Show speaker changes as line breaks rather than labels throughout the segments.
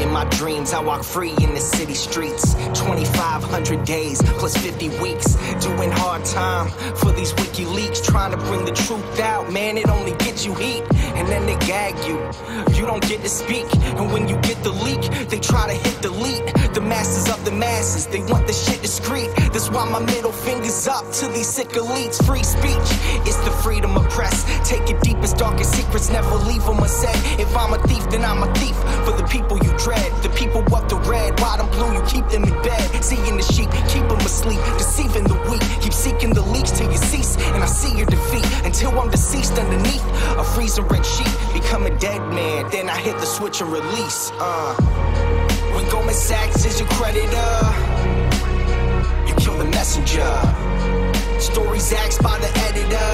In my dreams, I walk free in the city streets. 2,500 days plus 50 weeks. Doing hard time for these WikiLeaks. Trying to bring the truth out, man, it only gets you heat. And then they gag you. You don't get to speak. And when you get the leak, they try to hit delete. The masses of the masses, they want the shit discreet. That's why my middle finger's up to these sick elites. Free speech, it's the freedom of press. Take your deepest, darkest secrets, never leave them unsaid. If I'm a thief, then I'm a thief for the people you dread. The people of the red, white and blue, you keep them in bed. Seeing the sheep, keep them asleep. Deceiving the weak, keep seeking the leaks till you cease. And I see your defeat until I'm deceased underneath a freezing red sheet. Become a dead man, then I hit the switch and release. When Goldman Sachs is your creditor, you kill the messenger. Stories axed by the editor,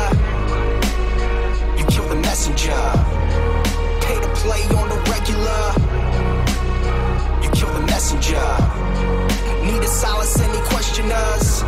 you kill the messenger. Pay to play on the regular, you kill the messenger. Need a solace, any questioners,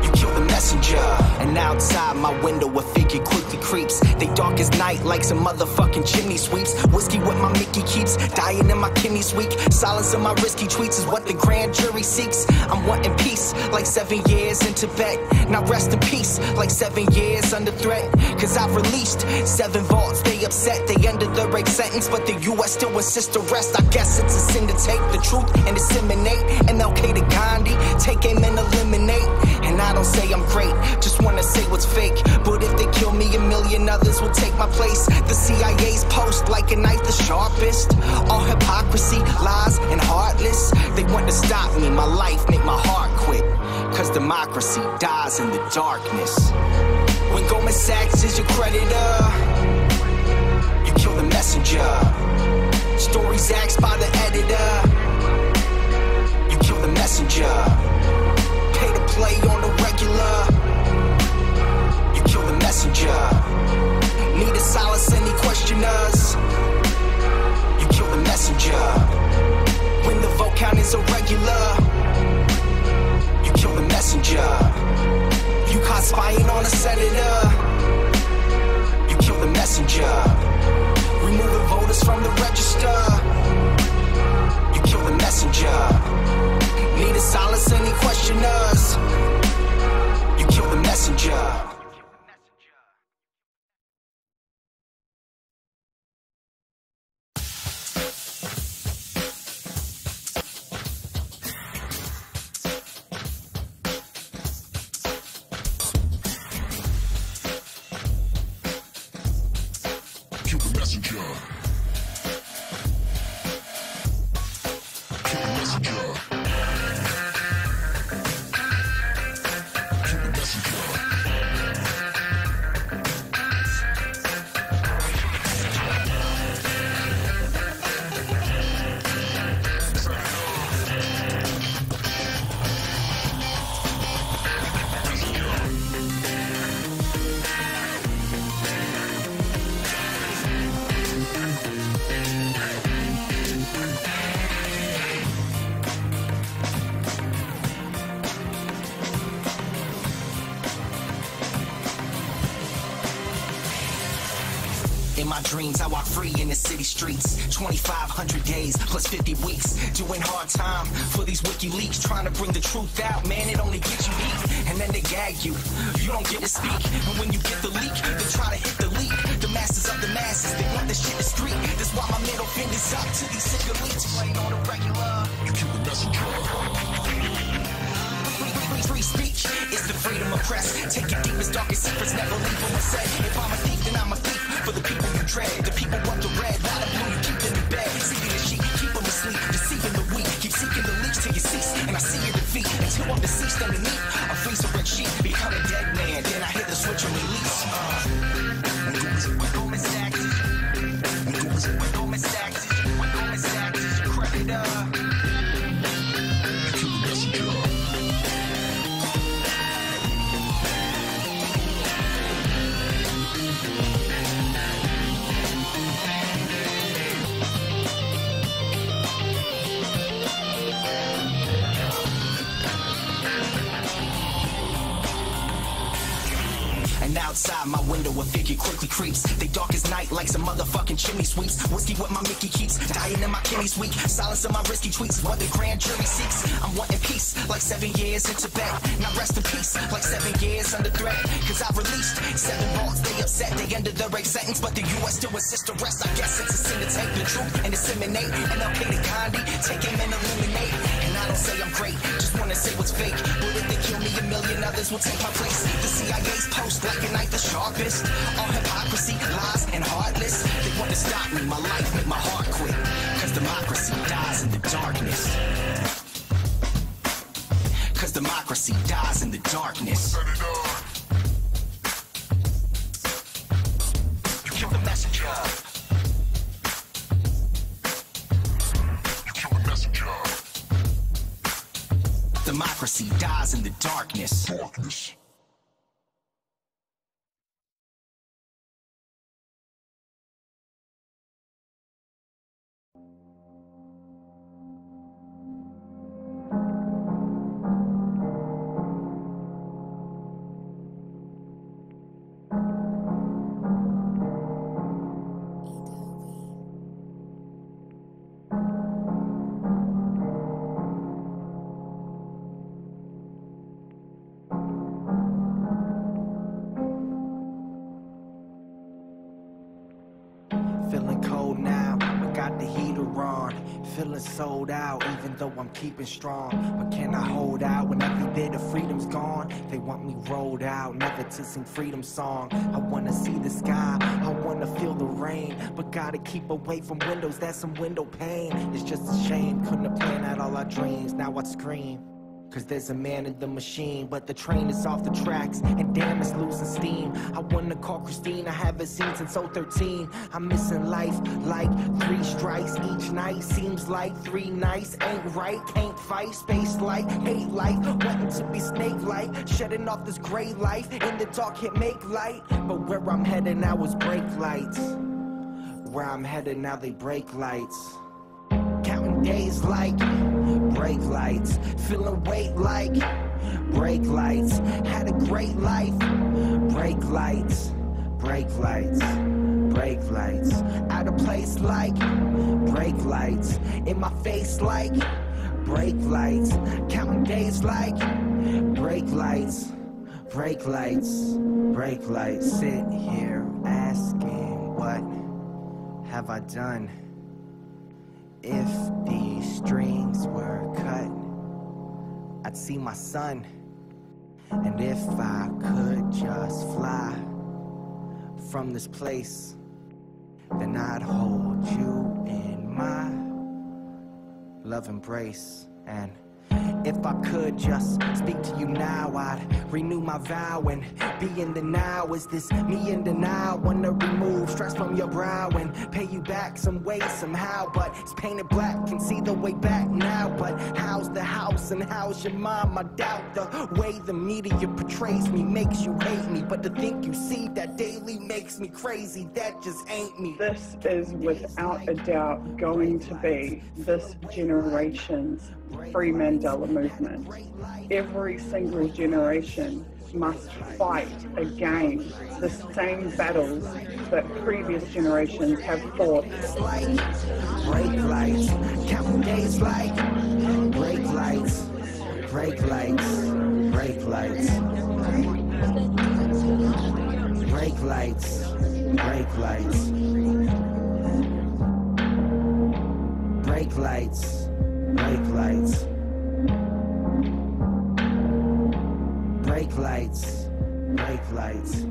you kill the messenger. And outside my window a figure quickly creeps. They dark as night like some motherfucking chimney sweeps. Whiskey with my Mickey keeps dying in my kidneys weak. Silence in my risky tweets is what the grand jury seeks. I'm wanting peace like 7 years in Tibet. Now rest in peace like 7 years under threat. Cause I've released 7 vaults, they upset. They ended the rape sentence, but the US still insists to rest. I guess it's a sin to take the truth and disseminate. MLK to Gandhi, take aim and eliminate. And I don't say I'm great, just wanna say what's fake. But if they kill me, a million others will take my place. The CIA's post like a knife the sharpest. All hypocrisy, lies, and heartless. They want to stop me, my life make my heart quit. Cause democracy dies in the darkness. When Goldman Sachs is your creditor, you kill the messenger. Stories axed by the editor, you kill the messenger. Pay to play on the regular, you kill the messenger. Need a solace, any questioners, you kill the messenger. When the vote count is irregular, you kill the messenger. You caught spying on a senator, you kill the messenger. Removing voters from the register, you kill the messenger. Need a solace, any questioners, you kill the messenger. In my dreams, I walk free in the city streets. 2,500 days plus 50 weeks. Doing hard time for these WikiLeaks. Trying to bring the truth out, man, it only gets you heat. And then they gag you, you don't get to speak. And when you get the leak, they try to hit the leak. The masses of the masses, they want this shit discreet. That's why my middle finger's up to these sick elites. Playing on the regular, you kill the messenger. Free speech, it's the freedom of press. Take your deepest, darkest secrets, never leave them unsaid. If I'm a thief, then I'm a thief for the people you dread. The people of the red, white and blue, you keep them in bed. Seeking the sheep, keep them asleep. Deceiving the weak, keep seeking the leaks till you cease. And I see your defeat until I'm deceased underneath a freezer red sheet. Become a dead man, then I hit the switch and release. When Goldman Sachs is your creditor, you kill the messenger. my window, a figure quickly creeps. They dark as night like some motherfucking chimney sweeps. Whiskey with my Mickey keeps dying in my kidneys weak. Silence of my risky tweets, what the grand jury seeks. I'm wanting peace, like 7 years in Tibet. Now rest in peace, like 7 years under threat. Cause I've released 7 vaults, they upset, they ended the rape sentence. But the US still insists to rest. I guess it's a sin to take the truth and disseminate. MLK to Gandhi, take him and eliminate. And I don't say I'm great, just wanna say what's fake. Will if they kill me, a million others will take my place. The CIA's post like a knife the sharpest. All hypocrisy, lies, and heartless. They want to stop me, my life make my heart quit. Cause democracy dies in the darkness. Cause democracy dies in the darkness. You kill the messenger. You kill the messenger. Democracy dies in the darkness. Darkness. Feeling cold now, but got the heater on. Feeling sold out, even though I'm keeping strong. But can I hold out when every bit of freedom's gone? They want me rolled out, never to sing freedom song. I wanna see the sky, I wanna feel the rain. But gotta keep away from windows, that's some window pane. It's just a shame, couldn't have planned out all our dreams. Now I scream, cause there's a man in the machine. But the train is off the tracks, and damn it's losing steam. I wanna call Christine, I haven't seen since 013. I'm missing life like 3 strikes each night. Seems like 3 nights ain't right. Can't fight, space light, hate life. Wanting to be snake-like, shutting off this gray life. In the dark can't make light, but where I'm headed now is brake lights. Where I'm headed now they break lights. Counting days like brake lights. Feeling weight like brake lights. Had a great life. Brake lights. Brake lights. Brake lights. Out of place like brake lights. In my face like brake lights. Counting days like brake lights. Brake lights. Brake lights. Sit here asking, what have I done? If these strings were cut, I'd see my son. And if I could just fly from this place, then I'd hold you in my love embrace. And if I could just speak to you now, I'd renew my vow and be in the now. Is this me in denial? Wanna remove stress from your brow and pay you back some way, somehow. But it's painted black, can see the way back now. But how's the house and how's your mom? I doubt the way the media portrays me makes you hate me. But to think you see that daily makes me crazy, that just ain't me.
This is without a doubt going to be this generation's Free Mandela movement. Every single generation must fight again the same battles that previous generations have fought.
Brake lights, counting days like brake lights, brake lights, brake lights, brake lights, brake lights, brake lights. Brake lights. Brake lights. Brake lights.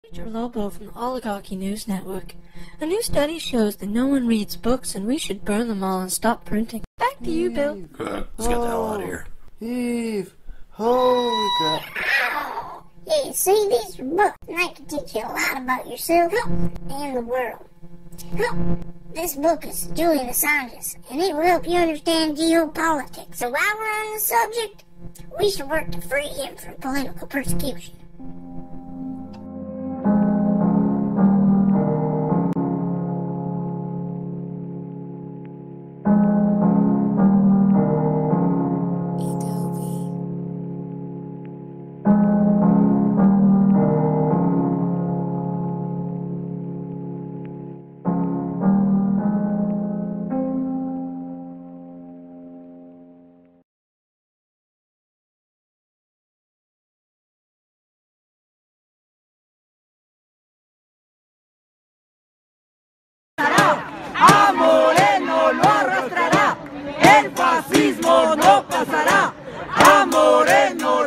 Major Lobo from the Oligarchy News Network. A new study shows that no one reads books and we should burn them all and stop printing. Back to you, Bill.
Let's get the hell out of here.
Eve, holy crap.
Yeah, see, these are books, and they can teach you a lot about yourself and the world. This book is Julian Assange's, and it will help you understand geopolitics. So while we're on the subject, we should work to free him from political persecution.
Adobe.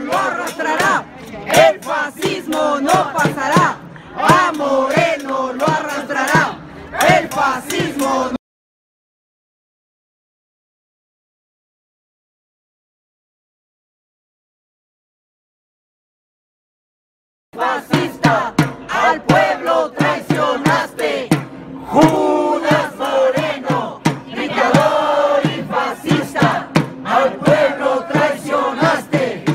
lo arrastrará. El fascismo no pasará. A Moreno lo arrastrará. El fascismo no. Fascista, al pueblo traicionaste. Judas Moreno, dictador y fascista, al pueblo traicionaste.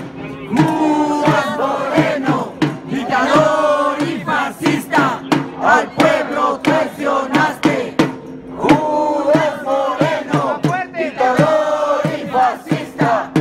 Judas Moreno, dictador y fascista, al pueblo traicionaste. Judas Moreno, dictador y fascista.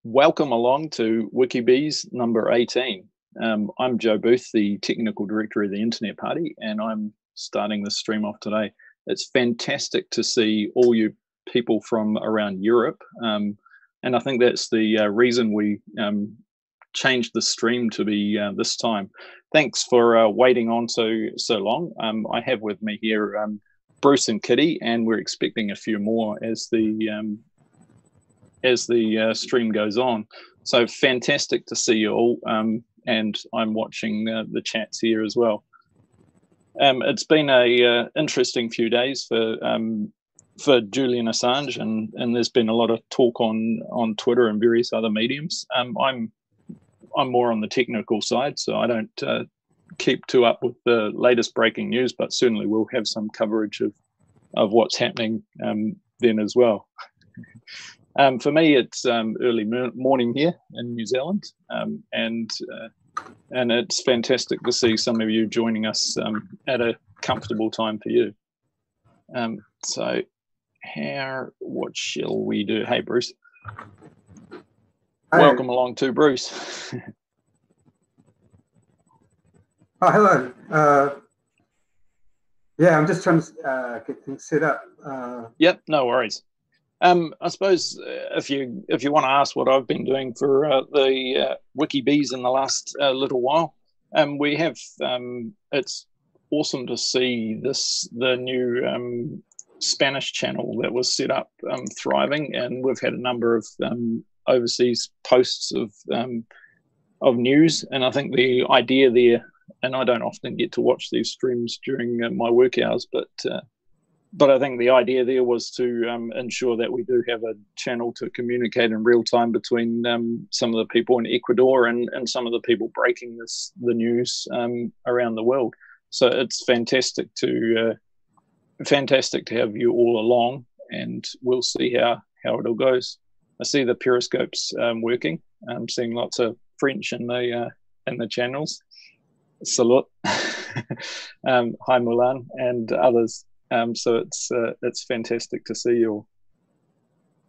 Welcome along to WikiBees number 18. I'm Joe Booth, the Technical Director of the Internet Party, and I'm starting this stream off today. It's fantastic to see all you people from around Europe, and I think that's the reason we changed the stream to be this time. Thanks for waiting on so long. I have with me here Bruce and Kitty, and we're expecting a few more as the stream goes on. So fantastic to see you all, and I'm watching the chats here as well. It's been a interesting few days for Julian Assange, and there's been a lot of talk on Twitter and various other mediums. I'm more on the technical side, so I don't keep too up with the latest breaking news, but certainly we'll have some coverage of what's happening then as well. For me, it's early morning here in New Zealand, and it's fantastic to see some of you joining us at a comfortable time for you. So, what shall we do? Hey, Bruce.
Hi.
Welcome along too, Bruce.
Oh, hello. Yeah, I'm just trying to get things set up.
Yep, no worries. I suppose if you want to ask what I've been doing for the WikiBees in the last little while, we have it's awesome to see the new Spanish channel that was set up thriving, and we've had a number of overseas posts of news, and I think the idea there and I don't often get to watch these streams during my work hours, but I think the idea there was to ensure that we do have a channel to communicate in real time between some of the people in Ecuador and some of the people breaking the news around the world. So it's fantastic to have you all along, and we'll see how it all goes. I see the periscopes working. I'm seeing lots of French in the channels. Salute. Hi Mulan and others. So it's fantastic to see you all.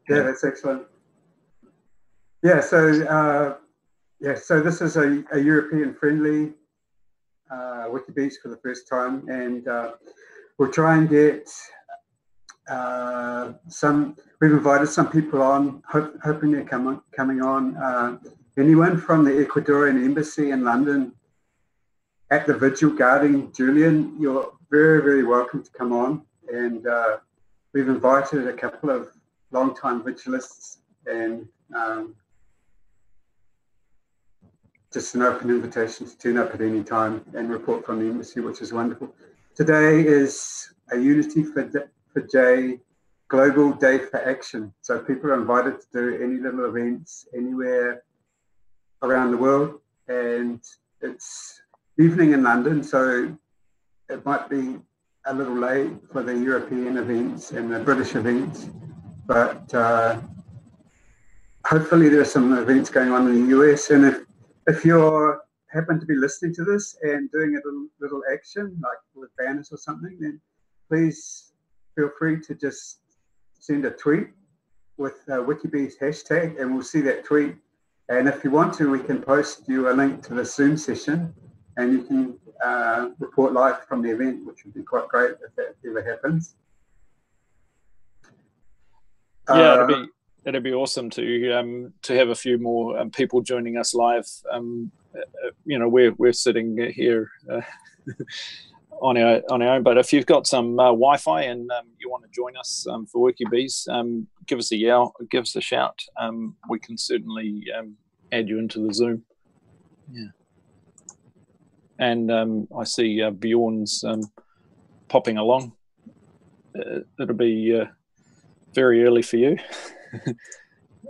Yeah, that's excellent. Yeah, so this is a European friendly Wikibeats for the first time, and we'll try and get we've invited some people on, hoping they're coming on. Anyone from the Ecuadorian embassy in London at the vigil guarding Julian, you're very, very welcome to come on. And we've invited a couple of long-time vigilists, and just an open invitation to turn up at any time and report from the embassy, which is wonderful. Today is a Unity for J Global Day for Action. So people are invited to do any little events anywhere around the world. And it's evening in London, so it might be a little late for the European events and the British events. But hopefully there are some events going on in the US. And if you happen to be listening to this and doing a little action, like with banners or something, then please feel free to just send a tweet with Wikibeats hashtag, and we'll see that tweet. And if you want to, we can post you a link to the Zoom session, and you can report live from the event, which would be quite great if that ever happens.
Yeah, it'd be awesome to have a few more people joining us live. We're sitting here on our own, but if you've got some Wi-Fi and you want to join us for Wikibeats, give us a yell, give us a shout. We can certainly add you into the Zoom. Yeah. And I see Bjorn's popping along. It'll be very early for you.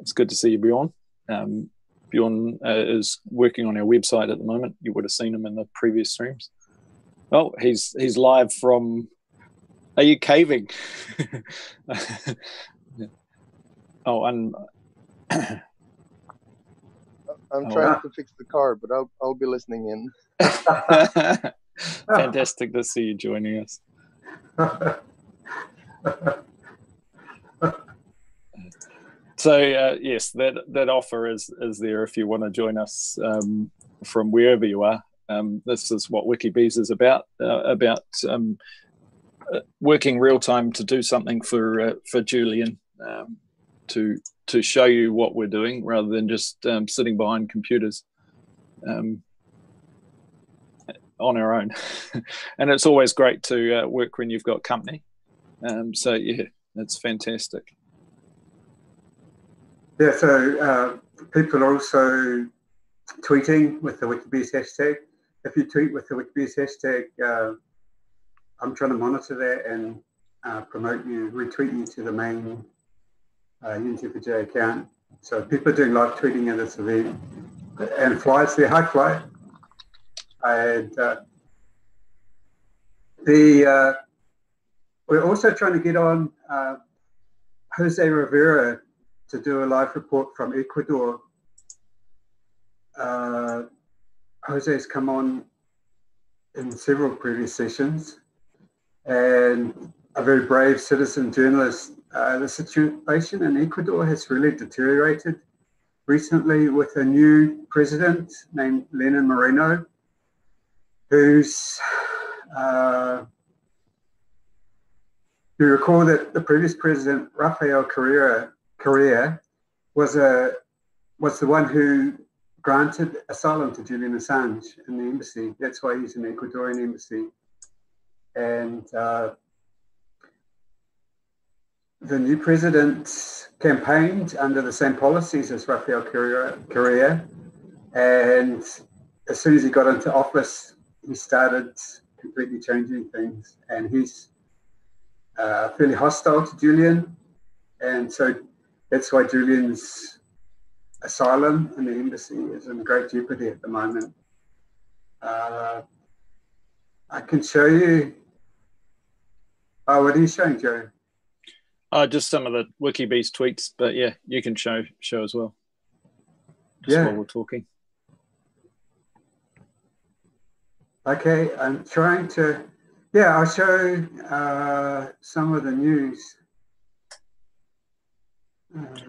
It's good to see you, Bjorn. Bjorn is working on our website at the moment. You would have seen him in the previous streams. Oh, he's live from. Are you caving? Oh, and
I'm trying to fix the car, but I'll be listening in.
Fantastic to see you joining us. So yes, that offer is there if you want to join us from wherever you are. This is what Wikibeats is about working real time to do something for Julian, to show you what we're doing rather than just sitting behind computers on our own. And it's always great to work when you've got company. So yeah, it's fantastic.
Yeah, so people are also tweeting with the Wikibeats hashtag. If you tweet with the Wikibeats hashtag, I'm trying to monitor that and promote you, retweet you to the main Unity for J account. So people are doing live tweeting at this event. And Fly's there. Hi, Fly. And we're also trying to get on Jose Rivera to do a live report from Ecuador. Jose's come on in several previous sessions, and a very brave citizen journalist. The situation in Ecuador has really deteriorated recently with a new president named Lenin Moreno, who's, you recall that the previous president, Rafael Correa, was the one who granted asylum to Julian Assange in the embassy. That's why he's in the Ecuadorian embassy. And the new president campaigned under the same policies as Rafael Correa. And as soon as he got into office, he started completely changing things, and he's fairly hostile to Julian, and so that's why Julian's asylum in the embassy is in great jeopardy at the moment. I can show you. Oh, what are you showing, Joe?
Just some of the WikiBeast tweets, but yeah, you can show as well. Just while we're talking.
Okay, I'm trying to. Yeah, I'll show some of the news.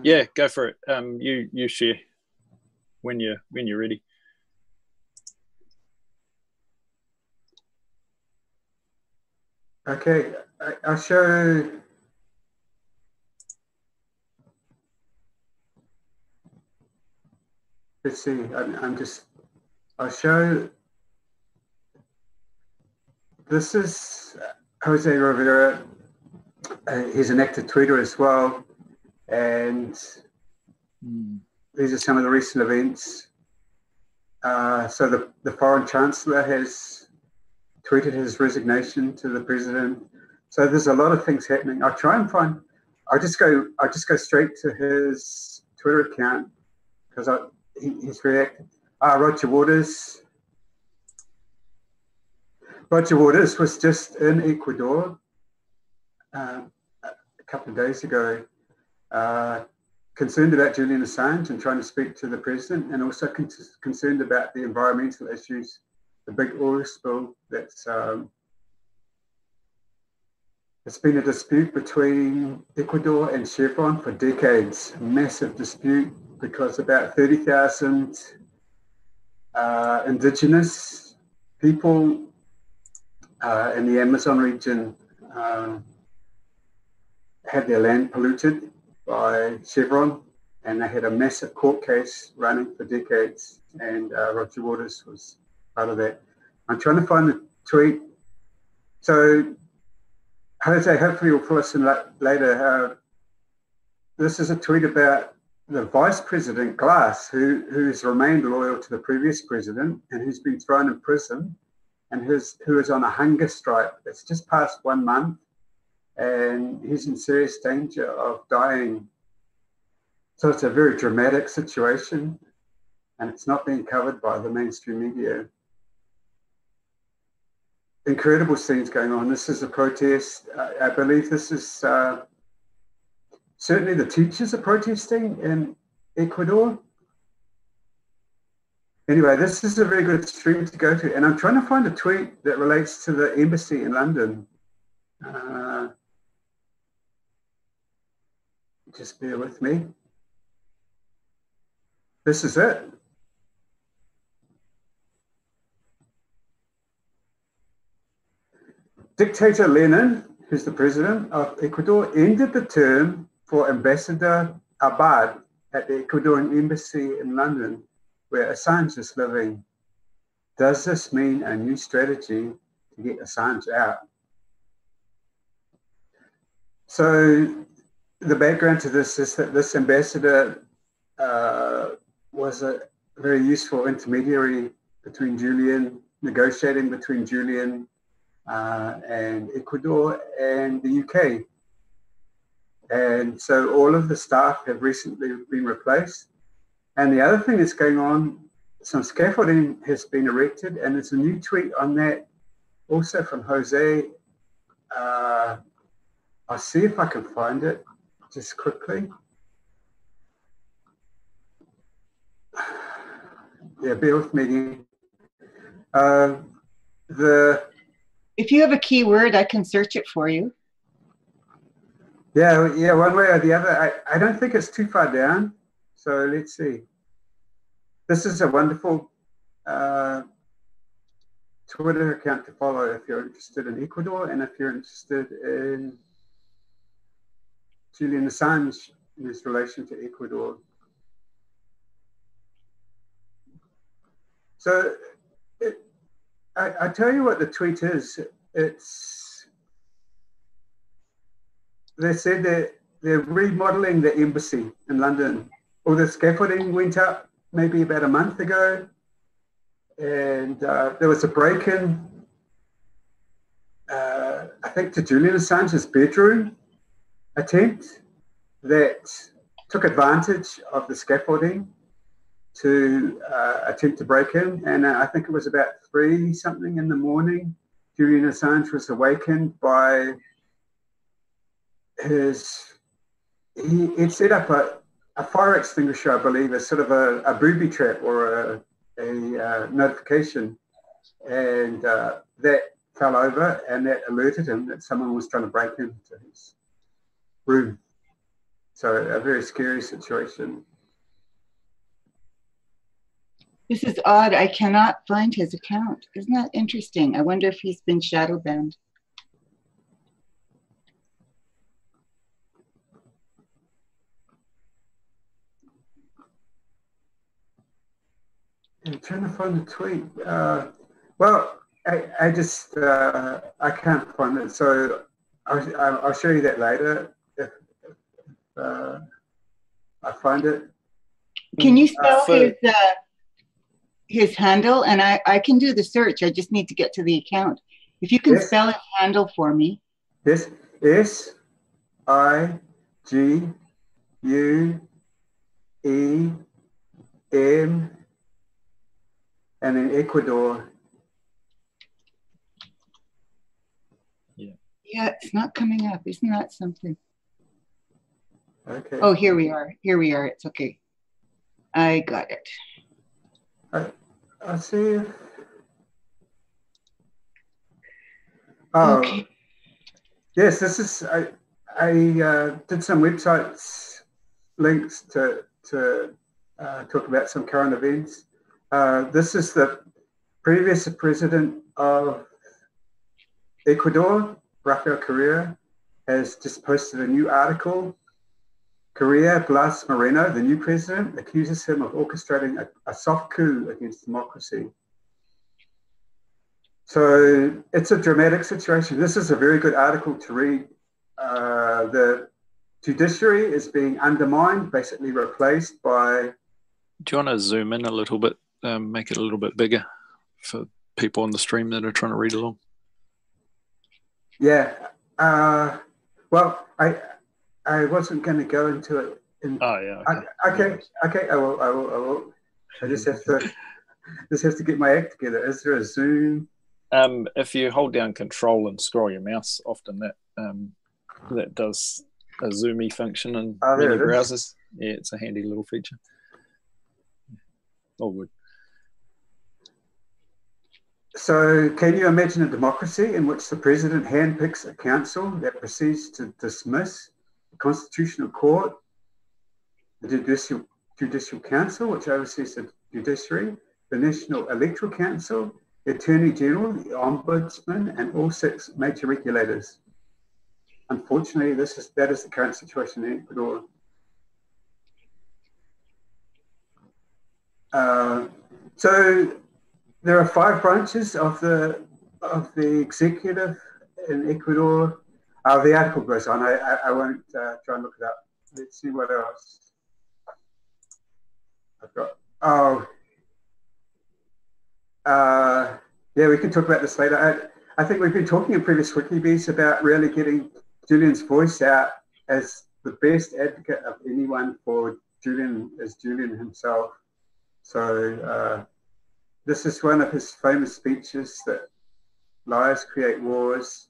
Yeah, go for it. You share when you're ready.
Okay, I'll show. Let's see. I'll show. This is Jose Rivera. He's an active tweeter as well, and these are some of the recent events. So the foreign chancellor has tweeted his resignation to the president. So there's a lot of things happening. I'll try and find. I'll just go straight to his Twitter account because he's very active. Roger Waters. Roger Waters was just in Ecuador a couple of days ago, concerned about Julian Assange and trying to speak to the president, and also concerned about the environmental issues, the big oil spill that's it's been a dispute between Ecuador and Chevron for decades, a massive dispute because about 30,000 indigenous people in the Amazon region had their land polluted by Chevron, and they had a massive court case running for decades, and Roger Waters was part of that. I'm trying to find the tweet. So, Jose, hopefully you'll fill us in later. This is a tweet about the Vice President Glass, who's remained loyal to the previous president and who's been thrown in prison, and who is on a hunger strike. It's just past 1 month, and he's in serious danger of dying. So it's a very dramatic situation, and it's not being covered by the mainstream media. Incredible scenes going on. This is a protest. I believe this is certainly the teachers are protesting in Ecuador. Anyway, this is a very good stream to go to, and I'm trying to find a tweet that relates to the embassy in London. Just bear with me. This is it. Dictator Lenin, who's the president of Ecuador, ended the term for Ambassador Abad at the Ecuadorian embassy in London, where Assange is living. Does this mean a new strategy to get Assange out? So the background to this is that this ambassador was a very useful intermediary between Julian, negotiating between Julian and Ecuador and the UK. And so all of the staff have recently been replaced. And the other thing that's going on, some scaffolding has been erected, and there's a new tweet on that also from Jose. I'll see if I can find it just quickly. Yeah, bear with me.
If you have a keyword, I can search it for you.
Yeah, one way or the other. I don't think it's too far down. So let's see. This is a wonderful Twitter account to follow if you're interested in Ecuador and if you're interested in Julian Assange in his relation to Ecuador. So I tell you what the tweet is. They said that they're remodeling the embassy in London. All the scaffolding went up maybe about a month ago. and there was a break-in, I think, to Julian Assange's bedroom attempt that took advantage of the scaffolding to attempt to break in. And I think it was about 3-something in the morning. Julian Assange was awakened by he'd set up a fire extinguisher, I believe, as sort of a booby trap or a notification. And that fell over, and that alerted him that someone was trying to break into his room. So a very scary situation.
This is odd. I cannot find his account. Isn't that interesting? I wonder if he's been shadow banned.
I'm trying to find the tweet. Well, I just I can't find it, so I'll show you that later if I find it.
Can you spell his handle? And I can do the search. I just need to get to the account. If you can spell his handle for me.
Yes, SIGUEM, and then Ecuador.
Yeah, it's not coming up. Isn't that something?
Okay.
Oh, here we are. Here we are. It's okay. I got it.
I'll see if... Oh,
okay.
Yes, this is... I did some websites links to talk about some current events. This is the previous president of Ecuador, Rafael Correa, has just posted a new article. Correa Blas Moreno, the new president, accuses him of orchestrating a soft coup against democracy. So it's a dramatic situation. This is a very good article to read. The judiciary is being undermined, basically replaced by...
Do you want to zoom in a little bit, make it a little bit bigger for people on the stream that are trying to read along?
Yeah. Well, I wasn't going to go into it.
Oh yeah.
Okay. I will. I just have to get my act together. Is there a zoom?
If you hold down Control and scroll your mouse, often that does a zoomy function in many browsers. Yeah, it's a handy little feature. All good.
So can you imagine a democracy in which the president handpicks a council that proceeds to dismiss the Constitutional Court, the Judicial Council, which oversees the judiciary, the National Electoral Council, the Attorney General, the Ombudsman, and all 6 major regulators? Unfortunately, that is the current situation in Ecuador. So there are 5 branches of the executive in Ecuador. The article goes on. I won't try and look it up. Let's see what else I've got. Yeah, we can talk about this later. I think we've been talking in previous WikiBees about really getting Julian's voice out as the best advocate of anyone for Julian as Julian himself. So this is one of his famous speeches, that lies create wars.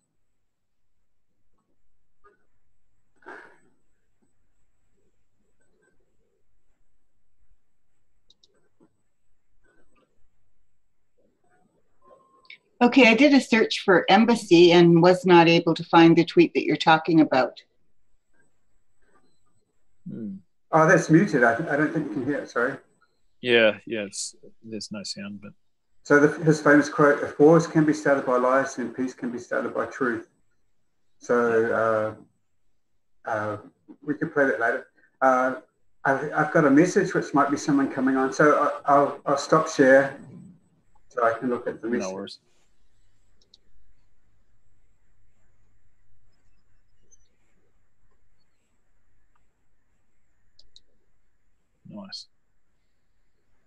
Okay, I did a search for embassy and was not able to find the tweet that you're talking about.
Oh, that's muted. I don't think you can hear it, sorry.
Yeah, there's no sound, but...
So his famous quote, "If wars can be started by lies, then peace can be started by truth." So we can play that later. I've got a message which might be someone coming on. So I'll stop share so I can look at the message.
No worries. Nice.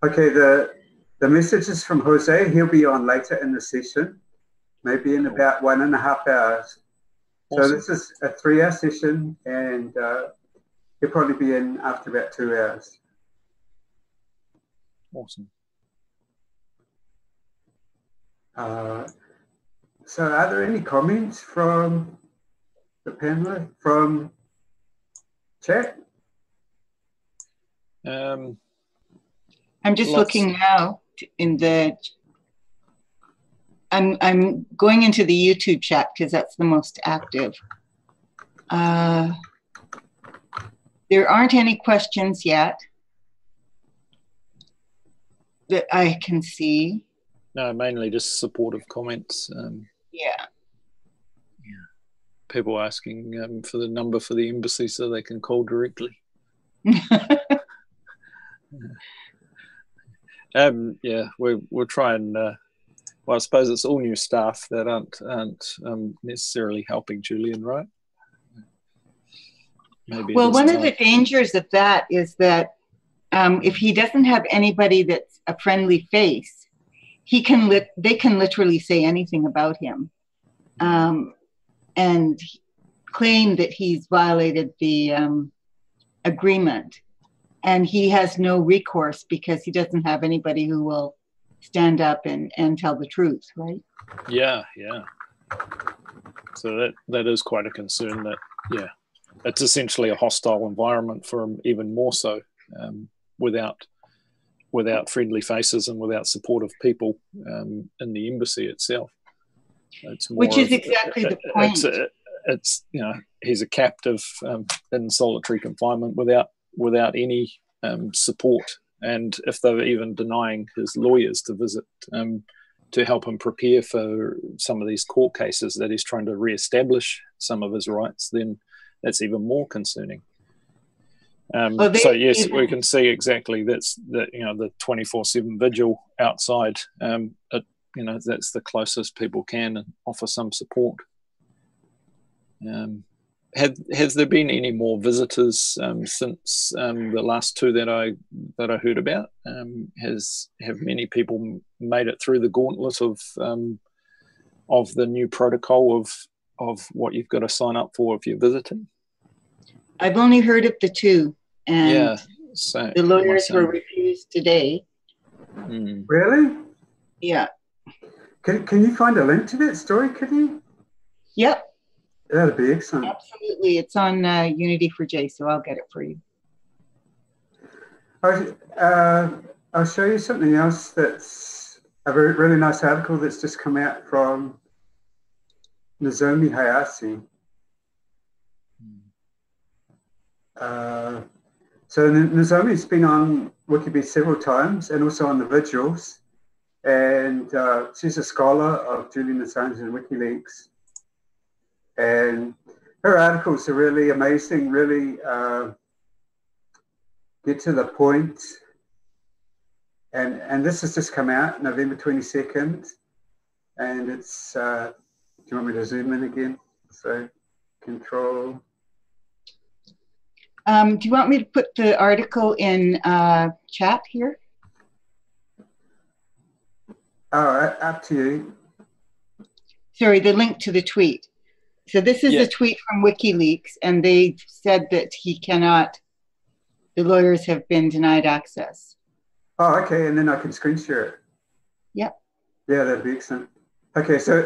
Okay, the The message is from Jose. He'll be on later in the session, maybe in about 1.5 hours.
Awesome.
So this is a 3-hour session, and he'll probably be in after about 2 hours.
Awesome.
So are there any comments from the panel, from chat?
I'm just looking now in the, I'm going into the YouTube chat because that's the most active. There aren't any questions yet that I can see.
No, mainly just supportive comments.
Yeah.
People asking for the number for the embassy so they can call directly. Yeah, we'll try and. Well, I suppose it's all new staff that aren't necessarily helping Julian, right? Maybe.
Well, one of the dangers of that is that if he doesn't have anybody that's a friendly face, they can literally say anything about him, and claim that he's violated the agreement, and he has no recourse because he doesn't have anybody who will stand up and tell the truth, right?
Yeah. So that is quite a concern. That it's essentially a hostile environment for him, even more so, without friendly faces and without supportive people in the embassy itself.
Which is exactly the point.
It's he's a captive in solitary confinement without any support. And if they're even denying his lawyers to visit to help him prepare for some of these court cases that he's trying to reestablish some of his rights, then that's even more concerning. So yes, we can see exactly the 24/7 vigil outside. That's the closest people can offer some support. Has there been any more visitors since the last two that I heard about? Have many people made it through the gauntlet of the new protocol of what you've got to sign up for if you're visiting?
I've only heard of the two, and
so
the lawyers were refused today.
Really?
Yeah.
Can you find a link to that story? Could you?
Yep.
That'd be excellent.
Absolutely. It's on Unity4J, so I'll get it for you.
I'll show you something else that's a really nice article that's just come out from Nozomi Hayase. So Nozomi's been on Wikibase several times and also on the vigils. And she's a scholar of Julian Assange and WikiLeaks. And her articles are really amazing, really get to the point. And this has just come out November 22nd. And it's, do you want me to zoom in again? So control.
Do you want me to put the article in chat here?
Oh, up to you.
Sorry, the link to the tweet. So this is a tweet from WikiLeaks, and they said that he cannot, the lawyers have been denied access.
Oh, okay, and then I can screen share it.
Yep.
Yeah, that'd be excellent. Okay, so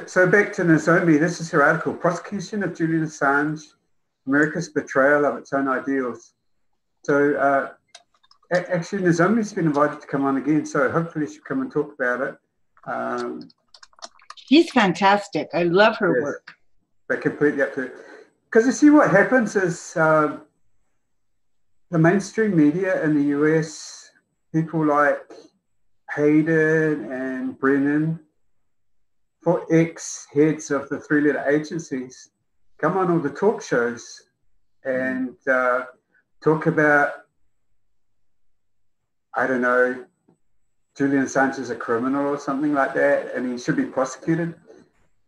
so back to Nozomi. This is her article, Prosecution of Julian Assange, America's Betrayal of Its Own Ideals. So actually, Nozomi's been invited to come on again, so hopefully she'll come and talk about it.
She's fantastic. I love her work.
But completely up to it. Because you see what happens is the mainstream media in the US, people like Hayden and Brennan, for ex-heads of the three-letter agencies, come on all the talk shows and talk about, I don't know, Julian Assange is a criminal or something like that, and he should be prosecuted.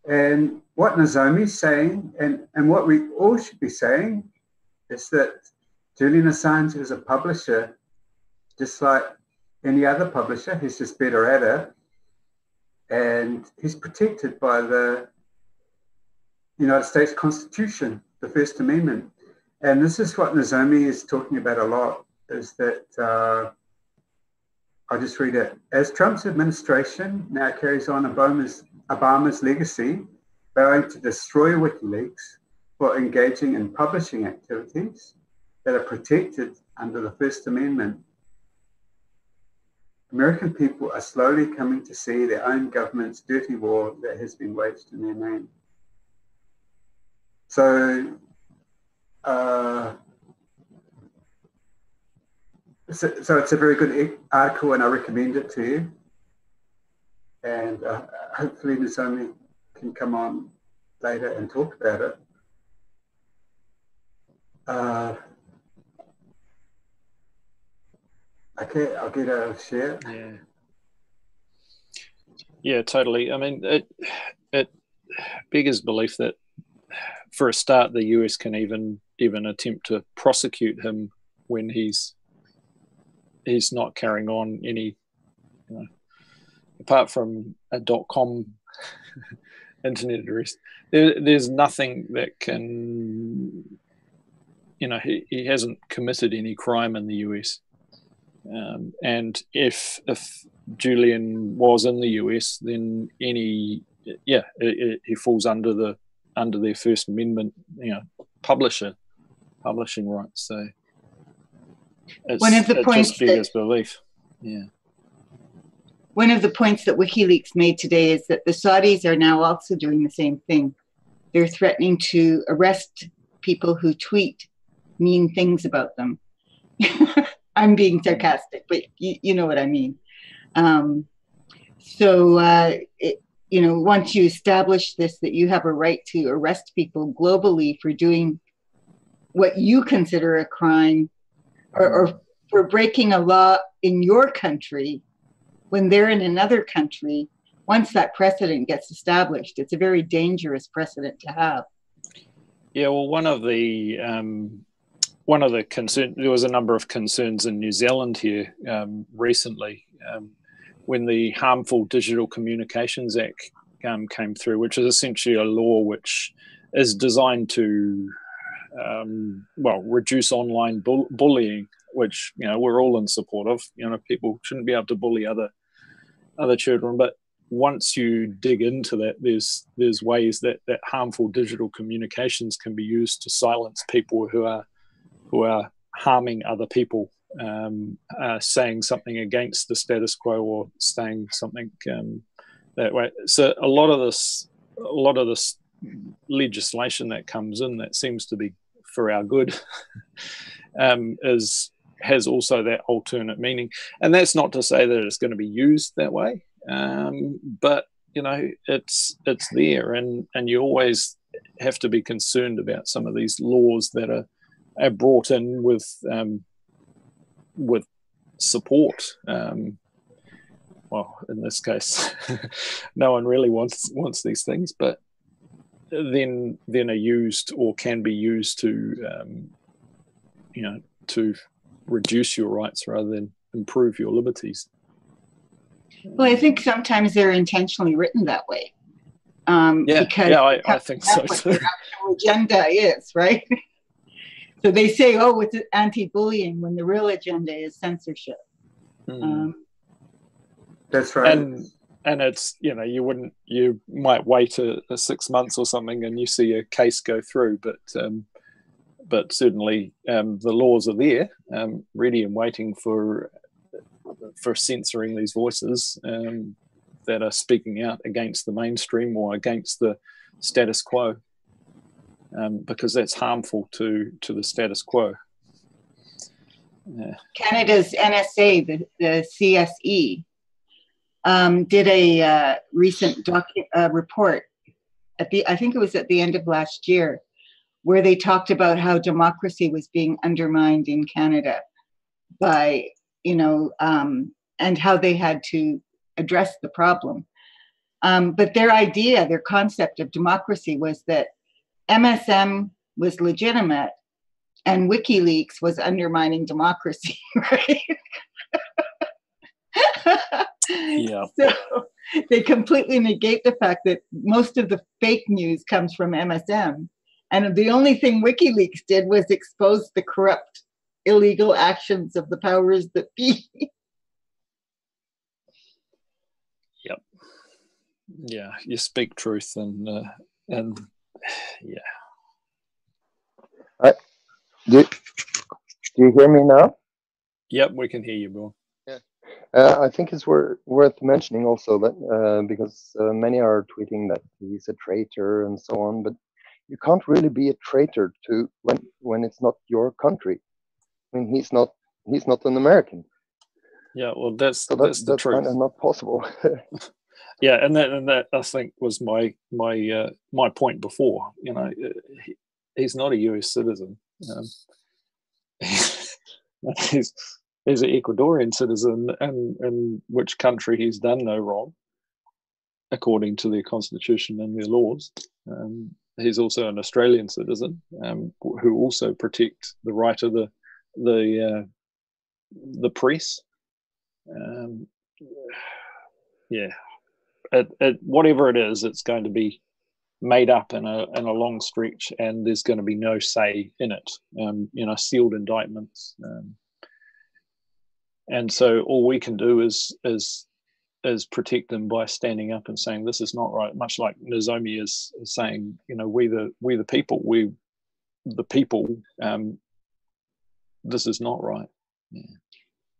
And what Nozomi's saying, and what we all should be saying, is that Julian Assange is a publisher, just like any other publisher. He's just better at it. And he's protected by the United States Constitution, the First Amendment. And this is what Nozomi is talking about a lot, is that, I'll just read it. As Trump's administration now carries on Obama's legacy, vowing to destroy WikiLeaks for engaging in publishing activities that are protected under the First Amendment, American people are slowly coming to see their own government's dirty war that has been waged in their name. So, so it's a very good article, and I recommend it to you. And hopefully Nozomi can come on later and talk about it. Okay, I'll get a share.
Yeah, totally. I mean, it beggars belief that, for a start, the US can even attempt to prosecute him when he's not carrying on any, apart from a .com internet address. There's nothing that can, he hasn't committed any crime in the US. And if Julian was in the US, then he falls under their First Amendment, publishing rights. So
one of the points
that belief. Yeah.
One of the points that WikiLeaks made today is that the Saudis are now also doing the same thing. They're threatening to arrest people who tweet mean things about them. I'm being sarcastic, but you know what I mean. Once you establish this, that you have a right to arrest people globally for doing what you consider a crime, or for breaking a law in your country when they're in another country, once that precedent gets established, it's a very dangerous precedent to have.
Yeah, well, one of the concerns, there was a number of concerns in New Zealand here recently when the Harmful Digital Communications Act came through, which is essentially a law which is designed to reduce online bullying, which we're all in support of. People shouldn't be able to bully other children, but once you dig into that, there's ways that harmful digital communications can be used to silence people who are harming other people, saying something against the status quo or saying something that way. So a lot of this legislation that comes in that seems to be for our good has also that alternate meaning, and that's not to say that it's going to be used that way, but it's there, and you always have to be concerned about some of these laws that are brought in with support. Well, in this case, no one really wants these things, but then are used or can be used to to reduce your rights rather than improve your liberties.
Well, I think sometimes they're intentionally written that way. Because
I think so
what
too.
their actual agenda is, right? So they say, "Oh, it's anti-bullying," when the real agenda is censorship.
That's right.
And it's you might wait a 6 months or something and you see a case go through, but certainly the laws are there, ready and waiting for censoring these voices that are speaking out against the mainstream or against the status quo, because that's harmful to the status quo.
Canada's NSA, the CSE, did a recent report I think it was at the end of last year, where they talked about how democracy was being undermined in Canada by, and how they had to address the problem. But their concept of democracy was that MSM was legitimate and WikiLeaks was undermining democracy, right?
Yeah.
So they completely negate the fact that most of the fake news comes from MSM. And the only thing WikiLeaks did was expose the corrupt, illegal actions of the powers that be.
Yep. Yeah, you speak truth, and yeah.
Do you hear me now?
Yep, we can hear you, Bill.
Yeah. I think it's worth mentioning also that because many are tweeting that he's a traitor and so on, but you can't really be a traitor to when it's not your country. I mean, he's not an American.
Yeah, well, that's the
that's
truth.
kind of not possible.
Yeah, and that I think was my point before. You know, he's not a US citizen. He's an Ecuadorian citizen, and in which country he's done no wrong, according to their constitution and their laws. He's also an Australian citizen, who also protect the right of the press. Yeah, whatever it is, it's going to be made up in a long stretch, and there's going to be no say in it. You know, sealed indictments, and so all we can do is protect them by standing up and saying this is not right. Much like Nozomi is saying, you know, we the people, this is not right. Yeah.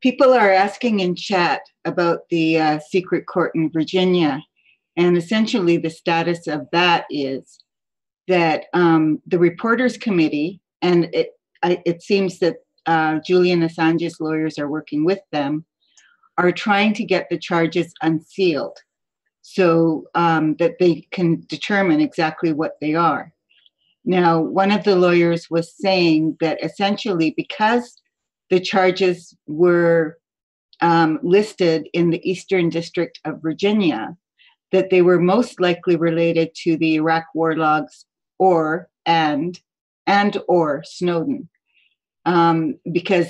People are asking in chat about the secret court in Virginia. And essentially the status of that is that the Reporters Committee, and it seems that Julian Assange's lawyers are working with them, are trying to get the charges unsealed so that they can determine exactly what they are. Now, one of the lawyers was saying that essentially because the charges were listed in the Eastern District of Virginia, that they were most likely related to the Iraq war logs or Snowden, because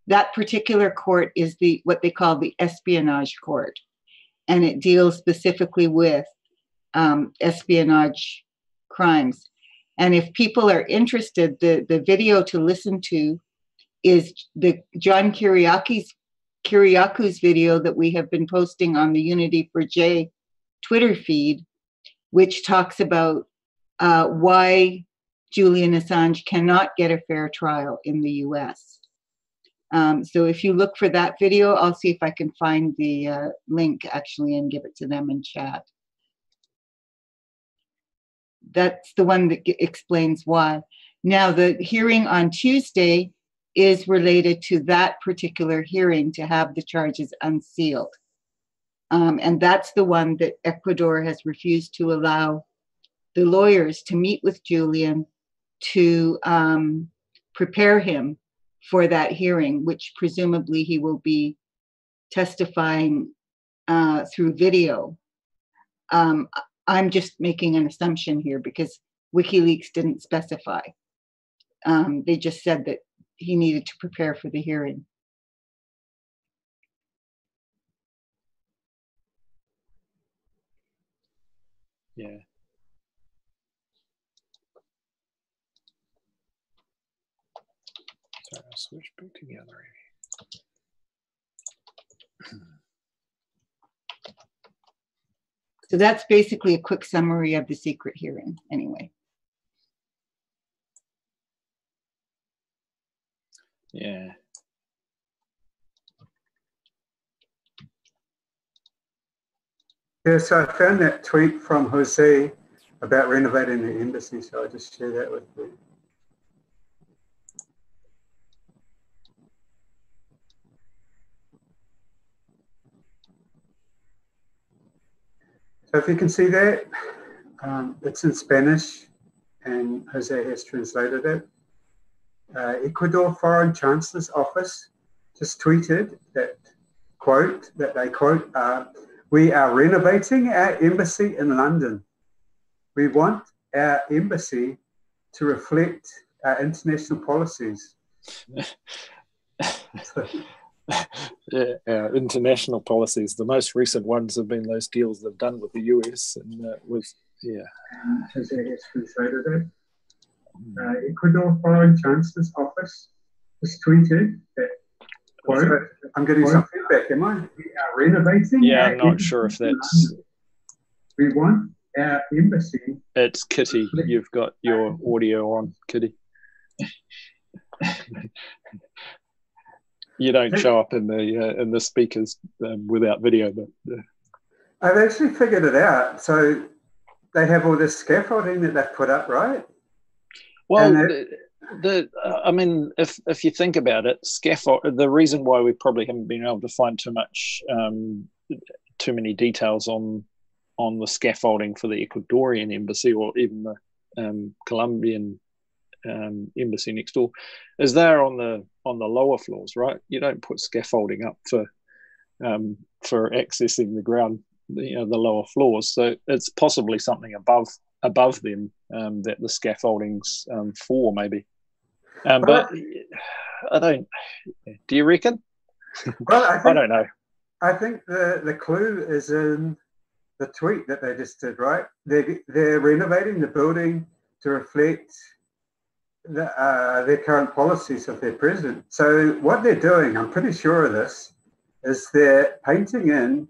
that particular court is what they call the espionage court, and it deals specifically with espionage crimes. And if people are interested, the video to listen to is the John Kiriaki's video that we have been posting on the Unity for J Twitter feed, which talks about why Julian Assange cannot get a fair trial in the US. So if you look for that video, I'll see if I can find the link actually and give it to them in chat. That's the one that explains why. Now, the hearing on Tuesday is related to that particular hearing to have the charges unsealed. And that's the one that Ecuador has refused to allow the lawyers to meet with Julian to prepare him for that hearing, which presumably he will be testifying through video. I'm just making an assumption here because WikiLeaks didn't specify. They just said that he needed to prepare for the hearing.
Yeah. So I'll switch back together.
So that's basically a quick summary of the secret hearing, anyway.
Yeah.
Yeah, so I found that tweet from Jose about renovating the embassy, so I'll just share that with you. So if you can see that, it's in Spanish and Jose has translated it. Ecuador Foreign Chancellor's Office just tweeted that, quote, that they quote, "We are renovating our embassy in London. We want our embassy to reflect our international policies."
Yeah, our international policies. The most recent ones have been those deals they've done with the US and with
Ecuador Foreign Chancellor's Office has tweeted that, quote, I'm getting some feedback, am I? We are renovating.
Yeah, I'm not sure if that's.
We want our embassy.
It's Kitty. You've got your audio on, Kitty. You don't show up in the speakers without video, but
I've actually figured it out. So they have all this scaffolding that they've put up, right?
Well, I mean, if you think about it, the reason why we probably haven't been able to find too many details on the scaffolding for the Ecuadorian embassy or even the Colombian embassy next door is they're on the lower floors, right? You don't put scaffolding up for accessing the ground, the lower floors. So it's possibly something above them that the scaffolding's for, maybe. But I don't. Do you reckon?
Well, I
don't know.
I think the clue is in the tweet that they just did, right? They're renovating the building to reflect their current policies of their president. So what they're doing, I'm pretty sure of this, is they're painting in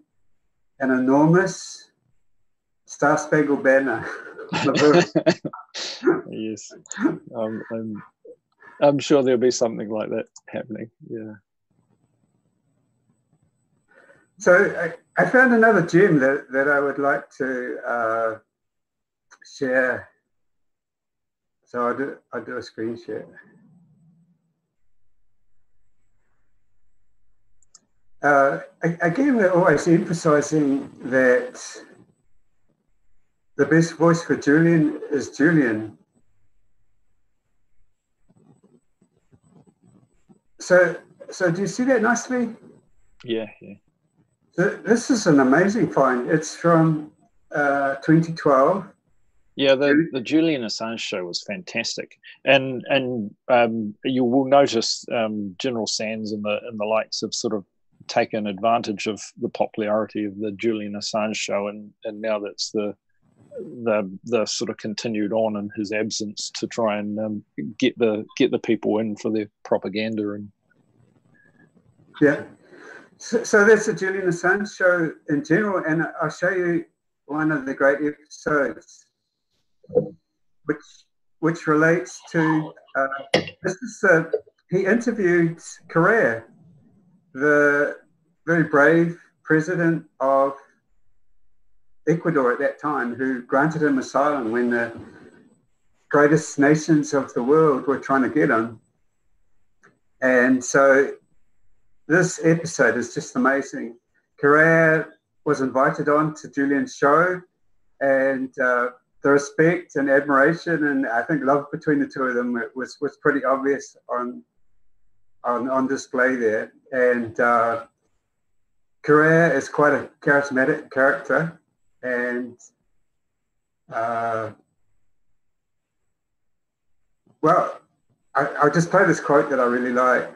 an enormous Star-Spangled Banner.
Yes. I'm sure there'll be something like that happening. Yeah.
So I found another gem that I would like to share. So I'll do a screen share. Again, we're always emphasizing that the best voice for Julian is Julian. So do you see that nicely?
Yeah.
This is an amazing find. It's from 2012.
Yeah, the Julian Assange show was fantastic, and you will notice General Sands and the likes have sort of taken advantage of the popularity of the Julian Assange show, and now that's the sort of continued on in his absence to try and get the people in for their propaganda and.
Yeah, so that's the Julian Assange show in general, and I'll show you one of the great episodes. Which relates to he interviewed Correa, the very brave president of Ecuador at that time, who granted him asylum when the greatest nations of the world were trying to get him. And so this episode is just amazing. Correa was invited on to Julian's show, and the respect and admiration and I think love between the two of them was pretty obvious on display there. And Correa is quite a charismatic character, and well, I'll just play this quote that I really like.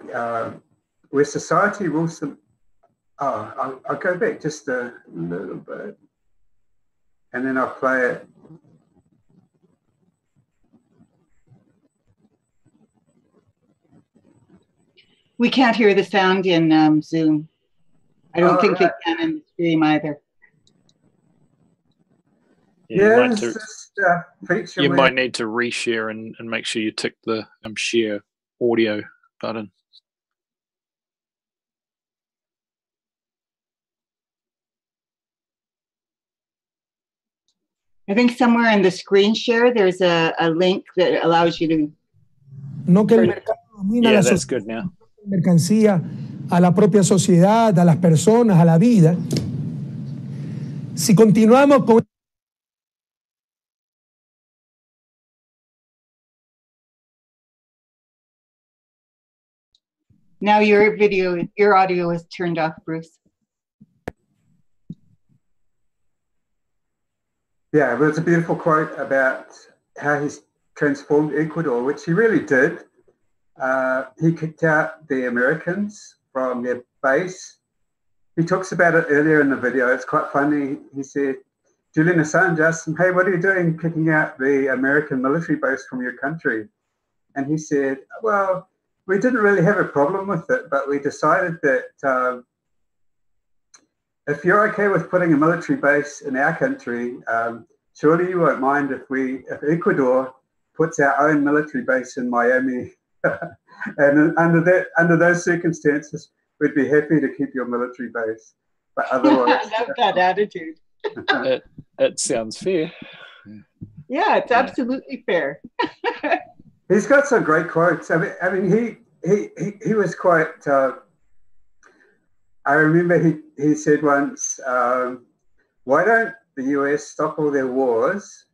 Where society rules them. I'll go back just a little bit, and then I'll play it.
We can't hear the sound in Zoom. I don't think they can in the stream either.
Yeah,
you might need to reshare and make sure you tick the share audio button.
I think somewhere in the screen share, there's a link that allows you to.
No que el mercado domina la
that's good now.
Mercancía a la propia sociedad, a las personas, a la vida. Si continuamos con
Now your audio is turned off, Bruce.
Yeah, but it's a beautiful quote about how he's transformed Ecuador, which he really did. He kicked out the Americans from their base. He talks about it earlier in the video. It's quite funny. He said, Julian Assange asked him, hey, what are you doing kicking out the American military base from your country? And he said, well, we didn't really have a problem with it, but we decided that if you're okay with putting a military base in our country, surely you won't mind if Ecuador puts our own military base in Miami. And under those circumstances, we'd be happy to keep your military base. But otherwise,
I love that attitude.
It sounds fair.
Yeah, it's absolutely fair.
He's got some great quotes. I mean, he was quite. I remember he said once, "Why don't the US stop all their wars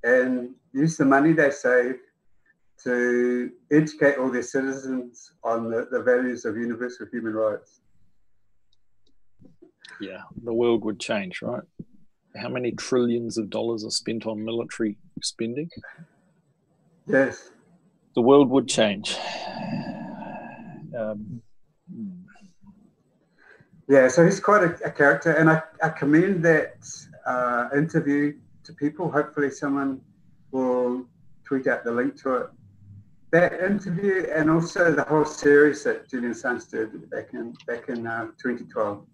and use the money they save to educate all their citizens on the values of universal human rights?"
Yeah, the world would change, right? How many trillions of dollars are spent on military spending?
Yes.
The world would change.
Yeah, so he's quite a character, and I commend that interview to people. Hopefully someone will tweet out the link to it. That interview and also the whole series that Julian Assange did back in 2012.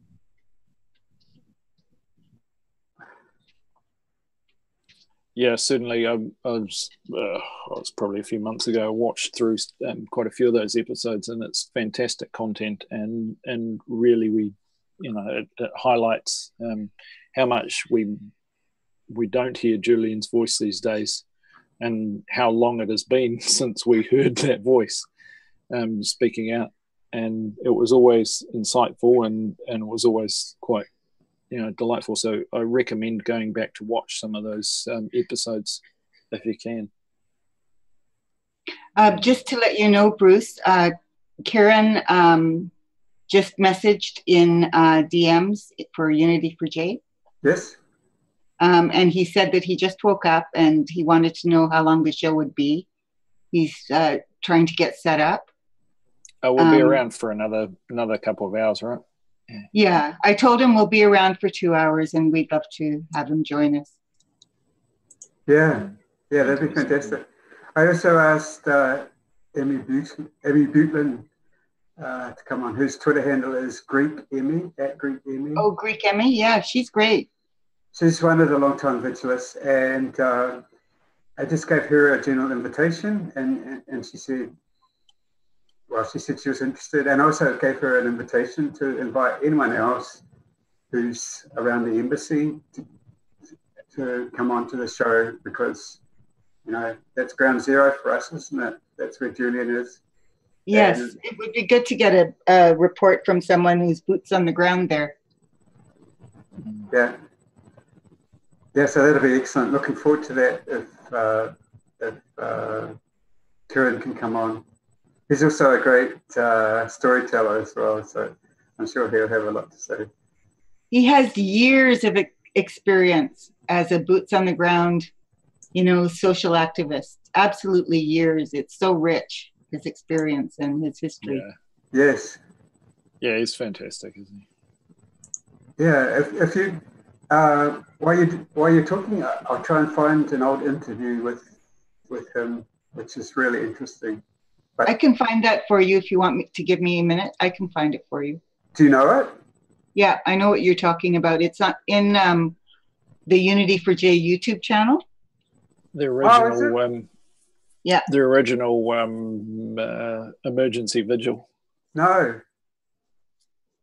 Yeah, certainly. I was probably a few months ago. I watched through quite a few of those episodes, and it's fantastic content. And really, it highlights how much we don't hear Julian's voice these days, and how long it has been since we heard that voice speaking out. And it was always insightful, and it was always quite delightful. So I recommend going back to watch some of those episodes if you can.
Just to let you know, Bruce, Kieran just messaged in DMs for Unity for J.
Yes.
And he said that he just woke up and he wanted to know how long the show would be. He's trying to get set up.
We'll be around for another couple of hours, right?
Yeah, I told him we'll be around for 2 hours and we'd love to have him join us.
Yeah, that'd be fantastic. I also asked Emmy Butlin to come on, whose Twitter handle is Greek Emmy, @Greek Emmy.
Oh, Greek Emmy, yeah, she's great.
She's one of the long-time vigilists, and I just gave her a general invitation, and she said, she said she was interested, and also gave her an invitation to invite anyone else who's around the embassy to come on to the show, because, that's ground zero for us, isn't it? That's where Julian is.
Yes, and it would be good to get a report from someone who's boots on the ground there.
Yeah. Yeah, so that'll be excellent. Looking forward to that if Kieran can come on. He's also a great storyteller as well, so I'm sure he'll have a lot to say.
He has years of experience as a boots on the ground, social activist. Absolutely years. It's so rich, his experience and his history.
Yeah. Yes.
Yeah, he's fantastic, isn't he?
Yeah, if you while you're talking, I'll try and find an old interview with him, which is really interesting. But
I can find that for you if you want me to give me a minute. I can find it for you.
Do you know it?
Yeah, I know what you're talking about. It's in the Unity for J YouTube channel.
The original,
yeah,
the original emergency vigil.
No,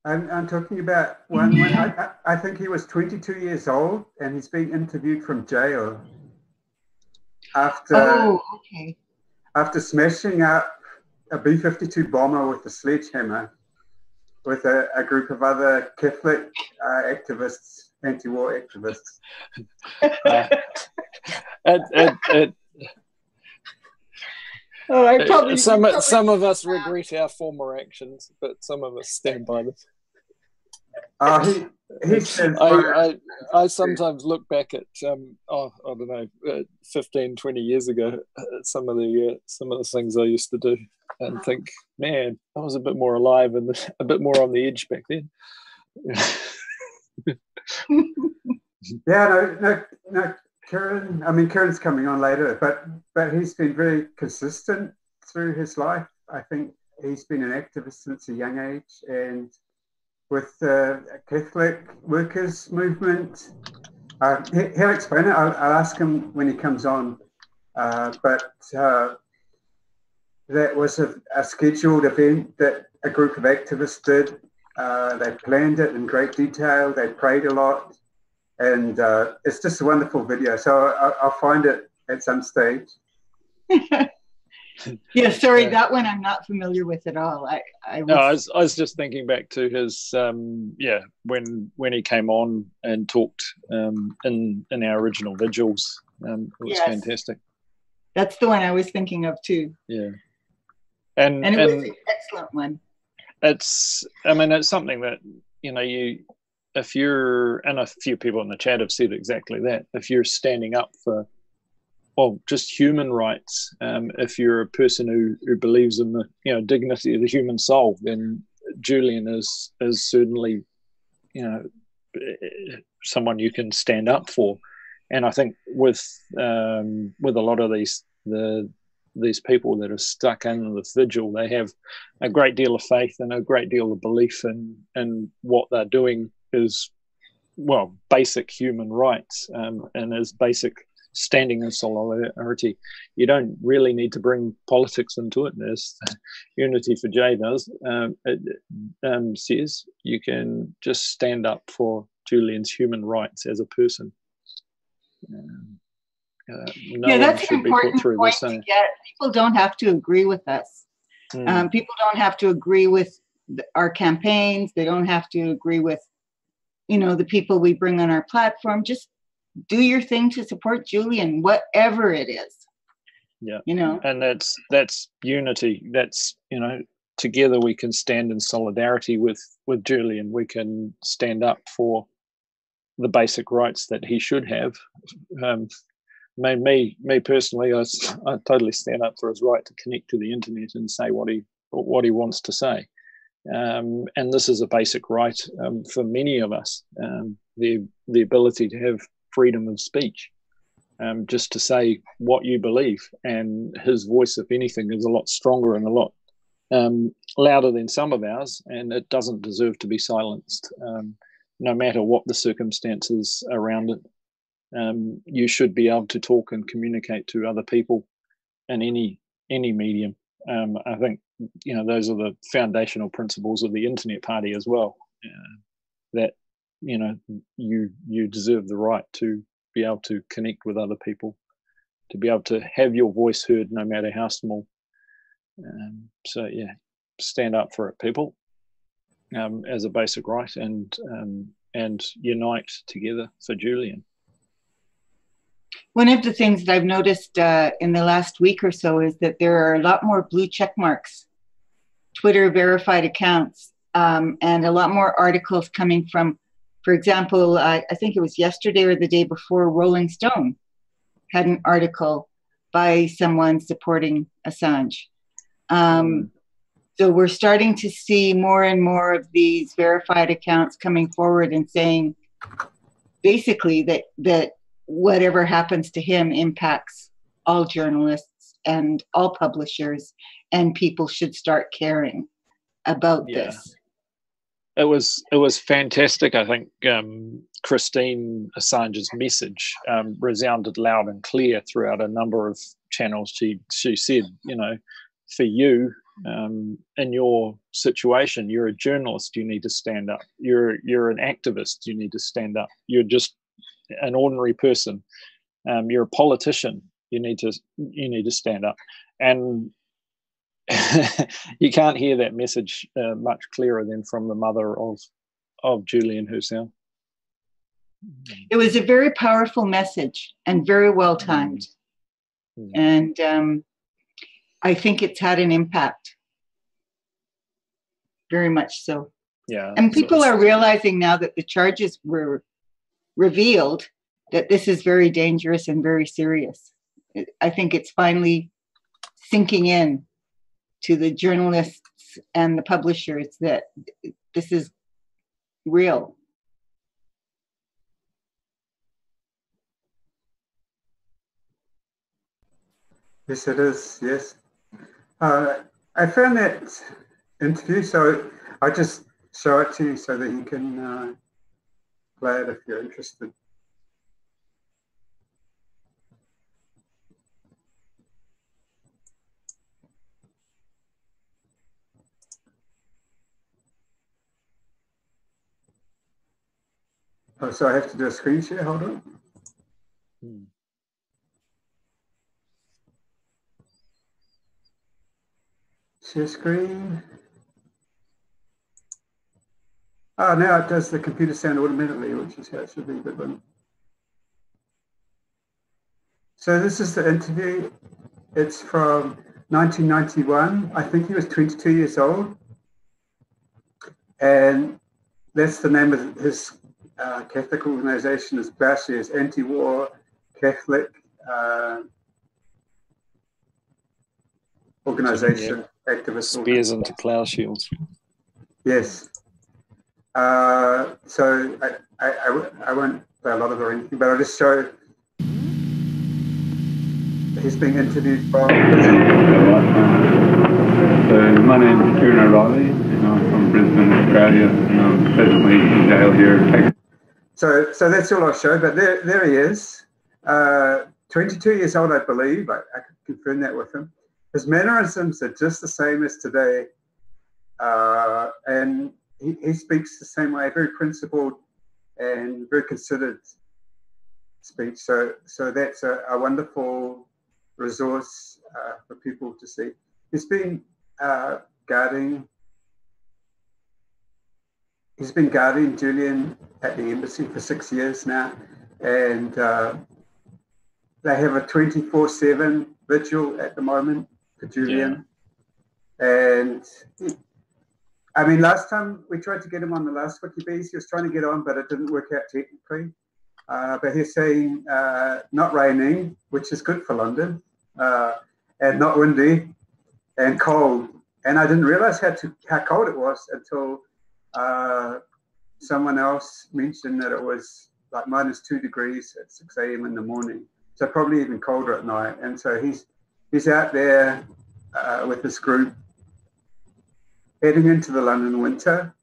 I'm talking about one when I think he was 22 years old and he's being interviewed from jail after after smashing up a B-52 bomber with a sledgehammer with a group of other Catholic activists, anti-war activists.
Some of us regret our former actions, but some of us stand by them.
He says,
I sometimes look back at I don't know, 15, 20 years ago, some of the things I used to do. and think, man, I was a bit more alive and a bit more on the edge back then.
No, Kieran. I mean, Kieran's coming on later, but he's been very consistent through his life. I think he's been an activist since a young age, and with the Catholic workers movement. He'll explain it. I'll ask him when he comes on. But that was a scheduled event that a group of activists did. They planned it in great detail. They prayed a lot. And it's just a wonderful video. So I'll find it at some stage.
Yeah, sorry, that one I'm not familiar with at all. I
was just thinking back to his when he came on and talked in our original vigils. It was fantastic.
That's the one I was thinking of too.
Yeah,
and it was an excellent one.
It's something that if you're, and a few people in the chat have said exactly that, if you're standing up for just human rights, if you're a person who believes in the dignity of the human soul, then Julian is certainly someone you can stand up for. And I think with a lot of these people that are stuck in the vigil, they have a great deal of faith and a great deal of belief in what they're doing is basic human rights, and as basic standing in solidarity. You don't really need to bring politics into it, as Unity for J does. It says you can just stand up for Julian's human rights as a person.
That's an important point to get. People don't have to agree with us. People don't have to agree with our campaigns. They don't have to agree with, the people we bring on our platform. Just do your thing to support Julian, whatever it is.
Yeah. And that's unity. That's, together we can stand in solidarity with Julian. We can stand up for the basic rights that he should have. Me personally, I totally stand up for his right to connect to the internet and say what he wants to say. And this is a basic right for many of us, the ability to have freedom of speech, just to say what you believe. And his voice, if anything, is a lot stronger and a lot louder than some of ours, and it doesn't deserve to be silenced, no matter what the circumstances around it. You should be able to talk and communicate to other people in any medium. I think those are the foundational principles of the Internet Party as well, that you deserve the right to be able to connect with other people, to be able to have your voice heard no matter how small. Stand up for it, people, as a basic right, and unite together for Julian.
One of the things that I've noticed in the last week or so is that there are a lot more blue check marks, Twitter verified accounts, and a lot more articles coming from, for example, I think it was yesterday or the day before, Rolling Stone had an article by someone supporting Assange. So we're starting to see more and more of these verified accounts coming forward and saying basically that whatever happens to him impacts all journalists and all publishers, and people should start caring about this.
It was fantastic. I think Christine Assange's message resounded loud and clear throughout a number of channels. She said, for you, in your situation, you're a journalist, you need to stand up. You're an activist, you need to stand up. You're just an ordinary person. You're a politician, you need to stand up. And you can't hear that message much clearer than from the mother of Julian herself.
It was a very powerful message and very well timed. And I think it's had an impact. Very much so.
Yeah.
And people are realizing now that the charges were revealed, that this is very dangerous and very serious. I think it's finally sinking in to the journalists and the publishers that this is real.
Yes, it is. Yes. I found that interview, so I just show it to you so that you can play it if you're interested. Oh, so I have to do a screen share. Hold on. Share screen. Oh, now it does the computer sound automatically, which is how it should be. But so this is the interview. It's from 1991. I think he was 22 years old. And that's the name of his Catholic organization, is BASHI, is Anti-War Catholic Organization, activist.
Spears into plough shields.
Yes. So I won't play a lot of it or anything, but I'll just show he's being interviewed from
So my name's Arbitrarily, I'm from Brisbane, Australia, and I'm presently in jail here.
So that's all I'll show, but there he is. 22 years old, I believe. I could confirm that with him. His mannerisms are just the same as today. And he speaks the same way, very principled and very considered speech. So that's a wonderful resource for people to see. He's been guarding Julian at the embassy for 6 years now, and they have a 24/7 vigil at the moment for Julian. Yeah. And I mean, last time we tried to get him on the last WikiBees, he was trying to get on, but it didn't work out technically. But he's saying not raining, which is good for London, and not windy and cold. And I didn't realize how cold it was until someone else mentioned that it was like -2 degrees at 6 a.m. in the morning. So probably even colder at night. And so he's out there with this group heading into the London winter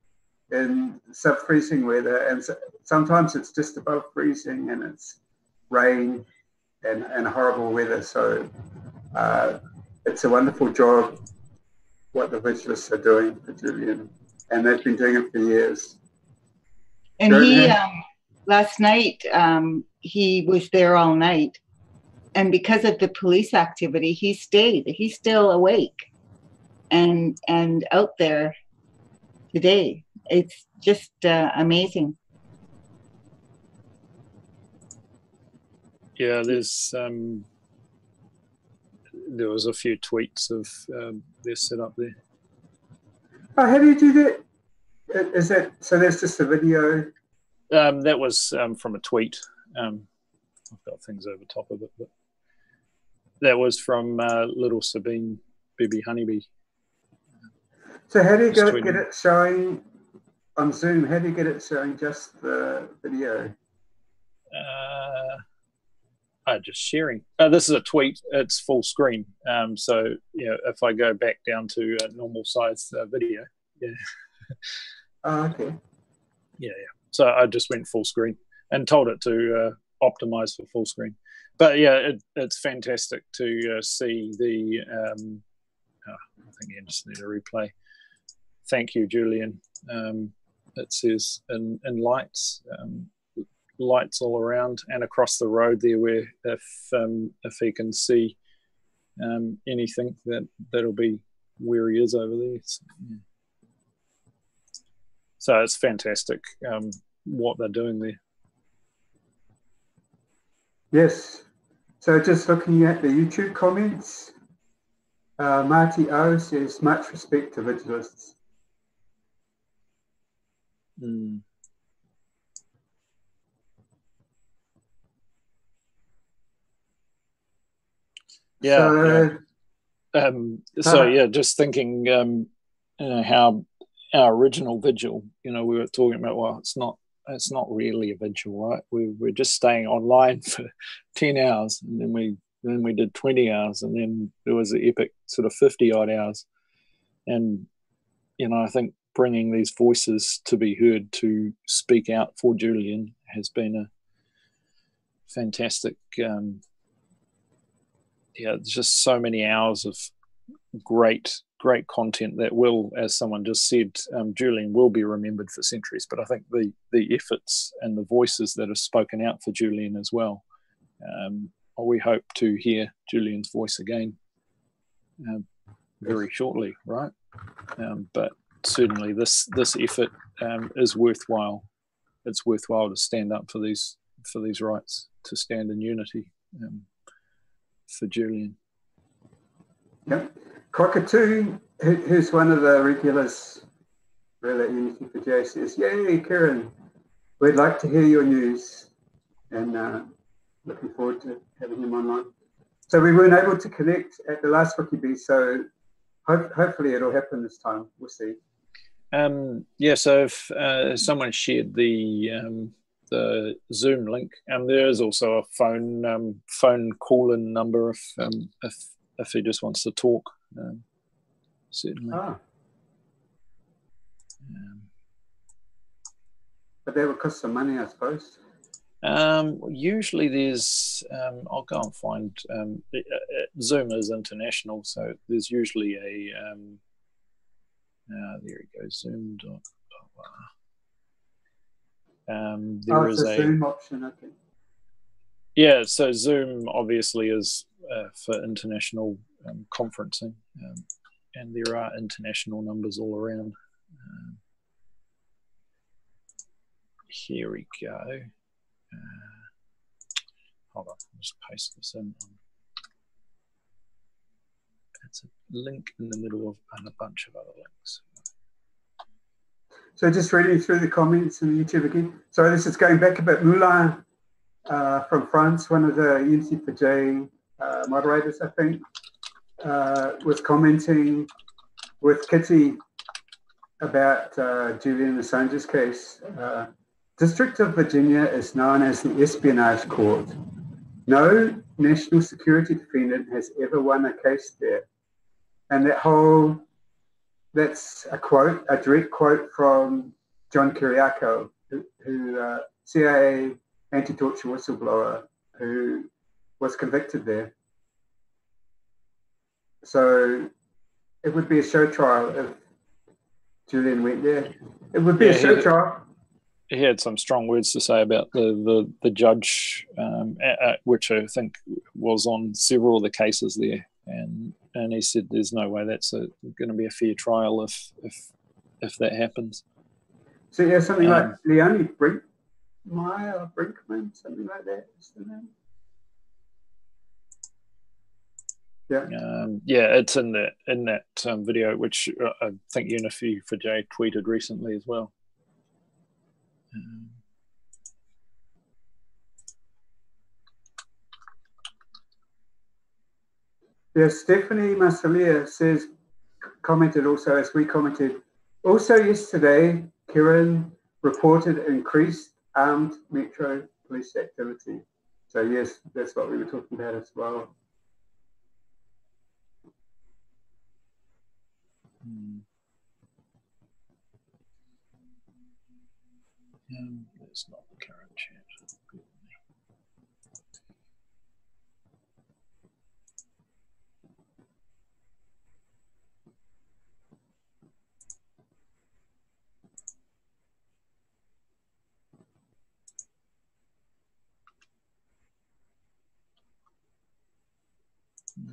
in sub-freezing weather. And so, sometimes it's just above freezing and it's rain and horrible weather. So it's a wonderful job what the vigilists are doing for Julian. And they've been doing it for years.
And he, last night, he was there all night. And because of the police activity, he stayed. He's still awake and out there today. It's just amazing.
Yeah, there was a few tweets of their setup there.
Oh, how do you do that? Is that so? That's just a video.
That was from a tweet. I've got things over top of it, but that was from Little Sabine, Bibi Honeybee.
So how do you get it showing on Zoom? How do you get it showing just the video?
Just sharing. This is a tweet. It's full screen. So if I go back down to a normal size video, yeah.
Oh, okay.
Yeah. So I just went full screen and told it to optimize for full screen. But yeah, it's fantastic to see the. I think you just need a replay. Thank you, Julian. It says in lights. Lights all around and across the road there, where if he can see anything, that'll be where he is over there. So it's fantastic what they're doing there.
Yes. So just looking at the YouTube comments, Marty O says much respect to vigilists.
Yeah, So yeah, just thinking, you know, how our original vigil, you know, we were talking about, well, it's not really a vigil, right? We're just staying online for 10 hours, and then we did 20 hours, and then there was the epic sort of 50 odd hours. And, you know, I think bringing these voices to be heard, to speak out for Julian, has been a fantastic, there's just so many hours of great content that will, as someone just said, Julian will be remembered for centuries. But I think the efforts and the voices that have spoken out for Julian as well, we hope to hear Julian's voice again very shortly, right? But certainly this effort is worthwhile. It's worthwhile to stand up for these rights, to stand in unity for Julian.
Yep. Cockatoo, who's one of the regulars really at Unity for J, says, "Yay, Kieran, we'd like to hear your news," and looking forward to having him online. So we weren't able to connect at the last WikiBee, so hopefully it'll happen this time. We'll see.
Yeah, so if someone shared the Zoom link, there is also a phone call-in number if he just wants to talk. Certainly.
But that would cost some money, I suppose.
Usually there's, I'll go and find, Zoom is international, so there's usually a, there you go, Zoom. There is a
Zoom option, okay.
Yeah, so Zoom obviously is for international conferencing, and there are international numbers all around. Here we go. Hold on, I'll just paste this in. It's a link in the middle of a bunch of other links.
So just reading through the comments in YouTube again. So this is going back a bit. Moulin from France, one of the Unity for J moderators, I think, was commenting with Kitty about Julian Assange's case. District of Virginia is known as the espionage court. No national security defendant has ever won a case there. And that's a quote, a direct quote from John Kiriakou, who CIA anti-torture whistleblower, who was convicted there. So it would be a show trial if Julian went there. It would be a show trial.
He had some strong words to say about the judge, which I think was on several of the cases there, and he said there's no way that's going to be a fair trial if that happens.
So yeah, something like Leonie Brinkman, something like that is the name.
Yeah, it's in that video, which I think Unity for J tweeted recently as well.
Stephanie Masalia says, commented also, as we commented, also yesterday, Kieran reported increased armed Metro police activity. So yes, that's what we were talking about as well.
It's not the current chat.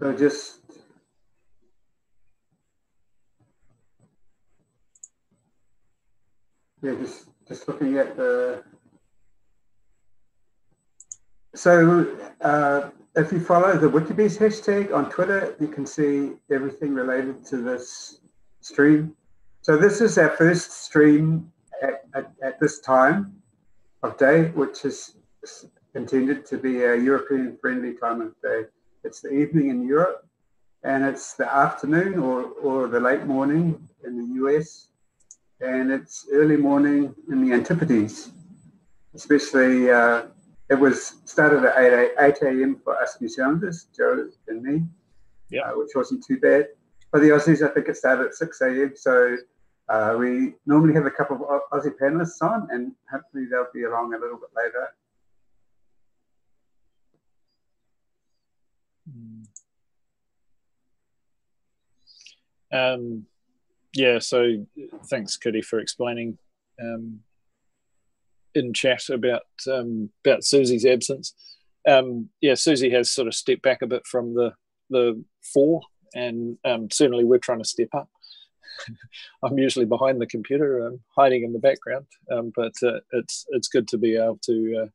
So just looking at the. So if you follow the WikiBees hashtag on Twitter, you can see everything related to this stream. So this is our first stream at this time of day, which is intended to be a European-friendly time of day. It's the evening in Europe, and it's the afternoon or the late morning in the US, and it's early morning in the Antipodes, especially it was started at 8 a.m. for us New Zealanders, Joe and me, which wasn't too bad. For the Aussies, I think it started at 6 a.m. So we normally have a couple of Aussie panelists on, and hopefully they'll be along a little bit later.
Yeah, so thanks, Kitty, for explaining in chat about Susie's absence. Yeah, Susie has sort of stepped back a bit from the fore, and certainly we're trying to step up. I'm usually behind the computer, hiding in the background, but it's good to be able to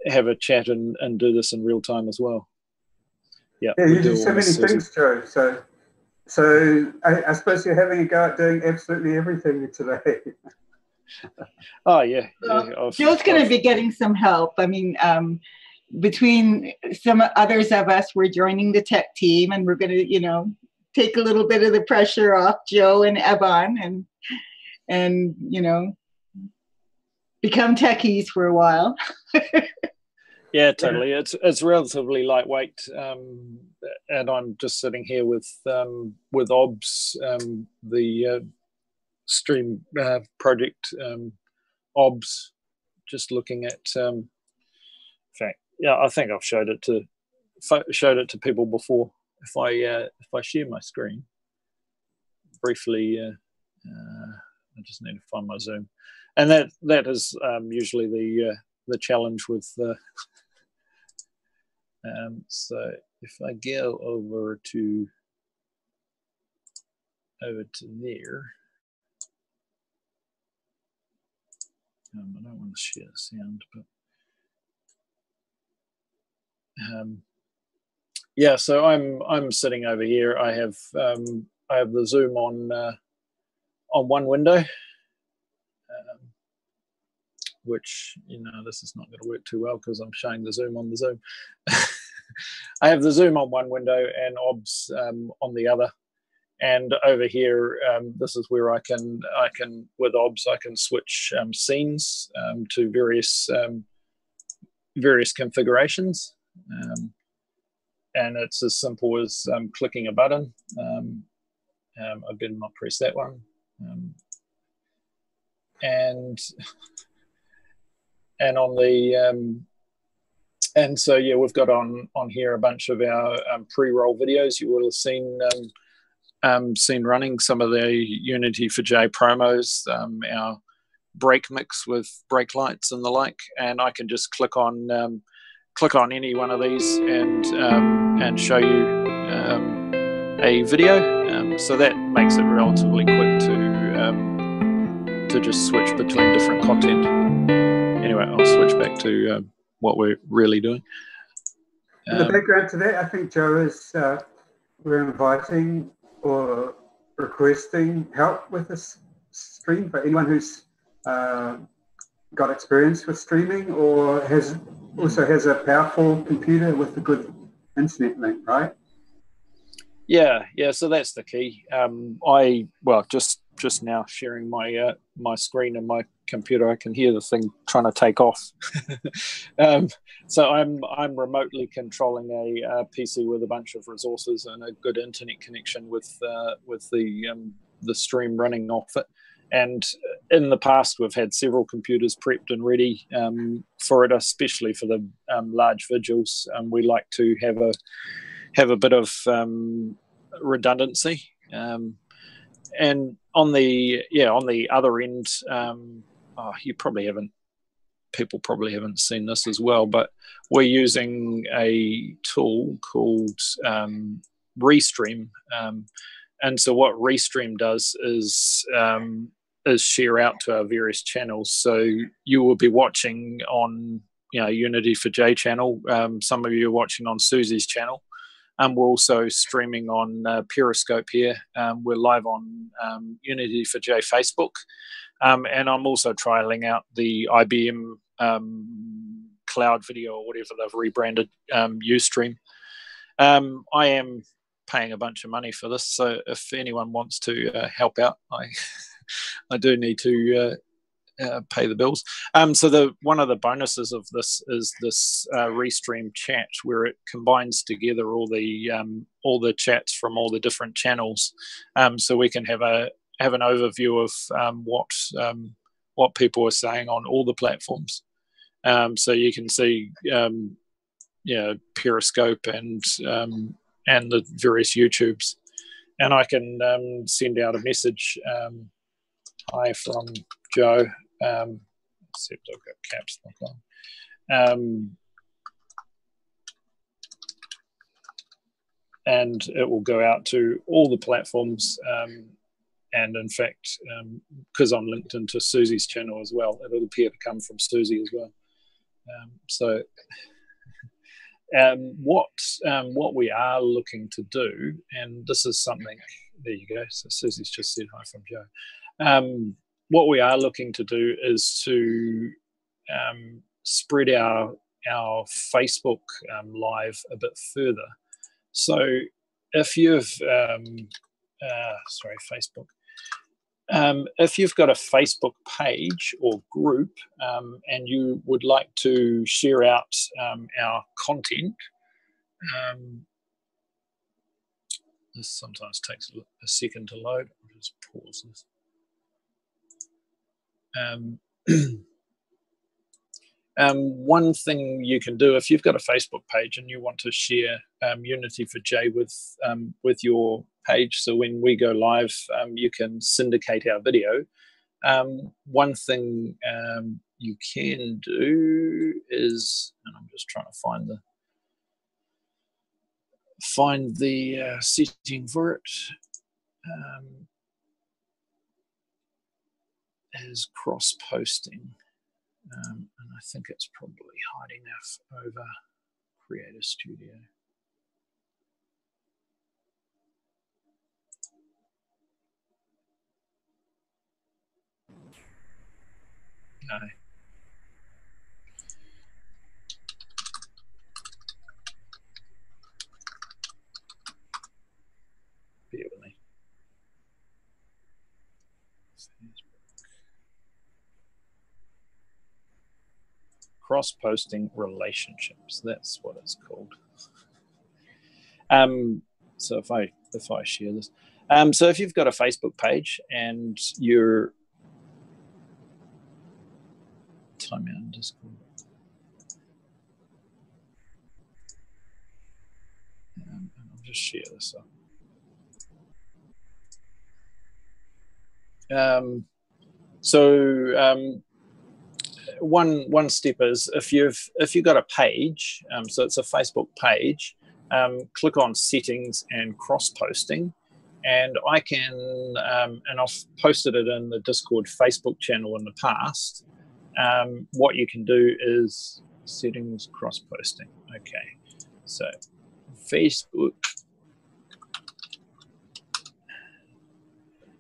have a chat and do this in real time as well. Yeah,
you do so many things, Joe. So I suppose you're having a go at doing absolutely everything today.
Oh yeah.
Joe's going to be getting some help. I mean, between some others of us, we're joining the tech team, and we're going to, take a little bit of the pressure off Joe and Evan, and become techies for a while.
Yeah, totally. It's relatively lightweight, and I'm just sitting here with OBS, the stream project OBS, just looking at. In fact, yeah, I think I've showed it to people before. If I share my screen briefly, I just need to find my Zoom, and that is usually the challenge with. So if I go over to there, I don't want to share the sound, but yeah. So I'm sitting over here. I have the Zoom on one window, which this is not going to work too well because I'm showing the Zoom on the Zoom. I have the Zoom on one window and OBS on the other, and over here, this is where I can with OBS I can switch scenes to various configurations, and it's as simple as clicking a button. I better not press that one, and on the and so yeah, we've got on here a bunch of our pre-roll videos. You will have seen running some of the Unity for J promos, our break mix with brake lights and the like, and I can just click on any one of these and show you a video. So that makes it relatively quick to just switch between different content. Anyway, I'll switch back to what we're really doing.
In the background to that, I think Joe is we're inviting or requesting help with this stream for anyone who's got experience with streaming or also has a powerful computer with a good internet link, right?
Yeah. So that's the key. Just now sharing my my screen and my computer, I can hear the thing trying to take off. So I'm remotely controlling a PC with a bunch of resources and a good internet connection with the stream running off it. And in the past, we've had several computers prepped and ready for it, especially for the large vigils. We like to have a bit of redundancy. And on the other end, people probably haven't seen this as well, but we're using a tool called Restream. And so what Restream does is share out to our various channels. So you will be watching on Unity for J channel. Some of you are watching on Susie's channel. We're also streaming on Periscope here. We're live on Unity for J Facebook. And I'm also trialing out the IBM cloud video or whatever they've rebranded Ustream. I am paying a bunch of money for this. So if anyone wants to help out, I do need to pay the bills. So one of the bonuses of this is this restream chat, where it combines together all the chats from all the different channels, so we can have an overview of what people are saying on all the platforms. So you can see Periscope and the various YouTubes, and I can send out a message. Hi from Joe. Except I've got caps lock on. And it will go out to all the platforms. And in fact, because I'm linked into Susie's channel as well, it'll appear to come from Susie as well. What we are looking to do, and this is something, there you go. So Susie's just said hi from Joe. What we are looking to do is to spread our Facebook live a bit further. So if you've Facebook. If you've got a Facebook page or group and you would like to share out our content, this sometimes takes a second to load. I'll just pause this. One thing you can do, if you've got a Facebook page and you want to share Unity for J with your page, so when we go live, you can syndicate our video. One thing you can do is, and I'm just trying to find the setting for it, is cross-posting. And I think it's probably hiding over Creator Studio. No. Bear with me. Cross-posting relationships, that's what it's called. So if I share this, so if you've got a Facebook page and you're time out in Discord, and I'll just share this up. One step is, if you've got a page, so it's a Facebook page, click on settings and cross-posting, and I can, and I've posted it in the Discord Facebook channel in the past. What you can do is settings cross-posting. Okay, so Facebook.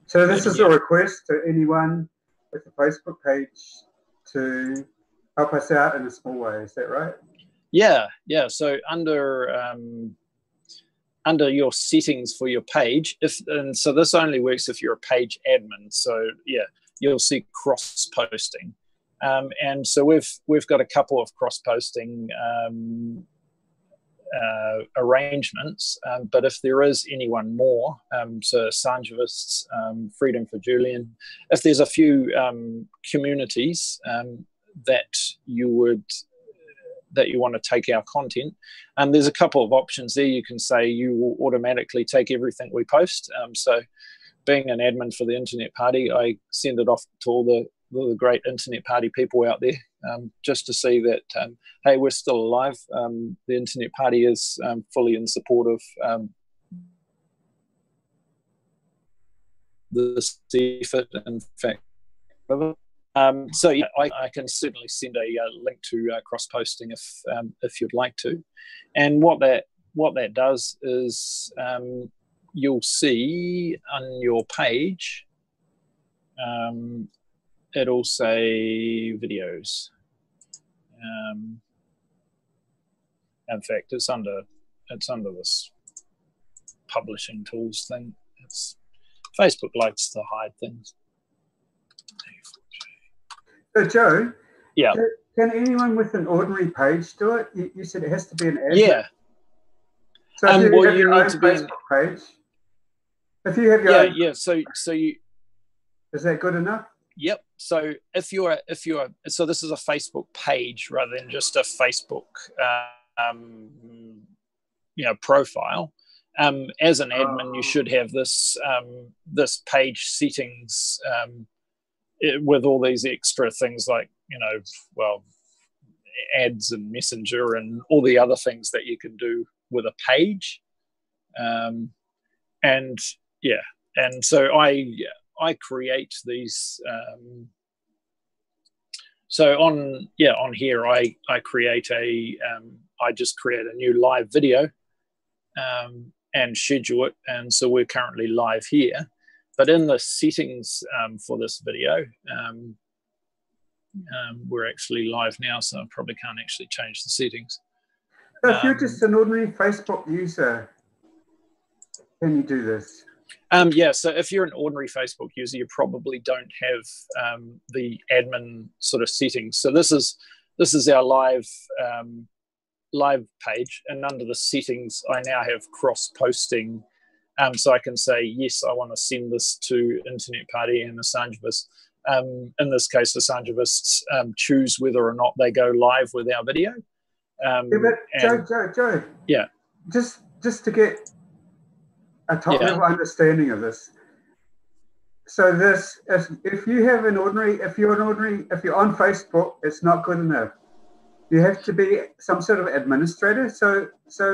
So this is a request to anyone with a Facebook page to help us out in a small way. Is that right?
Yeah. So under your settings for your page, so this only works if you're a page admin. So yeah, you'll see cross-posting, and so we've got a couple of cross-posting arrangements, but if there is anyone more, so Assangivists, Freedom for Julian, if there's a few communities that you want to take our content, and there's a couple of options there. You can say you will automatically take everything we post. So being an admin for the Internet Party, I send it off to all the great Internet Party people out there, just to see that, hey, we're still alive. The Internet Party is fully in support of this effort. In fact, so yeah, I can certainly send a link to cross-posting if you'd like to. And what that does is, you'll see on your page, it'll say videos. In fact, it's under this. publishing tools thing. Facebook likes to hide things.
So Joe,
yeah,
can anyone with an ordinary page do it? You said it has to be an admin.
Yeah.
So if you
well,
have
you
your
need
own
to be
Facebook page, if you have your own,
So you.
Is that good enough?
Yep. So if you're so this is a Facebook page rather than just a Facebook profile. As an admin, you should have this this page settings with all these extra things like ads and Messenger and all the other things that you can do with a page. And so I create these. So on here I create I just create a new live video and schedule it, and so we're currently live here. But in the settings for this video, we're actually live now, so I probably can't actually change the settings.
So if you're just an ordinary Facebook user, can you do this?
So if you're an ordinary Facebook user, you probably don't have the admin sort of settings. So this is our live page, and under the settings, I now have cross-posting. So I can say, yes, I want to send this to Internet Party and Assangivists. In this case, Assangivists choose whether or not they go live with our video.
Joe.
Yeah.
Just to get a top level understanding of this. So if you're on Facebook, it's not good enough. You have to be some sort of administrator. So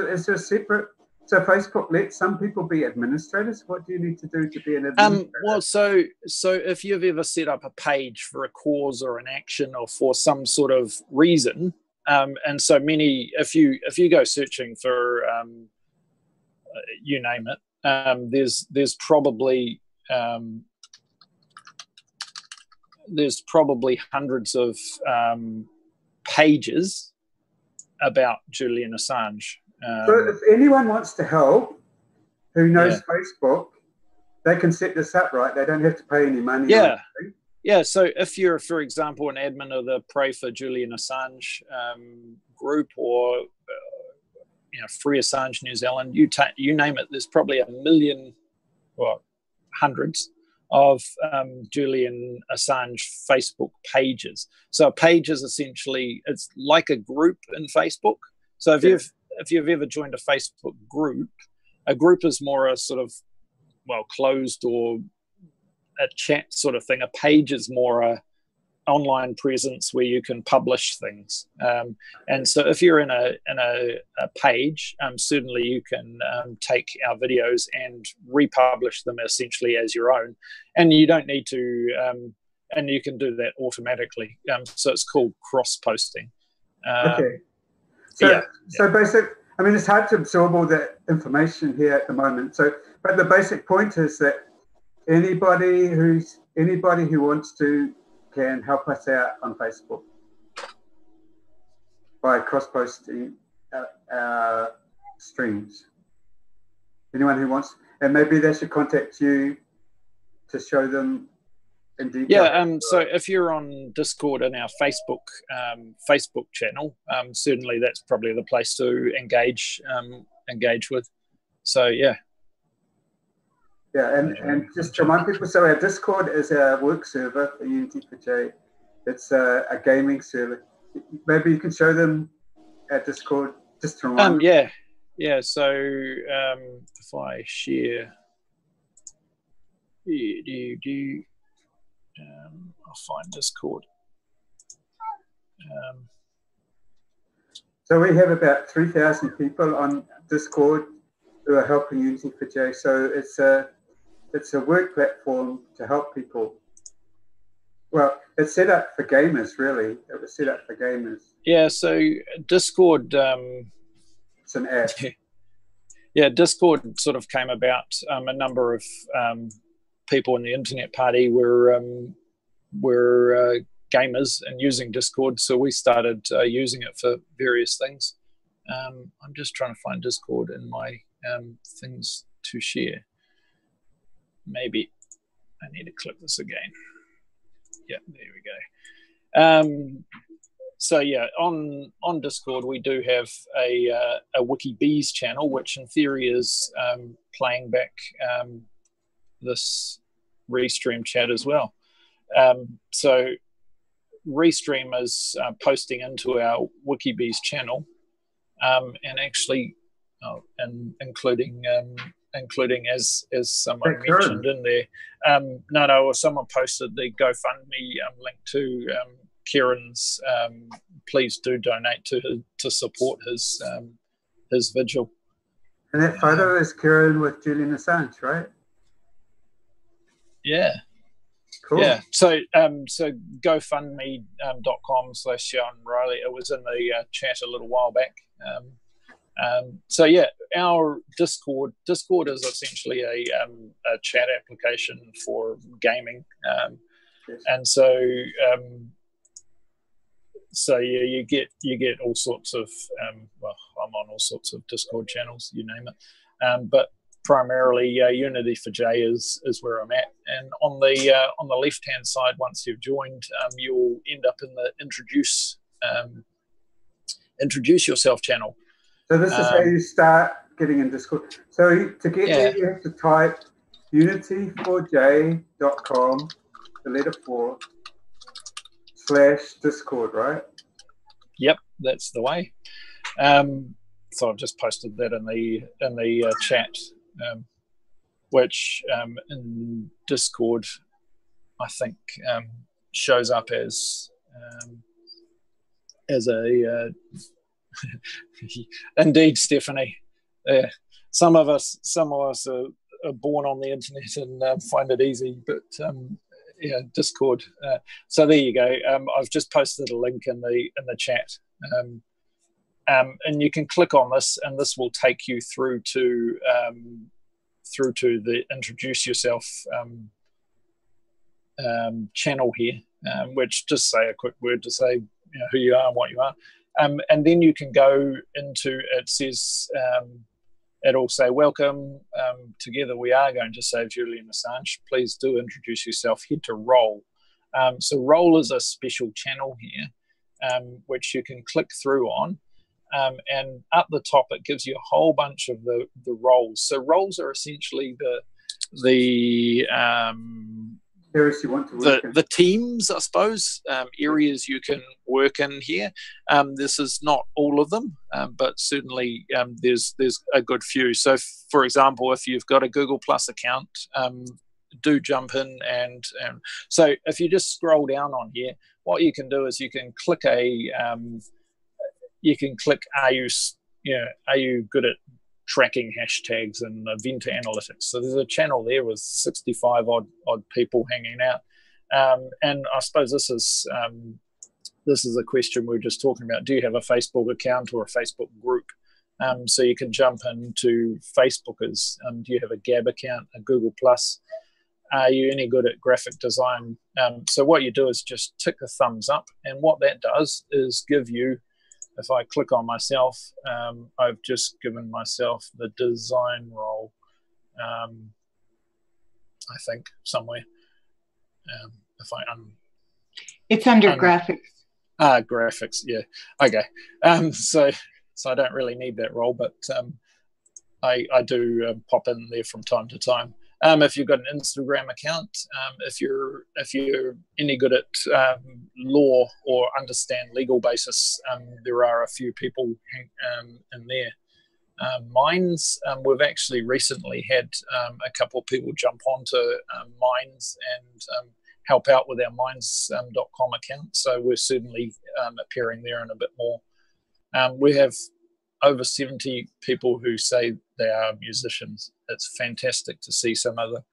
is there separate? So Facebook lets some people be administrators. What do you need to do to be an administrator?
Well, so if you've ever set up a page for a cause or an action or for some sort of reason, and so many, if you go searching for you name it, there's probably hundreds of pages about Julian Assange.
So if anyone wants to help, who knows Facebook, they can set this up, right? They don't have to pay any money.
Yeah. So if you're, for example, an admin of the Pray for Julian Assange group, or Free Assange New Zealand, you name it, there's probably a million, or hundreds of Julian Assange Facebook pages. So a page is essentially, it's like a group in Facebook. So if you've ever joined a Facebook group, a group is more a sort of, closed or a chat sort of thing. A page is more a online presence where you can publish things. And so if you're in a page, certainly you can take our videos and republish them essentially as your own. And you don't need to, and you can do that automatically. So it's called cross-posting.
Okay. So basic, I mean, it's hard to absorb all that information here at the moment. So, but the basic point is that anybody who wants to can help us out on Facebook by cross-posting our streams. Anyone who wants, and maybe they should contact you to show them in detail.
Yeah. So if you're on Discord in our Facebook channel, certainly that's probably the place to engage with. So yeah.
Yeah, and just to remind people, so our Discord is our work server for Unity4J. It's a gaming server. Maybe you can show them our Discord just to remind them.
Yeah. So if I share, I'll find Discord.
So we have about 3,000 people on Discord who are helping Unity4J. So it's a work platform to help people. Well, it's set up for gamers, really. It was set up for gamers.
Yeah, so Discord...
it's an app.
Yeah, Discord sort of came about. A number of people in the Internet Party were gamers and using Discord, so we started using it for various things. I'm just trying to find Discord in my things to share. Maybe I need to click this again. Yeah, there we go. So yeah, on Discord we do have a WikiBees channel, which in theory is playing back this Restream chat as well. So Restream is posting into our WikiBees channel, and actually, including as someone mentioned in there. No, someone posted the GoFundMe link to Kieran's. Please do donate to support his vigil.
And that photo is Kieran with Julian Assange, right?
Yeah.
Cool.
Yeah. So GoFundMe.com/Sean Riley. It was in the chat a little while back. So yeah, our Discord is essentially a chat application for gaming, and so yeah, you get all sorts of well, I'm on all sorts of Discord channels, you name it, but primarily Unity for J is where I'm at. And on the left hand side, once you've joined, you'll end up in the introduce yourself channel.
So this is how you start getting in Discord. So to get there, you have to type unityforj.com, the letter 4, /Discord, right?
Yep, that's the way. So I've just posted that in the chat, which in Discord I think shows up as a indeed, Stephanie. Some of us are born on the internet and find it easy, but yeah, Discord. So there you go. I've just posted a link in the chat, and you can click on this, and this will take you through to the introduce yourself channel here, which just say a quick word to say who you are and what you are. And then you can go into, it says, it'll say, welcome, together we are going to save Julian Assange. Please do introduce yourself. Head to Roll. So Roll is a special channel here, which you can click through on. And up the top, it gives you a whole bunch of the roles. So roles are essentially the
areas you want to work in.
The teams, I suppose, areas you can work in here. This is not all of them, but certainly there's a good few. So, for example, if you've got a Google Plus account, do jump in and so if you just scroll down on here, what you can do is you can click are you good at tracking hashtags and event analytics. So there's a channel there with 65 odd people hanging out, and I suppose this is a question we were just talking about. Do you have a Facebook account or a Facebook group? So you can jump into Facebookers. Do you have a Gab account, a Google Plus? Are you any good at graphic design? So what you do is just tick a thumbs up, and what that does is give you, if I click on myself, I've just given myself the design role, I think, somewhere.
It's under graphics.
Graphics, yeah. Okay. So I don't really need that role, but I do pop in there from time to time. If you've got an Instagram account, if you're any good at law or understand legal basis, there are a few people in there. Minds, we've actually recently had a couple of people jump onto Minds and help out with our minds.com account. So we're certainly appearing there and a bit more. We have over 70 people who say they are musicians. It's fantastic to see some of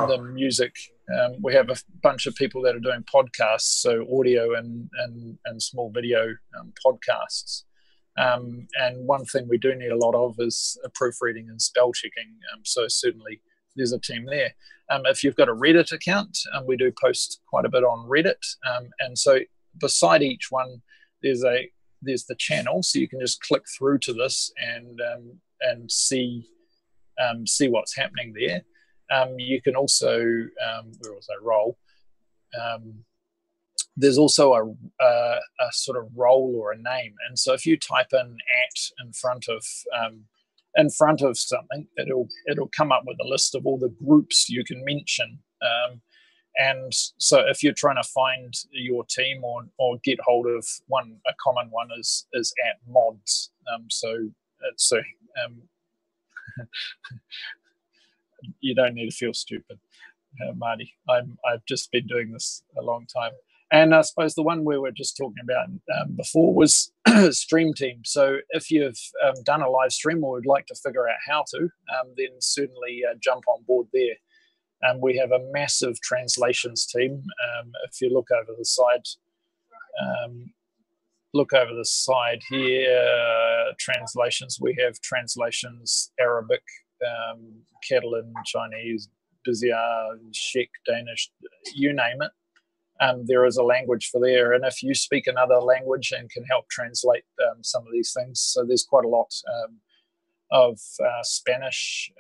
the music. We have a bunch of people that are doing podcasts, so audio and small video podcasts. And one thing we do need a lot of is proofreading and spell checking. So certainly there's a team there. If you've got a Reddit account, we do post quite a bit on Reddit. And so beside each one, there's the channel, so you can just click through to this and see see what's happening there. You can also, where was I, role. There's also a sort of role or a name, and so if you type in @ in front of something, it'll come up with a list of all the groups you can mention. And so if you're trying to find your team or get hold of one, a common one is @mods. You don't need to feel stupid, Marty. I've just been doing this a long time. And I suppose the one we were just talking about before was Stream Team. So if you've done a live stream or would like to figure out how to, then certainly jump on board there. We have a massive translations team. If you look over the side, here, translations. We have translations Arabic, Catalan, Chinese, Bizyar, Czech, Danish, you name it. There is a language for there, and if you speak another language and can help translate some of these things, so there's quite a lot of Spanish.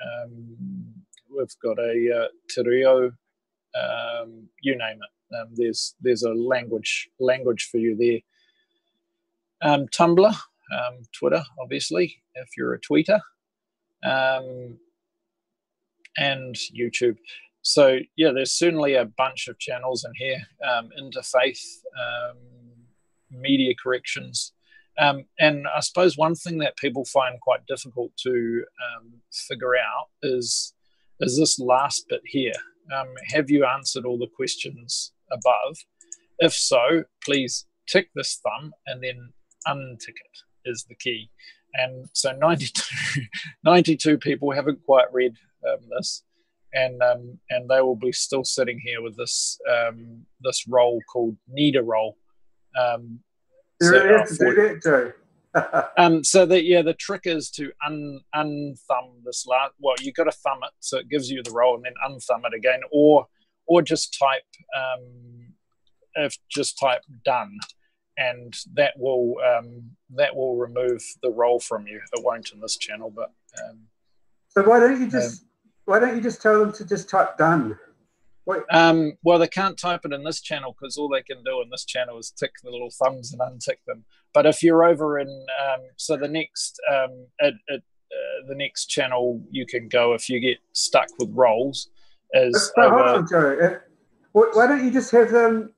We've got a Tirio, you name it. There's a language for you there. Tumblr, Twitter, obviously, if you're a tweeter, and YouTube. So yeah, there's certainly a bunch of channels in here. Interfaith, media corrections, and I suppose one thing that people find quite difficult to figure out is this last bit here. Have you answered all the questions above? If so, please tick this thumb and then untick it is the key. And so 92 people haven't quite read this. And they will be still sitting here with this this role called need a role.
You really have to do that, Joe.
So that the trick is to unthumb this last. Well, you got to thumb it so it gives you the role, and then unthumb it again, or just type type done, and that will remove the role from you. It won't in this channel, but
so why don't you just tell them to just type done?
Well, they can't type it in this channel because all they can do in this channel is tick the little thumbs and untick them. But if you're over in, so the next the next channel you can go if you get stuck with roles is.
Hold on, Joe. Why don't you just have them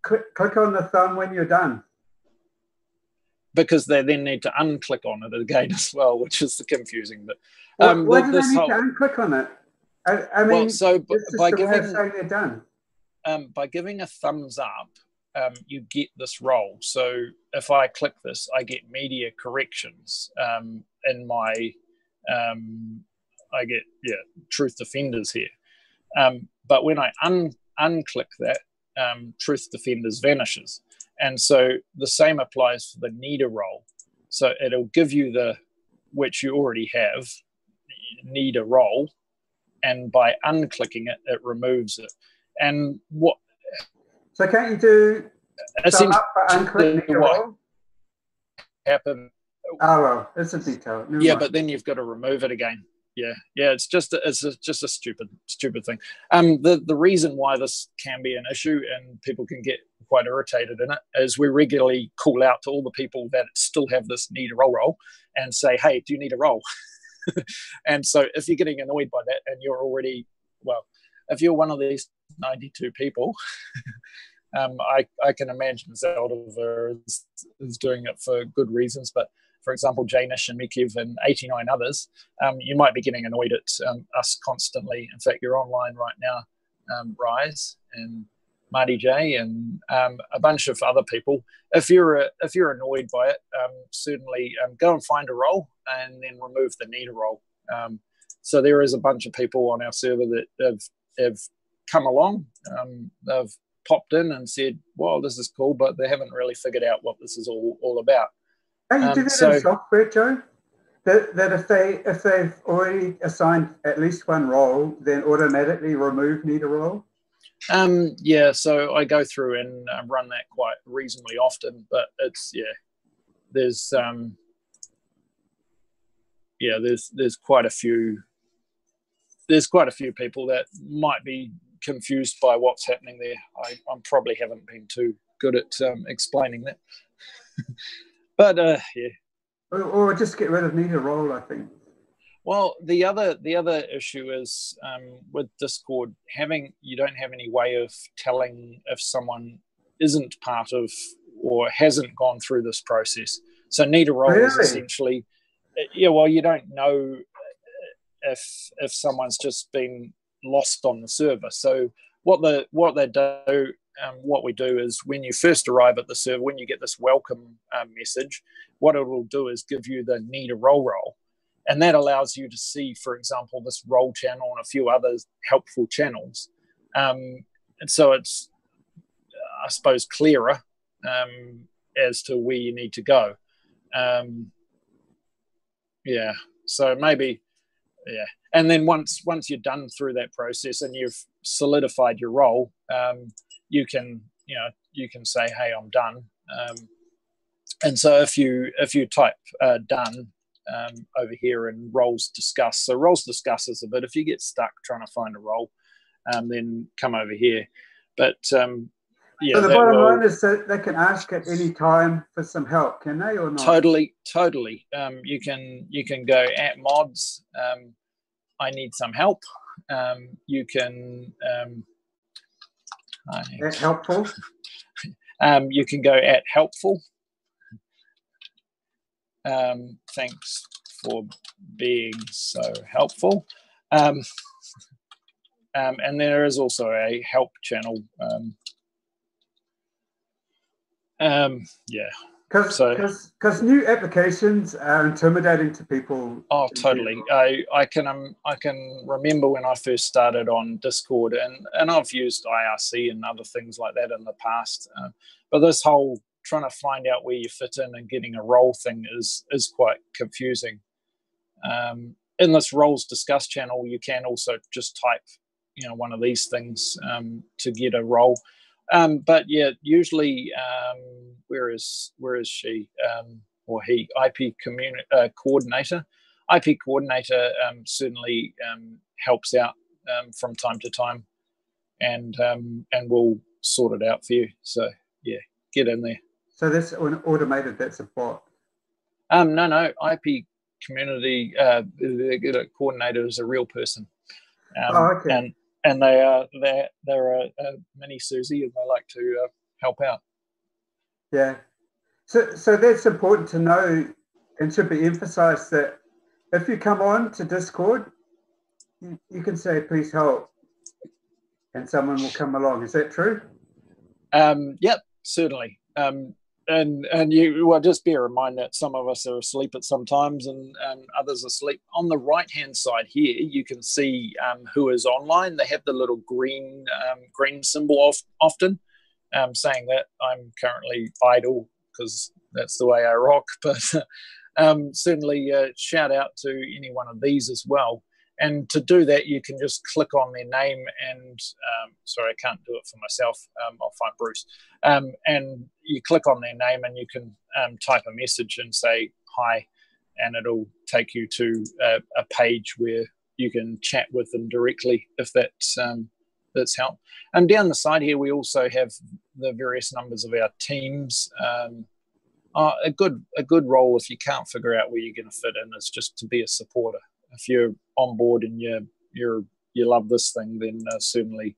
click on the thumb when you're done?
Because they then need to unclick on it again as well, which is the confusing bit.
Why do they need to unclick on it? I mean,
well, so by giving a thumbs up, you get this role. So if I click this, I get media corrections in my, I get truth defenders here. But when I unclick that, truth defenders vanishes. And so the same applies for the need a role. So it'll give you which you already have, need a role, and by unclicking it, it removes it. And what?
So can't you do thumb up for unclicking a role?
Happen?
Oh well, it's a detail. Never mind.
But then you've got to remove it again. Yeah. It's just a stupid thing. The reason why this can be an issue and people can get quite irritated in it is we regularly call out to all the people that still have this need a role and say, hey, do you need a role? And so if you're getting annoyed by that and you're already, well, if you're one of these 92 people, I can imagine Zelda is doing it for good reasons, but for example, Janish and Mikev and 89 others, you might be getting annoyed at us constantly. In fact, you're online right now, Rise and Marty J and a bunch of other people. If you're annoyed by it, certainly go and find a role and then remove the need a role. So there is a bunch of people on our server that have come along. They've popped in and said, well, this is cool, but they haven't really figured out what this is all about.
Can you do that in software, Joe? That if they've already assigned at least one role, then automatically remove need a role?
So I go through and run that quite reasonably often, but it's there's yeah, there's quite a few people that might be confused by what's happening there. I probably haven't been too good at explaining that. But yeah.
Or just get rid of need a role, I think.
Well, the other issue is with Discord, you don't have any way of telling if someone isn't part of or hasn't gone through this process. So need a role is essentially, yeah. Well, you don't know if someone's just been lost on the server. So what we do is when you first arrive at the server, when you get this welcome message, what it will do is give you the need a role. And that allows you to see, for example, this role channel and a few other helpful channels. And so it's, I suppose, clearer as to where you need to go. Yeah, so maybe, yeah. And then once you're done through that process and you've solidified your role, you can say, hey, I'm done. And so if you type done, over here in roles discuss. So roles discuss is a bit, if you get stuck trying to find a role, then come over here. But yeah.
So the bottom line is that they can ask at any time for some help, can they, or not?
Totally. You can go at mods. I need some help. You can
at helpful.
You can go at helpful. Thanks for being so helpful. And there is also a help channel. Yeah.
Because new applications are intimidating to people.
Oh, totally. I can remember when I first started on Discord, and I've used IRC and other things like that in the past. But this whole trying to find out where you fit in and getting a role thing is quite confusing. In this roles discuss channel, you can also just type, one of these things to get a role. But yeah, usually, where is she or he? IP coordinator. IP coordinator certainly helps out from time to time, and we'll sort it out for you. So yeah, get in there.
So that's automated. That's a bot.
No. IP community coordinator is a real person.
Okay.
And they're a mini Susie, and they like to help out.
Yeah. So that's important to know, and should be emphasised that if you come on to Discord, you can say, "Please help," and someone will come along. Is that true?
Yep, certainly. And you well, just bear in mind that some of us are asleep at some times and others are asleep. On the right hand side here, you can see who is online. They have the little green symbol often, saying that I'm currently idle because that's the way I rock. But certainly shout out to any one of these as well. And to do that, you can just click on their name and, sorry, I can't do it for myself. I'll find Bruce. And you click on their name and you can type a message and say, hi, and it'll take you to a page where you can chat with them directly if that's help. And down the side here, we also have the various numbers of our teams. A good role, if you can't figure out where you're going to fit in, is just to be a supporter. If you're on board and you love this thing, then certainly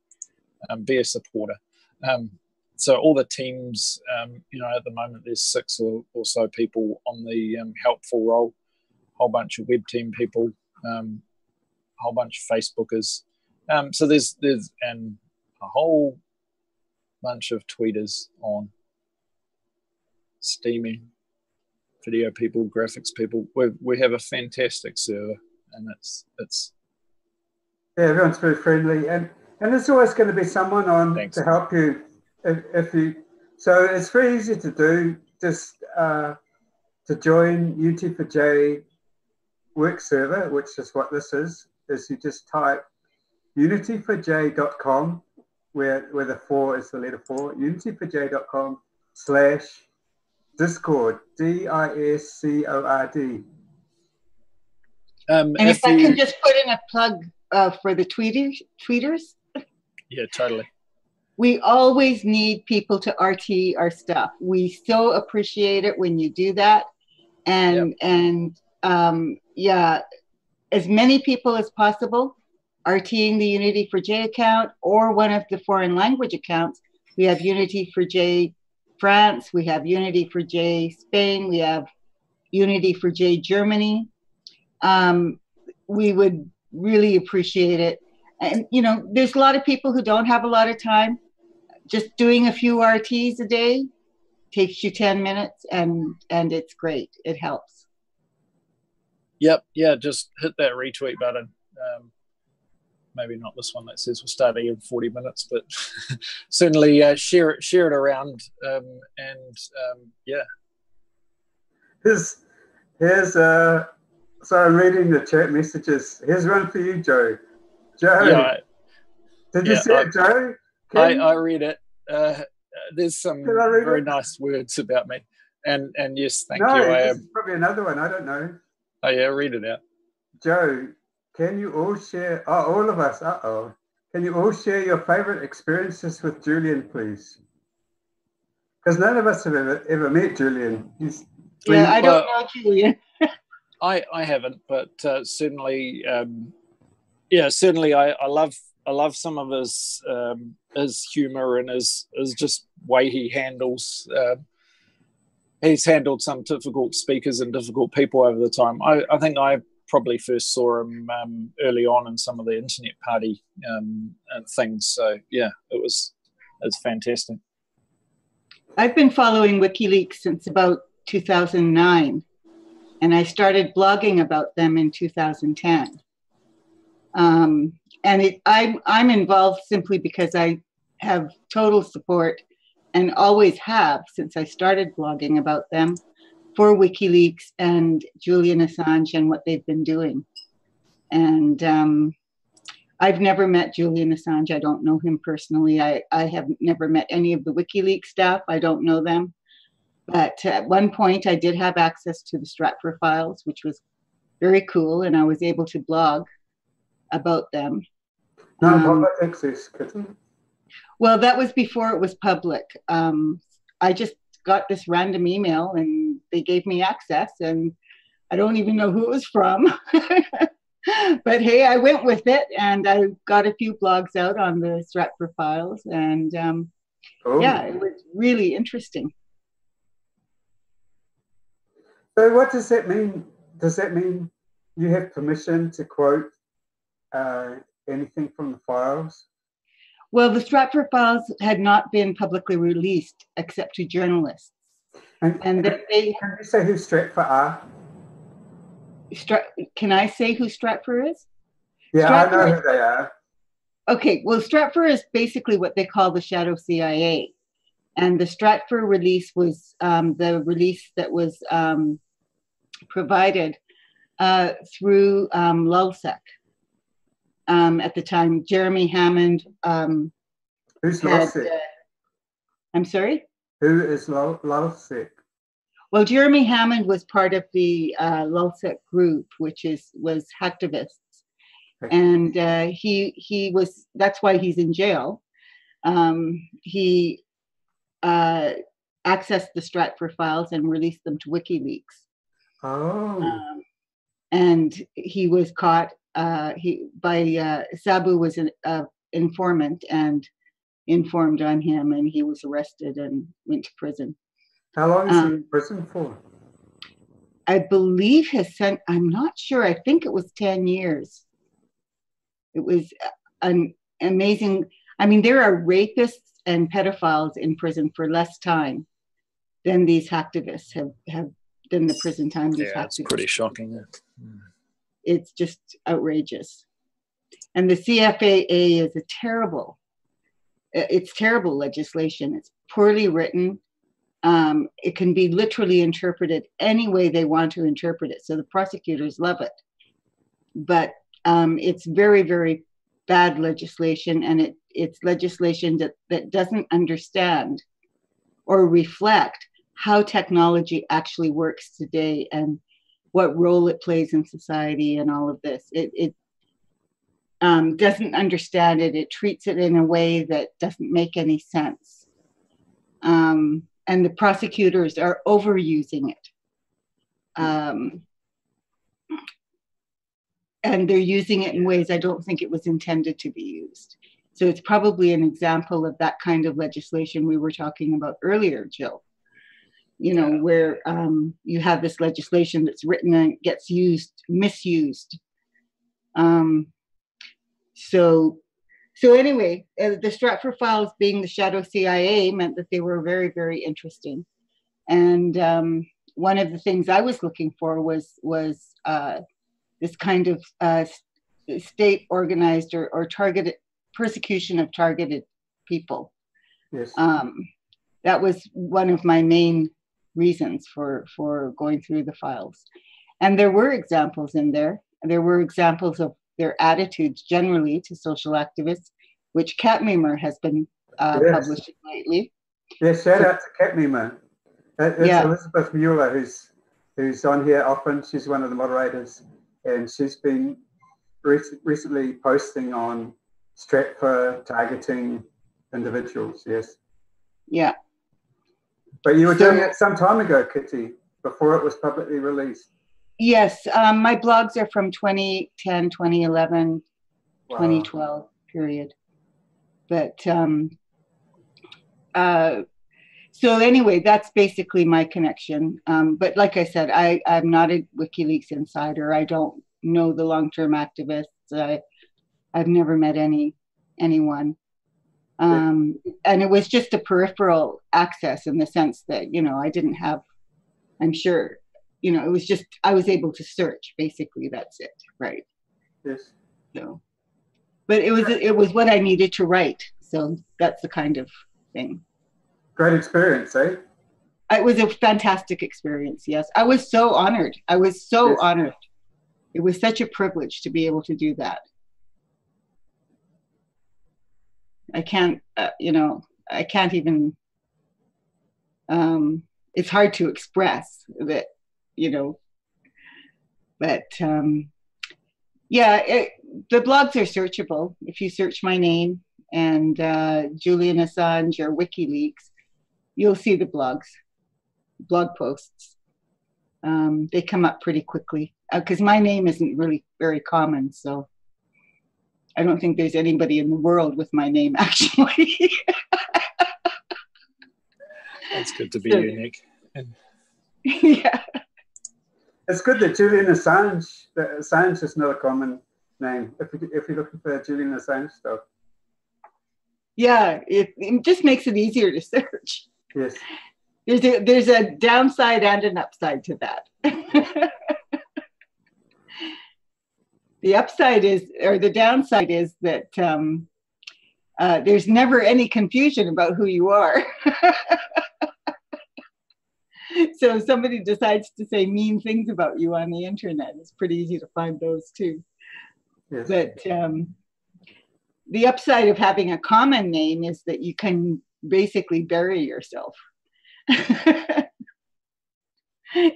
be a supporter. So all the teams, at the moment there's 6 or so people on the helpful role, whole bunch of web team people, whole bunch of Facebookers. So there's and a whole bunch of tweeters on, steaming, video people, graphics people. We have a fantastic server. And it's
yeah, everyone's very friendly, and there's always going to be someone on to help you if you. So it's very easy to do. Just to join UT4J work server, which is what this is you just type unity4j.com, where the 4 is the letter 4, unity4j.com/discord, DISCORD.
And if I can just put in a plug for the tweeters.
Yeah, totally.
We always need people to RT our stuff. We so appreciate it when you do that. And as many people as possible, RTing the Unity for J account or one of the foreign language accounts. We have Unity for J France, we have Unity for J Spain, we have Unity for J Germany. We would really appreciate it. And, you know, there's a lot of people who don't have a lot of time. Just doing a few RTs a day takes you 10 minutes and it's great. It helps.
Yep. Yeah. Just hit that retweet button. Maybe not this one that says we'll start in 40 minutes, but certainly share it around.
So I'm reading the chat messages. Here's one for you, Joe. Joe,
yeah,
did you see it, Joe?
I read it. There's some very nice words about me, and yes, thank you.
This is probably another one. I don't know.
Oh yeah, read it out.
Joe, can you all share? Oh, all of us. Can you all share your favorite experiences with Julian, please? Because none of us have ever met Julian.
I don't know Julian.
I haven't, but certainly, certainly I love some of his humor and his just way he handles. He's handled some difficult speakers and difficult people over the time. I think I probably first saw him early on in some of the internet party things. So yeah, it's fantastic.
I've been following WikiLeaks since about 2009, and I started blogging about them in 2010. I'm involved simply because I have total support and always have since I started blogging about them for WikiLeaks and Julian Assange and what they've been doing. And I've never met Julian Assange. I don't know him personally. I have never met any of the WikiLeaks staff. I don't know them. But at one point I did have access to the Stratfor files, which was very cool. And I was able to blog about them.
Non-public access, Kitty?
Well, that was before it was public. I just got this random email and they gave me access, and I don't even know who it was from. But hey, I went with it, and I got a few blogs out on the Stratfor files, and it was really interesting.
So what does that mean? Does that mean you have permission to quote anything from the files?
Well, the Stratfor files had not been publicly released except to journalists.
And can you say who Stratfor are?
Can I say who Stratfor is?
Yeah, Stratfor, I know who they are.
Okay, well, Stratfor is basically what they call the shadow CIA. And the Stratfor release was the release that was provided through LulzSec. At the time, Jeremy Hammond.
Who's LulzSec?
I'm sorry?
Who is LulzSec?
Well, Jeremy Hammond was part of the LulzSec group, which was hacktivists. Okay. And he was, that's why he's in jail. He accessed the Stratfor files and released them to WikiLeaks.
Oh.
And he was caught. Sabu was an informant and informed on him, and he was arrested and went to prison.
How long is he in prison for?
I believe I'm not sure. I think it was 10 years. It was an amazing. I mean, there are rapists and pedophiles in prison for less time than these hacktivists have than the prison time.
It's pretty shocking.
It's just outrageous. And the CFAA is terrible legislation. It's poorly written. It can be literally interpreted any way they want to interpret it. So the prosecutors love it. But it's very, very bad legislation, and it's legislation that doesn't understand or reflect how technology actually works today. And what role it plays in society and all of this. It doesn't understand it. It treats it in a way that doesn't make any sense. And the prosecutors are overusing it. And they're using it in ways I don't think it was intended to be used. So it's probably an example of that kind of legislation we were talking about earlier, Jill. You know, where you have this legislation that's written and gets misused. So anyway, the Stratford Files being the shadow CIA meant that they were very, very interesting. And one of the things I was looking for was this kind of state organized or targeted persecution of targeted people.
Yes.
That was one of my main reasons for going through the files. And there were examples in there. There were examples of their attitudes generally to social activists, which Cat Memer has been publishing lately.
Yes, shout out to Cat Memer. It's Elizabeth Mueller who's on here often. She's one of the moderators, and she's been recently posting on Stratford targeting individuals. Yes.
Yeah.
But you were doing it some time ago, Kitty, before it was publicly released.
Yes, my blogs are from 2010, 2011, 2012 period. But so anyway, that's basically my connection. But like I said, I'm not a WikiLeaks insider. I don't know the long-term activists. I've never met anyone. And it was just a peripheral access in the sense that, you know, I didn't have, I'm sure, you know, it was just, I was able to search, basically, that's it, right?
Yes.
So, but it was what I needed to write. So that's the kind of thing.
Great experience, eh?
It was a fantastic experience, yes. I was so honored. I was so honored. It was such a privilege to be able to do that. I can't, you know, I can't even, it's hard to express that, you know, but yeah, the blogs are searchable. If you search my name and Julian Assange or WikiLeaks, you'll see the blog posts. They come up pretty quickly because my name isn't really very common, so I don't think there's anybody in the world with my name, actually.
That's good to be unique.
Yeah.
It's good that Julian Assange is not a common name. If you're looking for Julian Assange stuff.
Yeah, it just makes it easier to search.
Yes.
There's a downside and an upside to that. The upside is, or the downside is that there's never any confusion about who you are. So if somebody decides to say mean things about you on the internet, it's pretty easy to find those too.
Yes.
But the upside of having a common name is that you can basically bury yourself.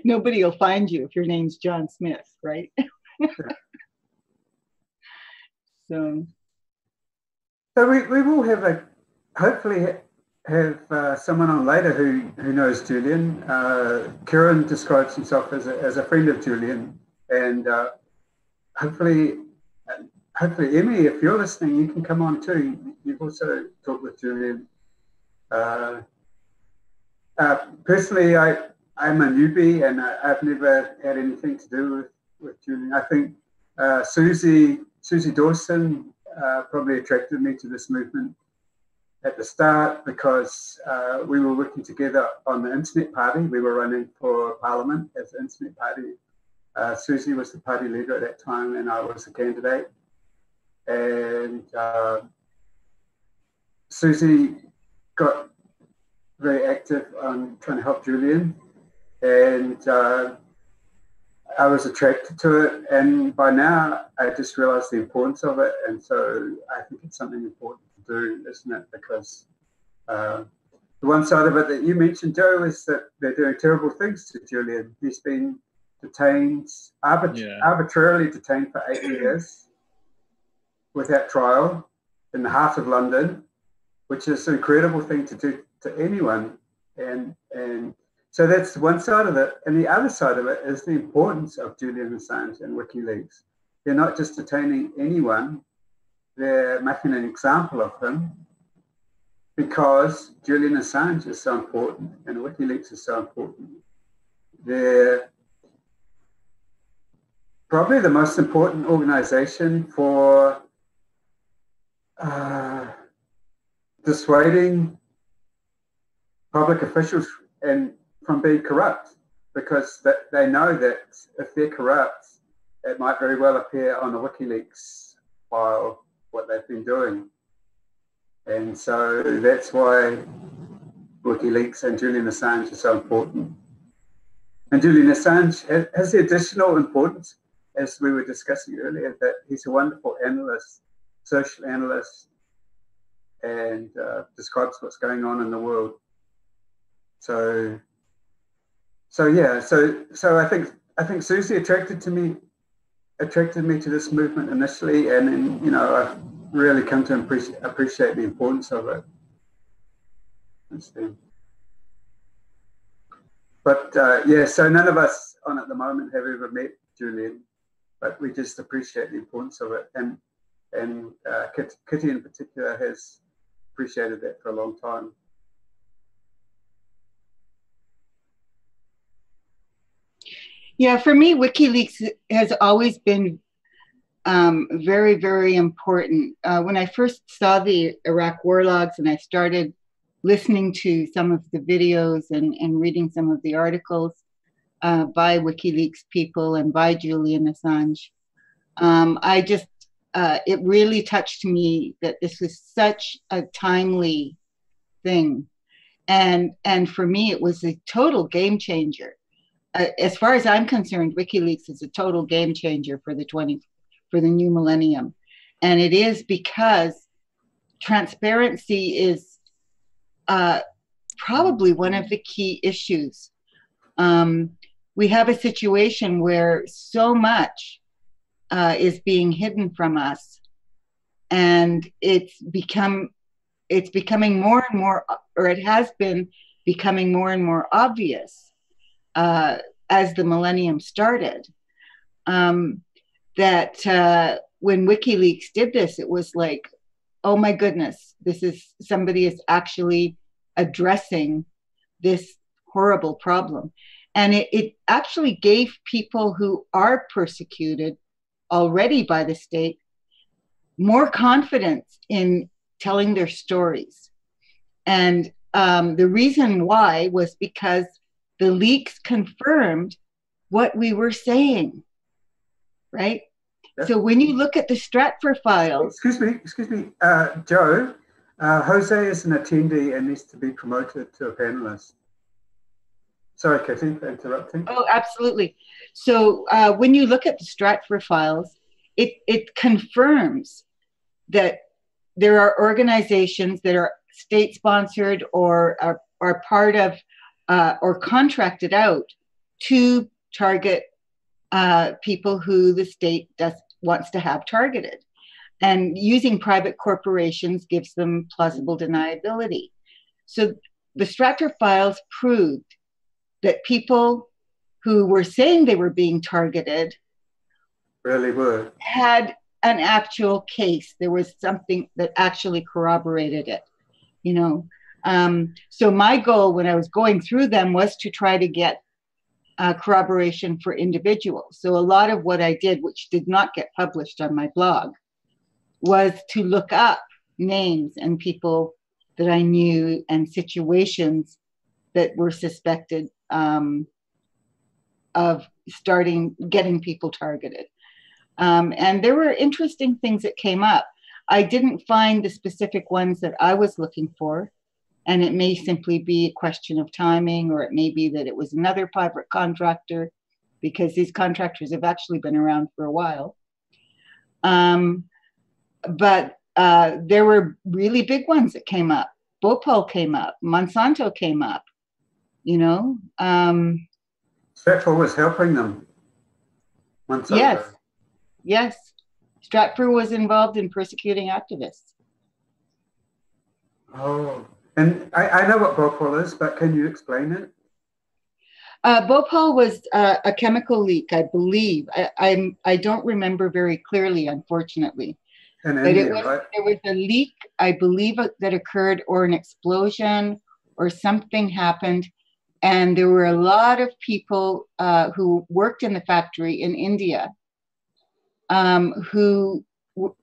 Nobody will find you if your name's John Smith, right? So
we will have hopefully have someone on later who knows Julian. Kieran describes himself as a friend of Julian, and hopefully Emmy, if you're listening, you can come on too. You've also talked with Julian. Personally, I'm a newbie, and I've never had anything to do with Julian. I think Susie Dawson probably attracted me to this movement at the start because we were working together on the Internet Party. We were running for Parliament as the Internet Party. Susie was the party leader at that time, and I was a candidate. And Susie got very active on trying to help Julian, and I was attracted to it, and by now I just realized the importance of it, and so I think it's something important to do, isn't it? Because the one side of it that you mentioned, Joe, is that they're doing terrible things to Julian. He's been detained, arbitrarily detained for 8 years without trial in the heart of London, which is an incredible thing to do to anyone. And so that's one side of it. And the other side of it is the importance of Julian Assange and WikiLeaks. They're not just detaining anyone, they're making an example of him because Julian Assange is so important and WikiLeaks is so important. They're probably the most important organization for dissuading public officials and from being corrupt, because they know that if they're corrupt, it might very well appear on the WikiLeaks file what they've been doing. And so that's why WikiLeaks and Julian Assange are so important. And Julian Assange has the additional importance, as we were discussing earlier, that he's a wonderful analyst, social analyst, and describes what's going on in the world. So I think Susie attracted me to this movement initially, and then I've really come to appreciate the importance of it. But so none of us on at the moment have ever met Julian, but we just appreciate the importance of it, and Kitty in particular has appreciated that for a long time.
Yeah, for me, WikiLeaks has always been very, very important. When I first saw the Iraq war logs and I started listening to some of the videos and reading some of the articles by WikiLeaks people and by Julian Assange, it really touched me that this was such a timely thing. And for me, it was a total game changer. As far as I'm concerned, WikiLeaks is a total game changer for the new millennium. And it is because transparency is probably one of the key issues. We have a situation where so much is being hidden from us, and it's becoming more and more, or it has been becoming more and more obvious as the millennium started, that when WikiLeaks did this, it was like, oh my goodness, somebody is actually addressing this horrible problem. And it actually gave people who are persecuted already by the state more confidence in telling their stories. And the reason why was because the leaks confirmed what we were saying, right? Yeah. So when you look at the Stratfor files...
Excuse me, Joe, Jose is an attendee and needs to be promoted to a panelist. Sorry, Kathy, for interrupting.
Oh, absolutely. So when you look at the Stratfor files, it confirms that there are organizations that are state-sponsored or are part of or contracted out to target people who the state wants to have targeted. And using private corporations gives them plausible deniability. So the Stratfor files proved that people who were saying they were being targeted
really were,
had an actual case. There was something that actually corroborated it, So my goal when I was going through them was to try to get corroboration for individuals. So a lot of what I did, which did not get published on my blog, was to look up names and people that I knew and situations that were suspected of getting people targeted. And there were interesting things that came up. I didn't find the specific ones that I was looking for, and it may simply be a question of timing, or it may be that it was another private contractor, because these contractors have actually been around for a while. But there were really big ones that came up. Bhopal came up, Monsanto came up,
Stratfor was helping them. months
Yes,
ago.
yes. Stratford was involved in persecuting activists.
Oh, and I know what Bhopal is, but can you explain it?
Bhopal was a chemical leak, I believe. I don't remember very clearly, unfortunately.
In
But
India, right?
there was a leak, I believe, that occurred, or an explosion, or something happened. And there were a lot of people who worked in the factory in India who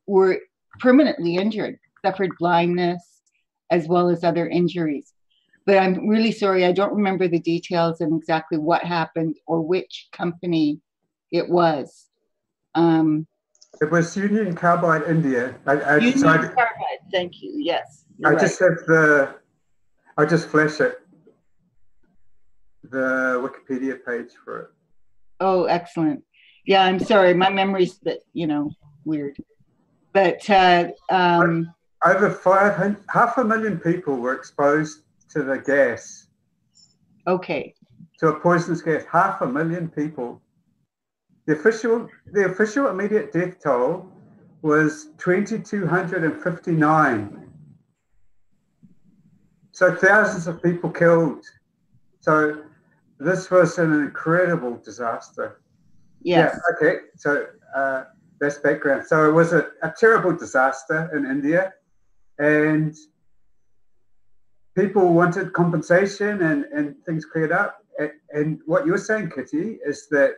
were permanently injured, suffered blindness, as well as other injuries. But I'm really sorry, I don't remember the details and exactly what happened or which company it was.
It was Union Carbide India.
Union Carbide, thank you, yes.
I just have I'll just flash it, the Wikipedia page for it.
Oh, excellent. Yeah, I'm sorry, my memory's a bit, weird. But
over 500,000 people were exposed to the gas.
Okay.
To a poisonous gas, 500,000 people. The official immediate death toll was 2,259. So thousands of people killed. So this was an incredible disaster.
Yes.
Yeah, okay. So that's background. So it was a terrible disaster in India, and people wanted compensation and things cleared up. And what you're saying, Kitty, is that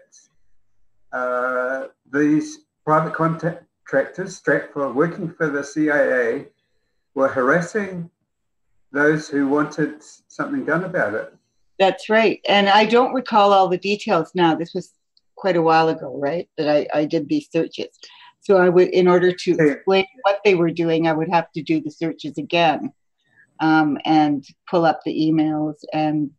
these private contractors, Stratford, working for the CIA, were harassing those who wanted something done about it.
That's right. And I don't recall all the details now. This was quite a while ago, right, that I did these searches. So I would, in order to explain what they were doing, I would have to do the searches again and pull up the emails and,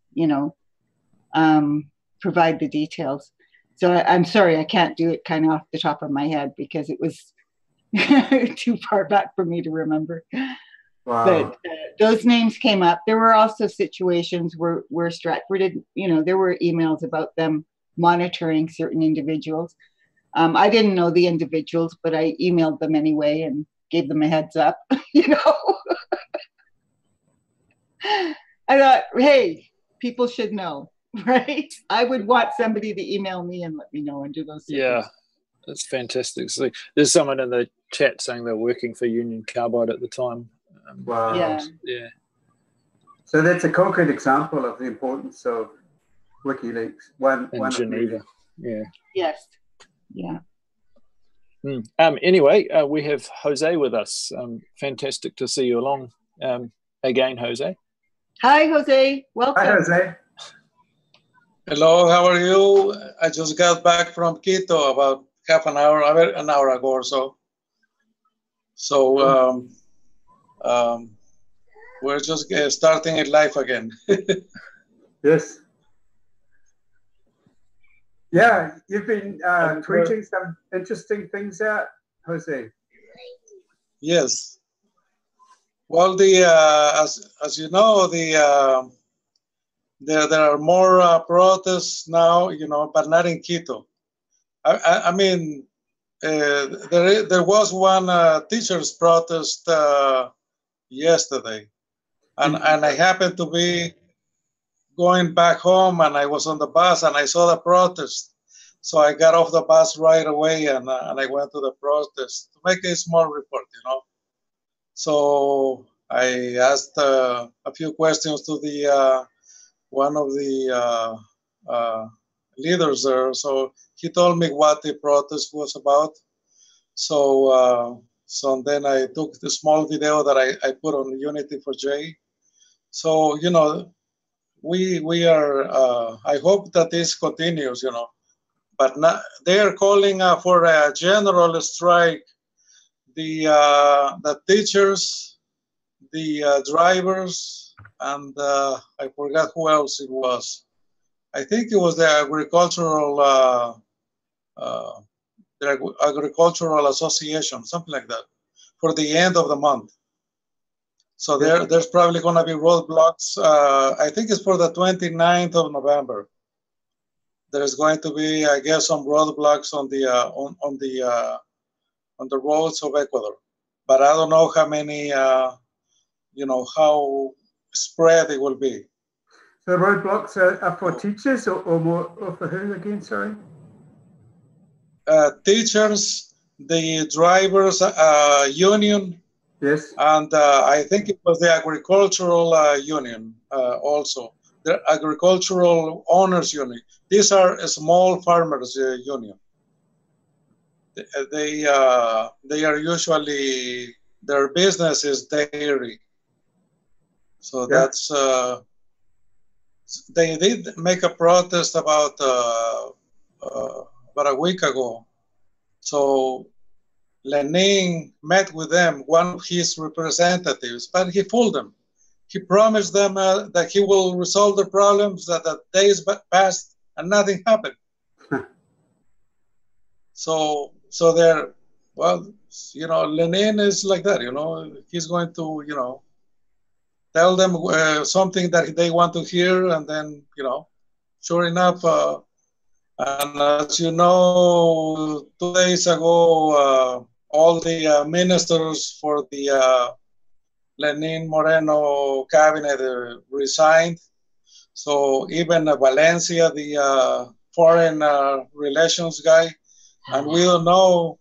provide the details. So I'm sorry, I can't do it kind of off the top of my head because it was too far back for me to remember.
Wow.
But those names came up. There were also situations where Stratford did, there were emails about them monitoring certain individuals. I didn't know the individuals, but I emailed them anyway and gave them a heads up, I thought, hey, people should know, right? I would want somebody to email me and let me know and do those things.
Yeah, that's fantastic. So there's someone in the chat saying they're working for Union Carbide at the time.
Wow.
Yeah.
So that's a concrete example of the importance of WikiLeaks. One
Geneva. Yeah.
Yes. Yeah.
Anyway, we have Jose with us. Fantastic to see you along again, Jose.
Hi, Jose. Welcome.
Hi, Jose.
Hello, how are you? I just got back from Quito about an hour ago or so. So we're just starting in life again.
Yes. Yeah, you've been tweeting some interesting things out, Jose.
Yes. Well, as you know, there are more protests now, but not in Quito. I mean, there was one teachers' protest yesterday, and I happened to be going back home, and I was on the bus, and I saw the protest. So I got off the bus right away, and I went to the protest to make a small report, So I asked a few questions to the one of the leaders there. So he told me what the protest was about. So then I took the small video that I put on Unity for J. So, we are, I hope that this continues, but not, they are calling for a general strike. The teachers, the drivers, and I forgot who else it was. I think it was the agricultural association, something like that, for the end of the month. So there's probably going to be roadblocks. I think it's for the 29th of November. there's going to be, I guess, some roadblocks on the roads of Ecuador. But I don't know how many, how spread it will be.
So the roadblocks are for teachers or for who again, sorry?
Teachers, the drivers union.
Yes.
And I think it was the agricultural union also, the agricultural owners union. These are a small farmers union. They are usually, their business is dairy. So that's, they did make a protest about a week ago. So Lenin met with them, one of his representatives, but he fooled them. He promised them that he will resolve the problems, that the days passed and nothing happened. So they're, well, Lenin is like that, he's going to, tell them something that they want to hear, and then, sure enough, and as you know, 2 days ago, all the ministers for the Lenin Moreno cabinet resigned. So even Valencia, the foreign relations guy, and we don't know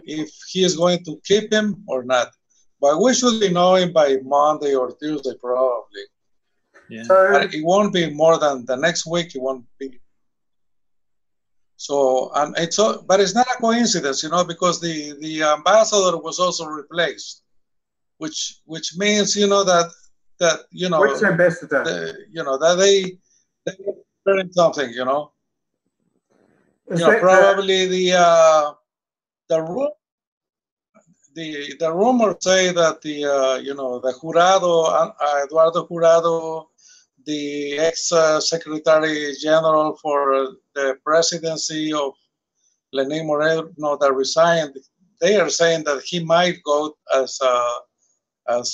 if he is going to keep him or not. But we should be knowing by Monday or Tuesday probably.
Yeah.
But it won't be more than the next week. It won't be. So, and but it's not a coincidence, because the ambassador was also replaced, which means, that
Which ambassador?
That they learned something, probably the rumors say that the Jurado, Eduardo Jurado, the ex-secretary general for the presidency of Lenin Moreno that resigned, they are saying that he might go as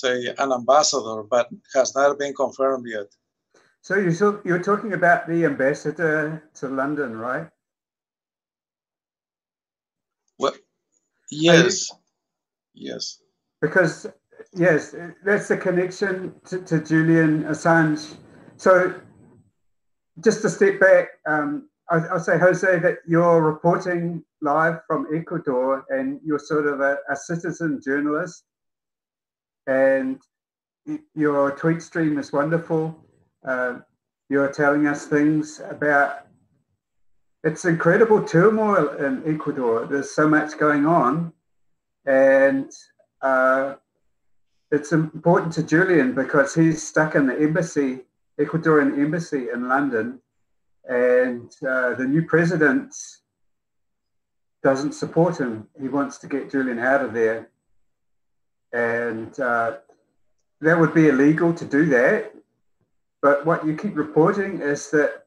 an ambassador, but has not been confirmed yet.
So you're talking about the ambassador to London, right?
Well, yes. Yes.
Because, yes, that's the connection to Julian Assange. So just to step back, I'll say, Jose, that you're reporting live from Ecuador and you're sort of a citizen journalist, and your tweet stream is wonderful. You're telling us things about, it's incredible turmoil in Ecuador. There's so much going on, and it's important to Julian because he's stuck in the embassy, Ecuadorian embassy in London, and the new president doesn't support him. He wants to get Julian out of there, and that would be illegal to do that. But what you keep reporting is that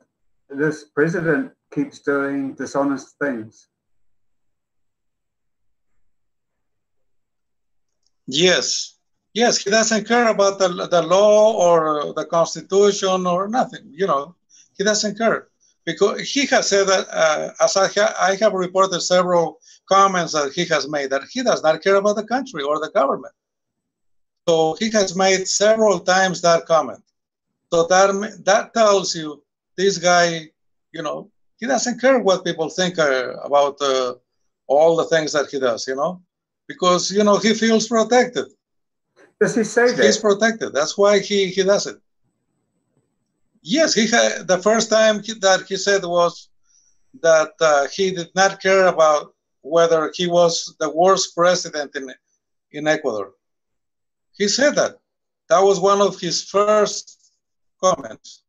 this president keeps doing dishonest things.
Yes, he doesn't care about the law or the constitution or nothing, he doesn't care. Because he has said that, as I have reported several comments that he has made, that he does not care about the country or the government. So he has made several times that comment. So that tells you this guy, he doesn't care what people think about all the things that he does, because, he feels protected.
Does he say that?
He's protected. That's why he does it. Yes, the first time that he said was that he did not care about whether he was the worst president in Ecuador. He said that. That was one of his first comments.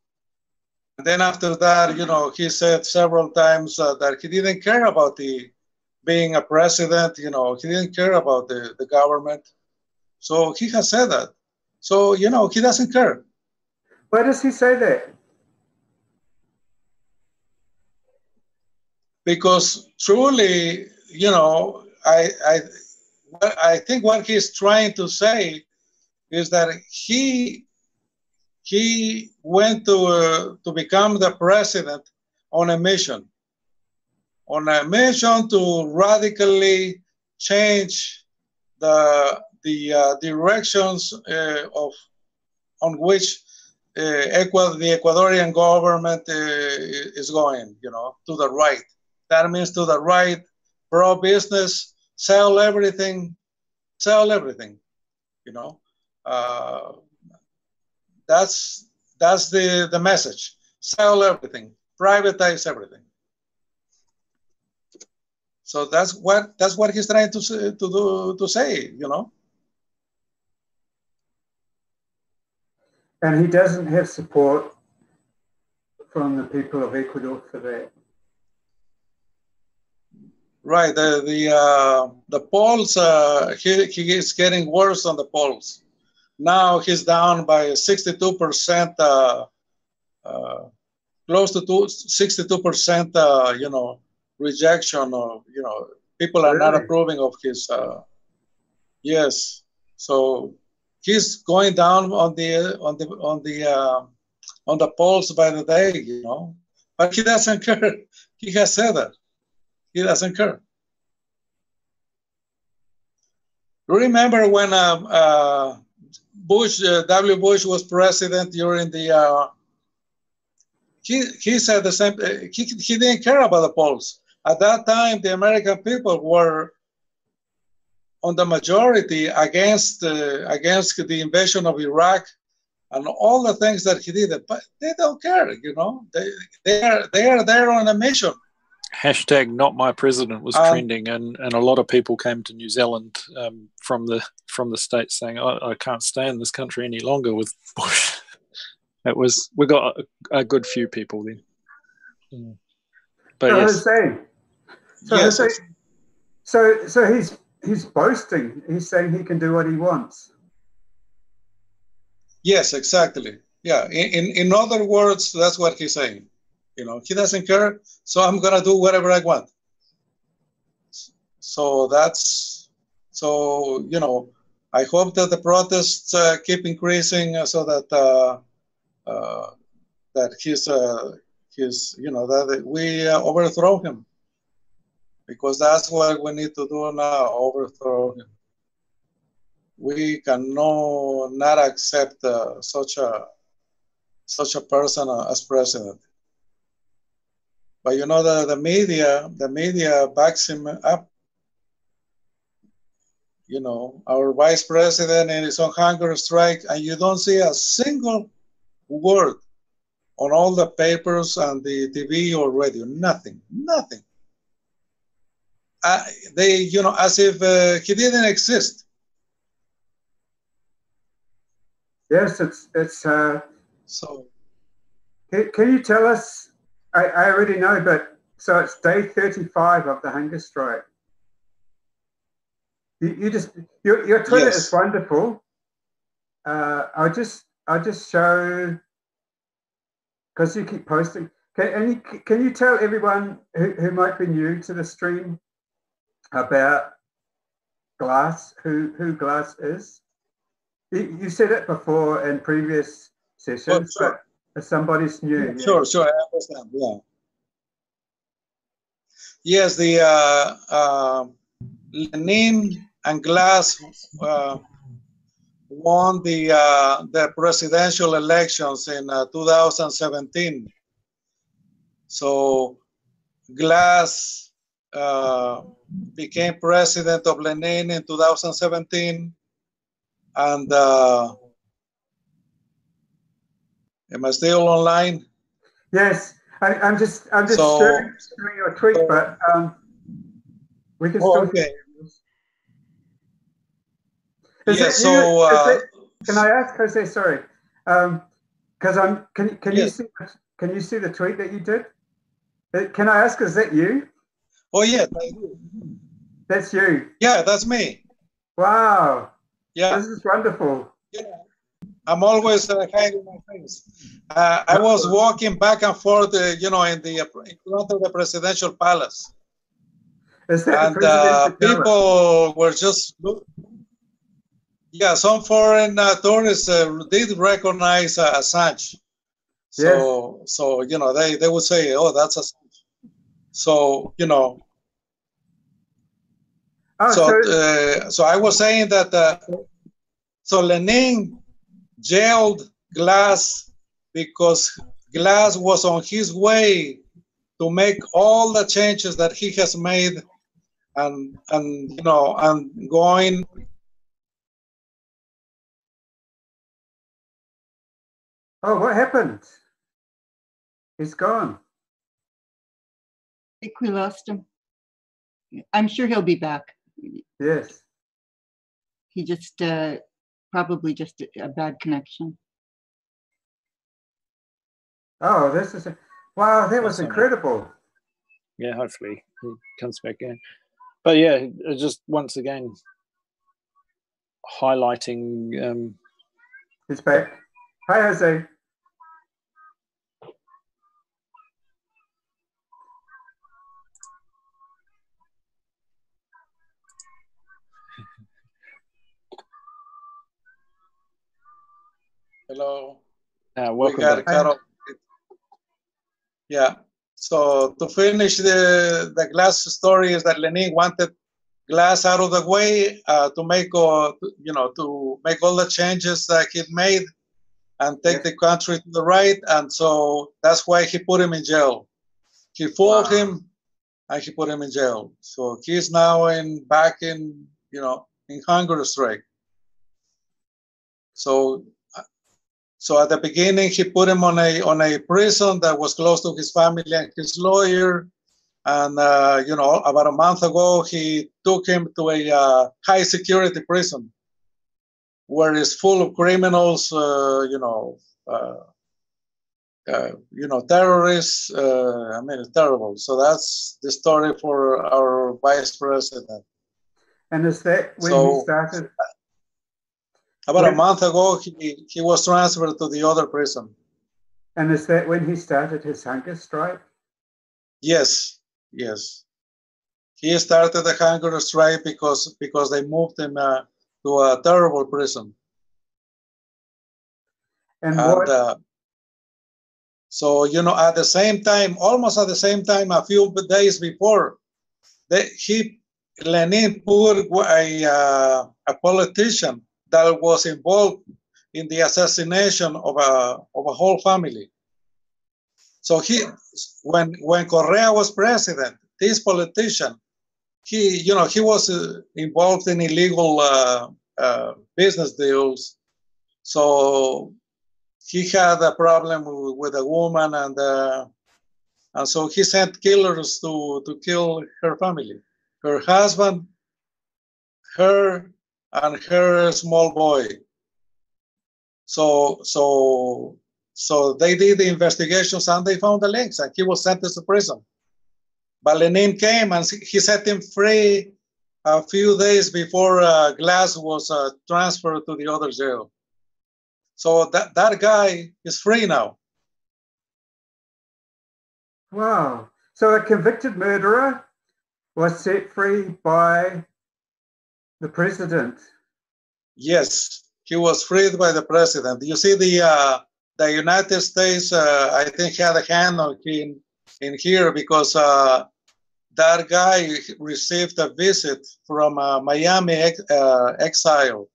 And then after that, he said several times that he didn't care about being a president, he didn't care about the government. So he has said that. So, he doesn't care.
Why does he say that?
Because truly, I think what he's trying to say is that he went to become the president on a mission to radically change the directions on which the Ecuadorian government is going, to the right. That means to the right, pro-business, sell everything, That's the message. Sell everything, privatize everything. So that's what he's trying to say,
And he doesn't have support from the people of Ecuador for that.
Right. The polls, he is getting worse on the polls. Now he's down by 62%, close to 62%, rejection, or people are not approving of his. Yes. So he's going down on the polls by the day, but he doesn't care. He has said that he doesn't care. Remember when W. Bush was president during the. He said the same. He didn't care about the polls. At that time, the American people were on the majority against the invasion of Iraq and all the things that he did. But they don't care, They are there on a mission.
Hashtag not my president was trending, and a lot of people came to New Zealand from the States saying, I can't stay in this country any longer with Bush. We got a good few people then. But yes.
So he's boasting. He's saying he can do what he wants.
Yes, exactly. Yeah. In other words, that's what he's saying. He doesn't care, so I'm gonna do whatever I want. So I hope that the protests keep increasing so that that we overthrow him, because that's what we need to do now, overthrow him. We cannot accept such a person as president. But the media backs him up. Our vice president is on hunger strike, and you don't see a single word on all the papers and the TV or radio. Nothing. They, as if he didn't exist.
Yes, it's.
So.
Can you tell us? I already know, but so it's day 35 of the hunger strike. Your Twitter is wonderful. I'll just show, because you keep posting. Can you tell everyone who might be new to the stream about Glass, who Glass is? You said it before in previous sessions, but if somebody's new.
Yeah, sure, I understand. Yeah. Yes, the Lenin and Glass won the presidential elections in 2017. So Glass became president of Lenin in 2017, and am I still online?
Yes, I'm just sharing your tweet, but we can still.
Okay.
Can I ask Jose? Sorry, because Can you see the tweet that you did? Can I ask? Is that you?
Oh yes, I do.
That's you.
Yeah, that's me.
Wow.
Yeah,
this is wonderful.
Yeah. I'm always hiding my face. I was walking back and forth, in front of the presidential palace.
Is that
and people were just, some foreign tourists did recognize Assange. So, yes. So you know, they would say, "Oh, that's Assange." So you know. Oh, so I was saying that. So Lenin jailed Glass because Glass was on his way to make all the changes that he has made, and you know, and going.
Oh, what happened? He's gone.
I think we lost him. I'm sure he'll be back.
Yes.
He just probably just a bad connection.
Oh, this is wow! That was incredible.
Yeah, hopefully he comes back in. But yeah, just once again highlighting.
He's back. Hi, Jose.
Hello.
Welcome back.
Yeah. So to finish the Glass story is that Lenin wanted Glass out of the way to make, you know, to make all the changes that he'd made and take the country to the right. And so that's why he put him in jail. He fooled him and he put him in jail. So he's now back in, you know, in hunger strike. So at the beginning, he put him on a prison that was close to his family and his lawyer. And, you know, about a month ago, he took him to a high security prison where it's full of criminals, you know, terrorists. I mean, it's terrible. So that's the story for our vice president.
And is that when he started?
About a month ago, he was transferred to the other prison.
And is that when he started his hunger strike?
Yes, yes. He started the hunger strike because they moved him to a terrible prison.
And what?
So, you know, at the same time, almost at the same time, a few days before, Lenin put a politician that was involved in the assassination of a whole family. So when Correa was president, this politician, he was involved in illegal business deals. So he had a problem with a woman, and so he sent killers to kill her family, her husband, her, and her small boy. So they did the investigations and they found the links, and he was sentenced to prison. But Lenin came and he set him free a few days before Glass was transferred to the other jail. So that guy is free now.
Wow. So a convicted murderer was set free by the president.
Yes, he was freed by the president. You see, the United States, I think, had a hand on him in here because that guy received a visit from a Miami exile.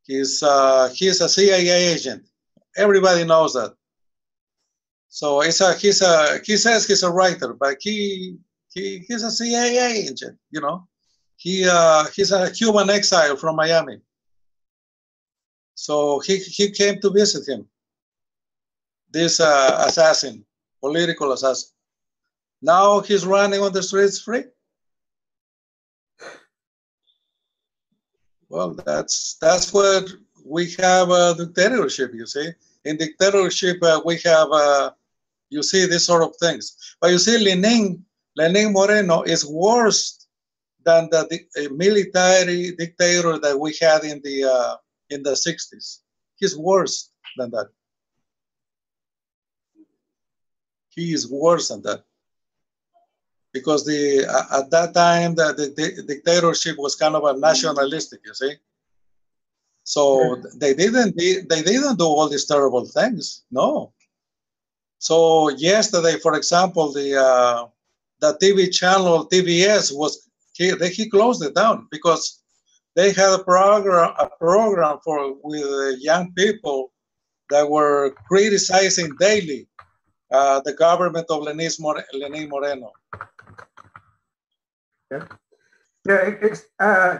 He's a CIA agent. Everybody knows that. So he says he's a writer, but he's a CIA agent. You know, he's a Cuban exile from Miami. So he came to visit him. This assassin, political assassin. Now he's running on the streets free. Well, that's what we have a dictatorship. You see, in dictatorship we have you see these sort of things. But you see, Lenin Moreno is worse than the military dictator that we had in the 60s. He's worse than that. He is worse than that. Because at that time the dictatorship was kind of a nationalistic, you see. So they didn't do all these terrible things. No. So yesterday, for example, the TV channel TBS he closed it down because they had a program with young people that were criticizing daily the government of Lenin Moreno.
Yeah.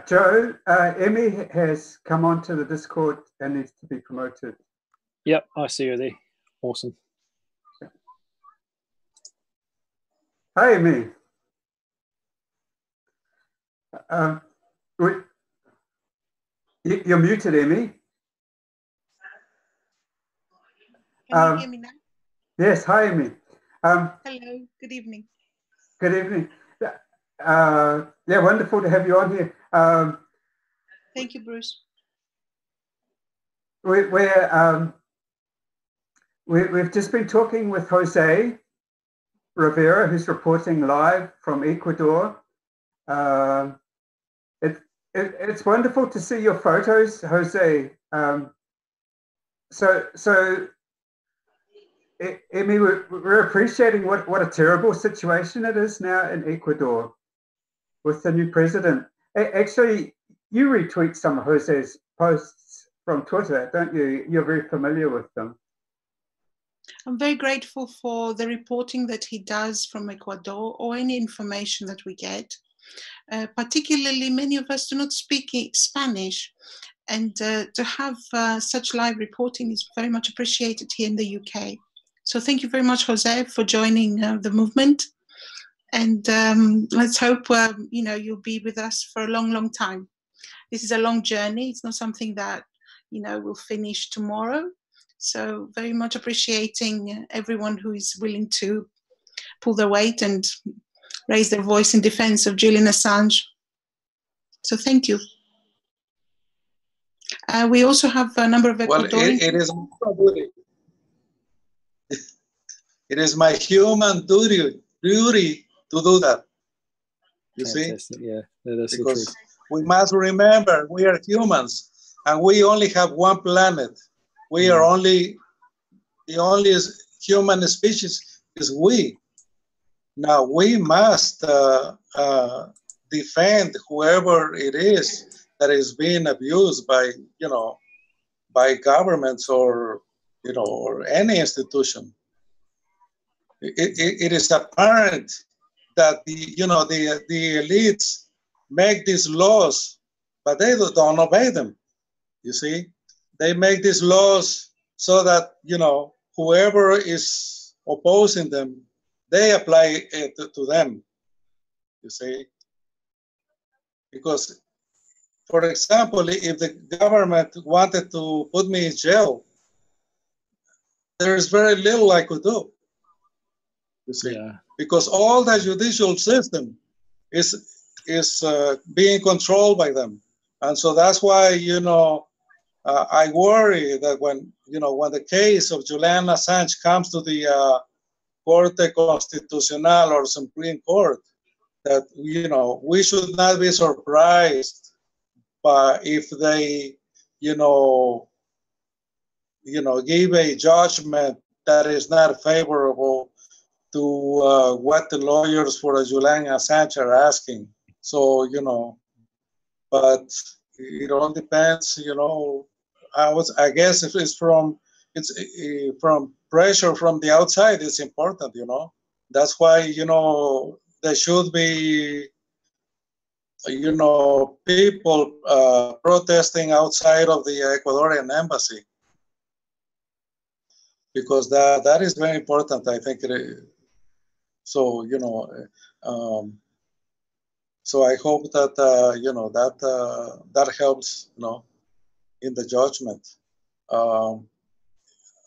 Joe, Emmy has come onto the Discord and needs to be promoted.
Yep, I see her there. Awesome.
Hi, Emmy. You're muted, Emmy.
Can you hear me now?
Yes, hi, Emmy.
Hello, good evening.
Good evening. Yeah, wonderful to have you on here.
Thank you, Bruce.
We've just been talking with Jose Rivera, who's reporting live from Ecuador. It's wonderful to see your photos, Jose. So Emmy, we're appreciating what a terrible situation it is now in Ecuador with the new president. Actually, you retweet some of Jose's posts from Twitter, don't you? You're very familiar with them.
I'm very grateful for the reporting that he does from Ecuador or any information that we get. Particularly, many of us do not speak Spanish, and to have such live reporting is very much appreciated here in the UK. So thank you very much, Jose, for joining the movement. And let's hope you'll be with us for a long, long time. This is a long journey. It's not something that will finish tomorrow. So very much appreciating everyone who is willing to pull their weight and raise their voice in defense of Julian Assange. So thank you. We also have a number of Ecuadorian...
It is my human duty to do that. You
Fantastic.
see?
Yeah, that's the
because
truth.
we must remember we are humans and we only have one planet. We are the only human species is we. Now we must defend whoever it is that is being abused by by governments or or any institution. It is apparent that the elites make these laws, but they don't obey them. You see, they make these laws so that whoever is opposing them, they apply it to them. You see, because, for example, if the government wanted to put me in jail, there is very little I could do. You see, because all the judicial system is being controlled by them, and so that's why I worry that when the case of Julian Assange comes to the Corte Constitucional or Supreme Court, that we should not be surprised by if they give a judgment that is not favorable to what the lawyers for Julian Assange are asking. So, but it all depends, I guess if it's from pressure from the outside, it's important, That's why, there should be, people protesting outside of the Ecuadorian embassy. Because that is very important, I think. So so I hope that that helps, in the judgment.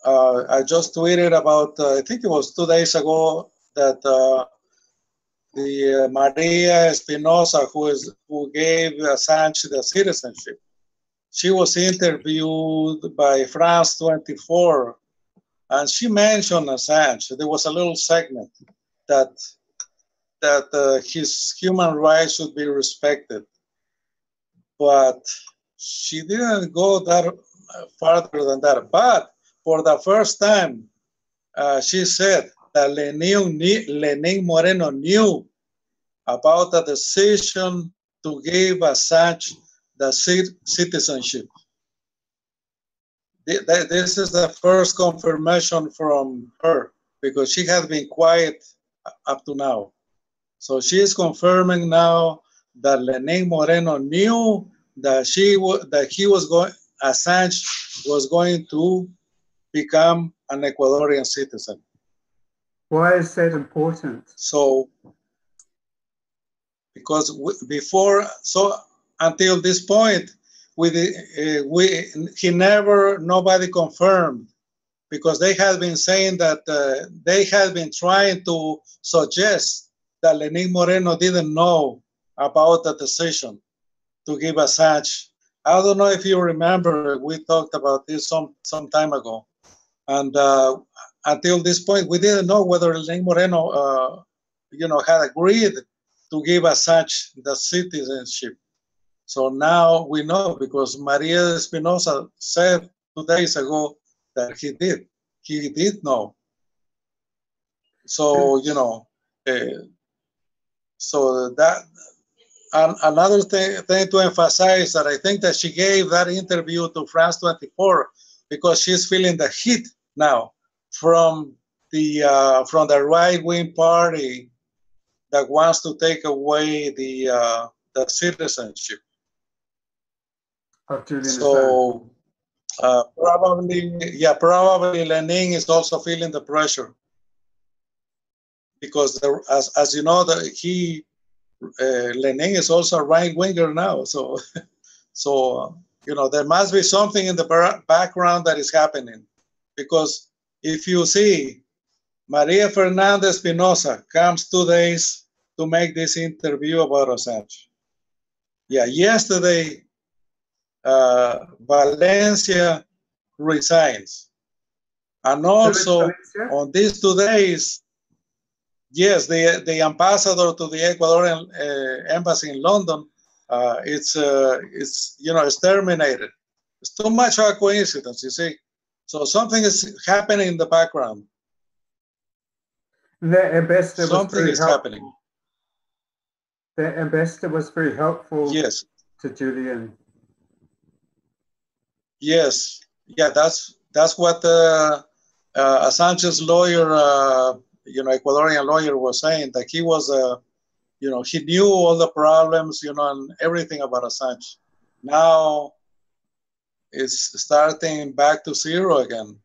I just tweeted about, I think it was 2 days ago, that the Maria Espinosa, who gave Assange the citizenship, she was interviewed by France 24. And she mentioned Assange. There was a little segment that his human rights should be respected, but she didn't go that farther than that. But for the first time, she said that Lenin Moreno knew about the decision to give Assange the citizenship. This is the first confirmation from her, because she had been quiet up to now. So she is confirming now that Lenin Moreno knew that Assange was going to become an Ecuadorian citizen.
Why is that important?
So, because until this point, nobody confirmed, because they had been saying that they had been trying to suggest that Lenin Moreno didn't know about the decision to give Assange. I don't know if you remember, we talked about this some time ago. And until this point, we didn't know whether Lenin Moreno, had agreed to give Assange the citizenship. So now we know, because Maria Espinosa said 2 days ago that he did. He did know. So, so that, another thing to emphasize, that I think that she gave that interview to France 24 because she's feeling the heat now from the right-wing party that wants to take away the citizenship.
Of Julian Assange.
So probably Lenin is also feeling the pressure, because as you know, Lenin is also a right-winger now. So there must be something in the background that is happening, because if you see, Maria Fernandez Espinosa comes 2 days to make this interview about Assange. Yeah, yesterday, Valencia resigns. And also, on these 2 days, yes, the ambassador to the Ecuadorian embassy in London, it's terminated. It's too much of a coincidence, you see. So something is happening in the background.
The ambassador
something is happening.
The ambassador was very helpful.
Yes.
To Julian.
Yes. Yeah, that's what Assange's lawyer, Ecuadorian lawyer, was saying, that he was, he knew all the problems, and everything about Assange. Now it's starting back to zero again.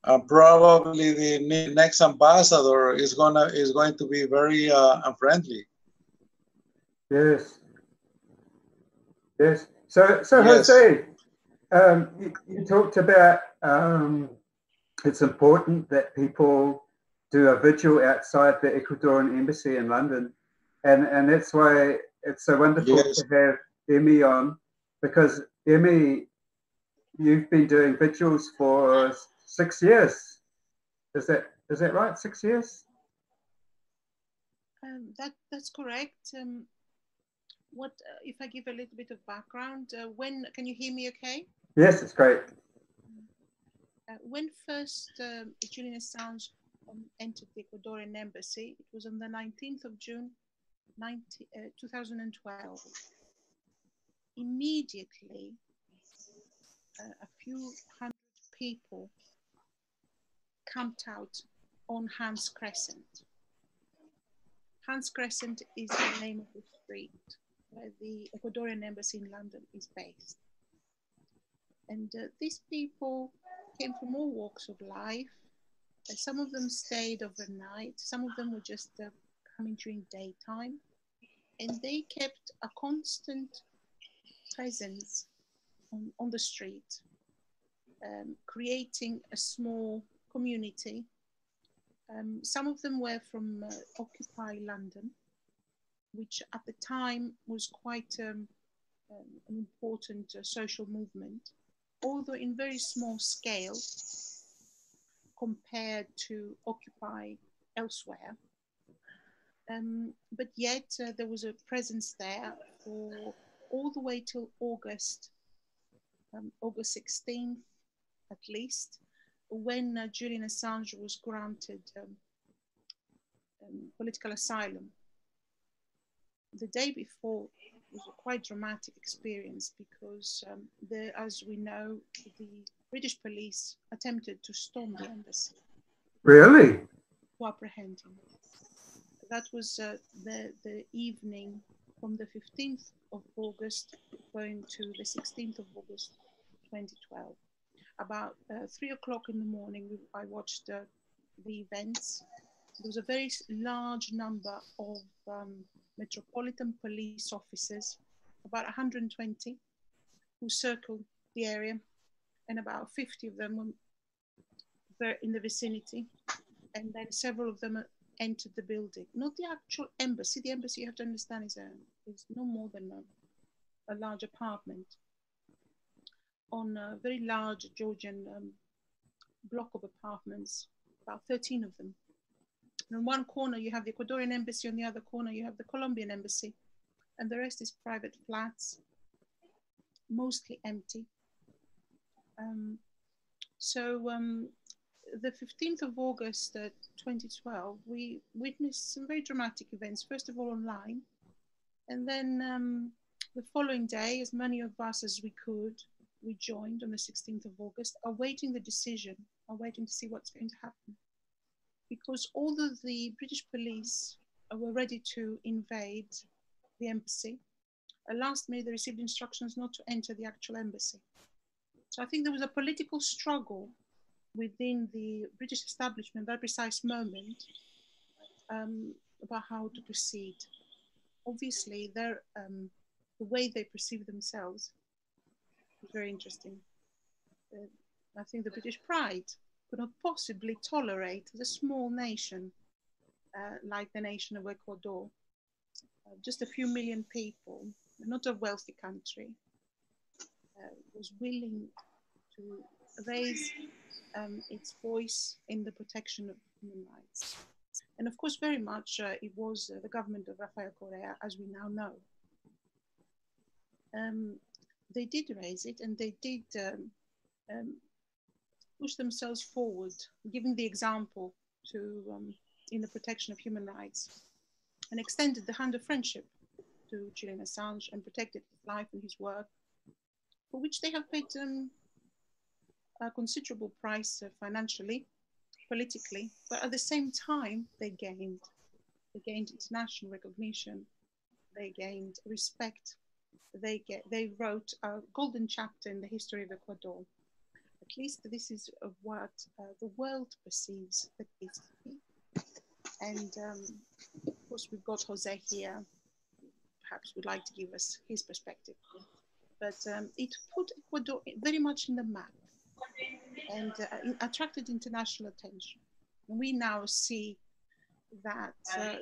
And probably the next ambassador is going to be very unfriendly.
Yes. Yes. So yes. Jose, you talked about it's important that people do a vigil outside the Ecuadorian embassy in London, and that's why it's so wonderful to have Emmy on, because Emmy, you've been doing vigils for 6 years. Is that right? 6 years?
That's correct. What if I give a little bit of background? When can you hear me? Okay.
Yes, it's great.
When first Julian Assange entered the Ecuadorian embassy, it was on the 19th of June, 2012. Immediately, a few hundred people camped out on Hans Crescent. Hans Crescent is the name of the street where the Ecuadorian embassy in London is based. And these people came from all walks of life. Some of them stayed overnight. Some of them were just coming during daytime. And they kept a constant presence on the street, creating a small community. Some of them were from Occupy London, which at the time was quite an important social movement, although in very small scale compared to Occupy elsewhere. But yet there was a presence there for all the way till August 16th at least, when Julian Assange was granted political asylum. The day before was a quite dramatic experience because, as we know, the British police attempted to storm the embassy.
Really?
To apprehend him. That was the evening from the 15th of August going to the 16th of August 2012. About 3 o'clock in the morning, I watched the events. There was a very large number of Metropolitan Police officers, about 120, who circled the area, and about 50 of them were in the vicinity, and then several of them entered the building. Not the actual embassy. The embassy, you have to understand, is no more than a large apartment on a very large Georgian block of apartments, about 13 of them. And in one corner, you have the Ecuadorian embassy. On the other corner, you have the Colombian embassy. And the rest is private flats, mostly empty. The 15th of August 2012, we witnessed some very dramatic events, first of all online. And then the following day, as many of us as we could, we joined on the 16th of August, awaiting the decision, awaiting to see what's going to happen. Because although the British police were ready to invade the embassy, at last minute they received instructions not to enter the actual embassy. So I think there was a political struggle within the British establishment at that precise moment about how to proceed. Obviously, the way they perceive themselves is very interesting. I think the British pride could not possibly tolerate a small nation like the nation of Ecuador, just a few million people, not a wealthy country, was willing to raise its voice in the protection of human rights. And of course, very much it was the government of Rafael Correa, as we now know. They did raise it, and they did push themselves forward, giving the example to in the protection of human rights, and extended the hand of friendship to Julian Assange and protected his life and his work, for which they have paid a considerable price financially, politically, but at the same time they gained international recognition, they gained respect, they wrote a golden chapter in the history of Ecuador. At least this is what the world perceives the case to be. And of course we've got Jose here, perhaps would like to give us his perspective. But it put Ecuador very much in the map and it attracted international attention. And we now see that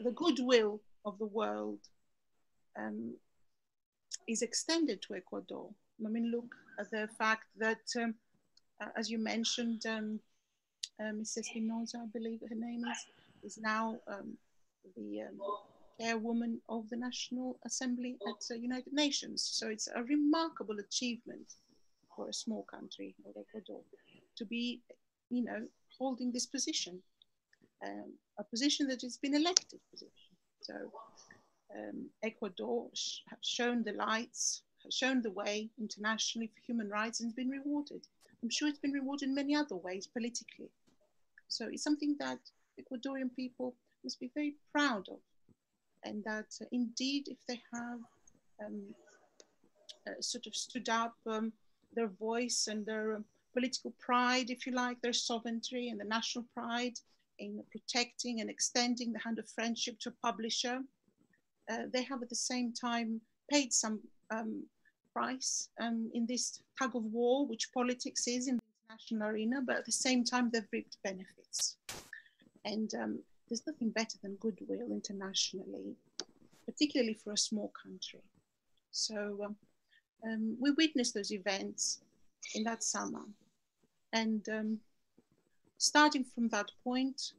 the goodwill of the world is extended to Ecuador. I mean, look at the fact that, as you mentioned, Mrs. Espinosa, I believe her name is now the chairwoman of the National Assembly at the United Nations. So it's a remarkable achievement for a small country like Ecuador to be, holding this position, a position that has been elected position. So Ecuador has shown the lights, has shown the way internationally for human rights and has been rewarded. I'm sure it's been rewarded in many other ways politically. So it's something that Ecuadorian people must be very proud of, and that indeed, if they have sort of stood up their voice and their political pride, if you like, their sovereignty and the national pride in protecting and extending the hand of friendship to a publisher, they have at the same time paid some price in this tug of war, which politics is in the international arena, but at the same time they've reaped benefits. And there's nothing better than goodwill internationally, particularly for a small country. So we witnessed those events in that summer. And starting from that point,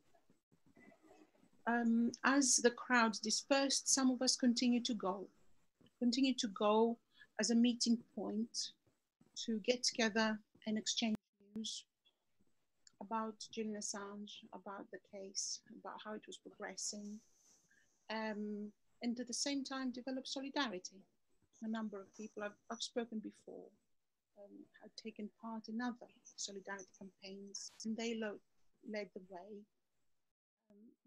as the crowds dispersed, some of us continued to go as a meeting point to get together and exchange views, about Julian Assange, about the case, about how it was progressing, and at the same time develop solidarity. A number of people I've spoken before had taken part in other solidarity campaigns, and they led the way,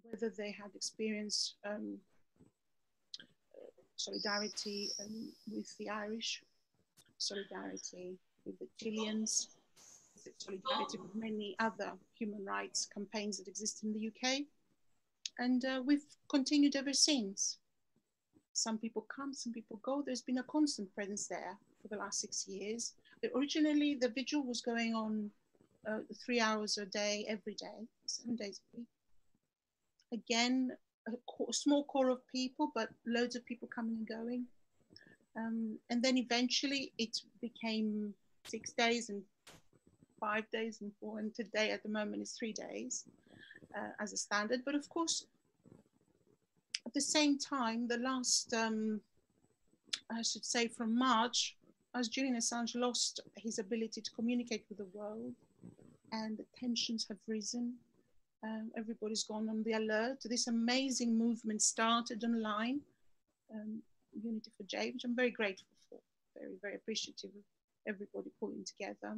whether they had experienced solidarity with the Irish, solidarity with the Chileans, solidarity with many other human rights campaigns that exist in the UK. And we've continued ever since. Some people come, some people go. There's been a constant presence there for the last 6 years. Originally, the vigil was going on 3 hours a day, every day, 7 days a week. Again, a small core of people, but loads of people coming and going. And then eventually it became 6 days and 5 days and 4, and today at the moment is 3 days as a standard. But of course, at the same time, the last, I should say from March, as Julian Assange lost his ability to communicate with the world and the tensions have risen, everybody's gone on the alert. This amazing movement started online, Unity for J, which I'm very grateful for, very, very appreciative of everybody pulling together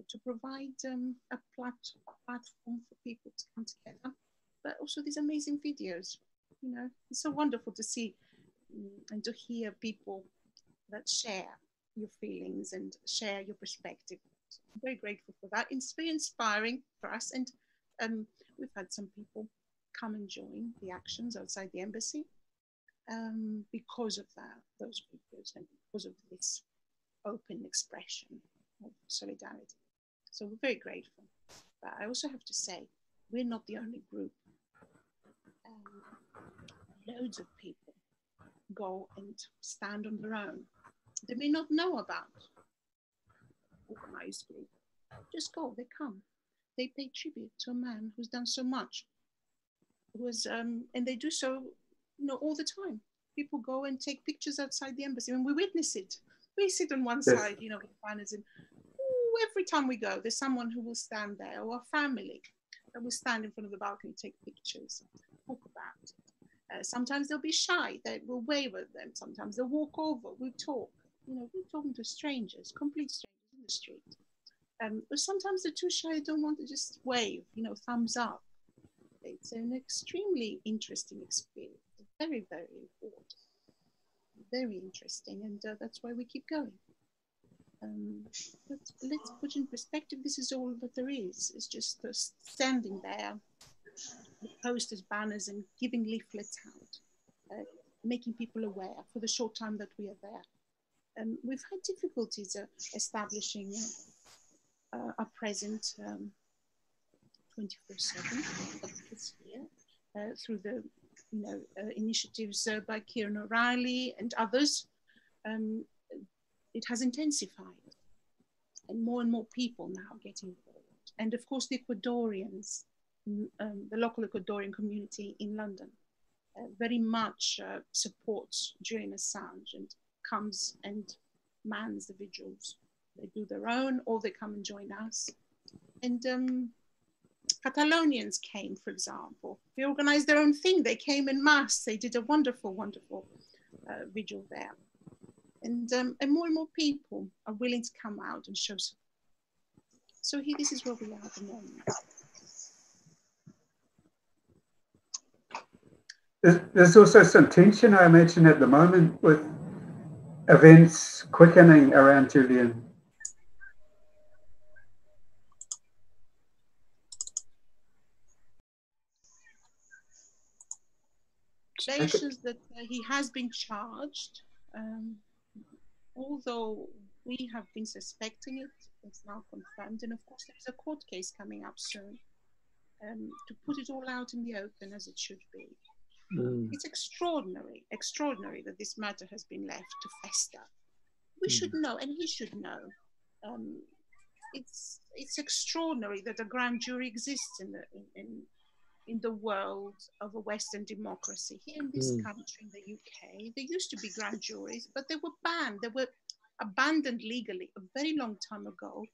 to provide a platform for people to come together, but also these amazing videos. You know, it's so wonderful to see and to hear people that share your feelings and share your perspective. So I'm very grateful for that. It's very inspiring for us, and we've had some people come and join the actions outside the embassy because of those videos and because of this open expression of solidarity. So we're very grateful. But I also have to say, we're not the only group. Loads of people go and stand on their own. They may not know about organized group. Just go, they come. They pay tribute to a man who's done so much. And they do so, you know, all the time. People go and take pictures outside the embassy, and we witness it. We sit on one side, you know, with banners, and every time we go, there's someone who will stand there, or a family that will stand in front of the balcony, take pictures, talk about it. Sometimes they'll be shy, they will wave at them. Sometimes they'll walk over, we'll talk. You know, we're talking to strangers, complete strangers in the street. But sometimes they're too shy, they don't want to just wave, you know, thumbs up. It's an extremely interesting experience, very, very important, very interesting, and that's why we keep going. But let's put in perspective, this is all that there is. It's just standing there, with posters, banners, and giving leaflets out, making people aware for the short time that we are there. We've had difficulties establishing a present 24/7 this year through the initiatives by Kieran O'Reilly and others. It has intensified, and more people now get involved. And of course, the Ecuadorians, the local Ecuadorian community in London, very much supports Julian Assange and comes and mans the vigils. They do their own, or they come and join us. And Catalonians came, for example. They organized their own thing. They came en masse. They did a wonderful, wonderful vigil there. And more people are willing to come out and show support. So here, this is where we are at the moment.
There's also some tension, I imagine, at the moment with events quickening around Julian.
Allegations that he has been charged, although we have been suspecting it, it's now confirmed. And of course, there's a court case coming up soon to put it all out in the open as it should be. It's extraordinary that this matter has been left to fester. We should know, and he should know. It's extraordinary that a grand jury exists in the world of a Western democracy. Here in this country, in the UK, there used to be grand juries, but they were banned. They were abandoned legally a very long time ago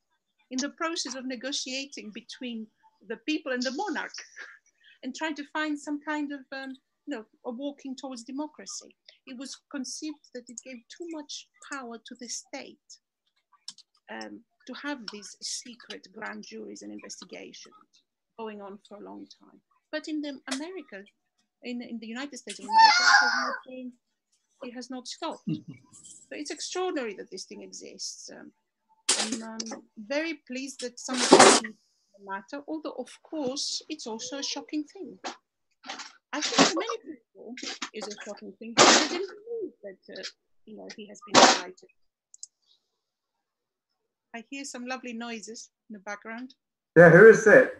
in the process of negotiating between the people and the monarch, and trying to find some kind of a walking towards democracy. It was conceived that it gave too much power to the state to have these secret grand juries and investigations going on for a long time. But in the America, in the United States of America, it has not stopped. So it's extraordinary that this thing exists. I'm very pleased that some of the matter, although of course it's also a shocking thing. I think for many people it's a shocking thing because they didn't believe that he has been indicted. I hear some lovely noises in the background.
Yeah, who is that?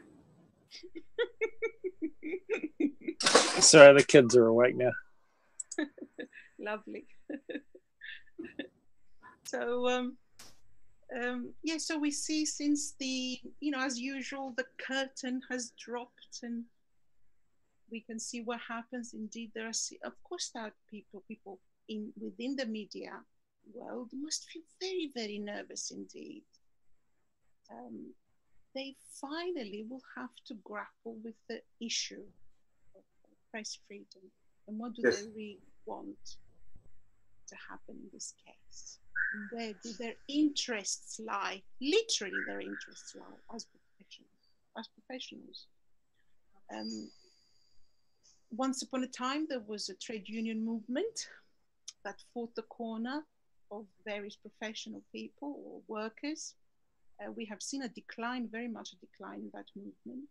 Sorry, the kids are awake now.
Lovely. So yeah, so we see since the, as usual, the curtain has dropped and we can see what happens. Indeed, there are, of course, there are people within the media world must feel very, very nervous indeed. They finally will have to grapple with the issue of press freedom and what do they really want to happen in this case. Where do their interests lie? Literally, their interests lie as professionals. Once upon a time, there was a trade union movement that fought the corner of various professional people or workers. We have seen a decline, very much a decline in that movement,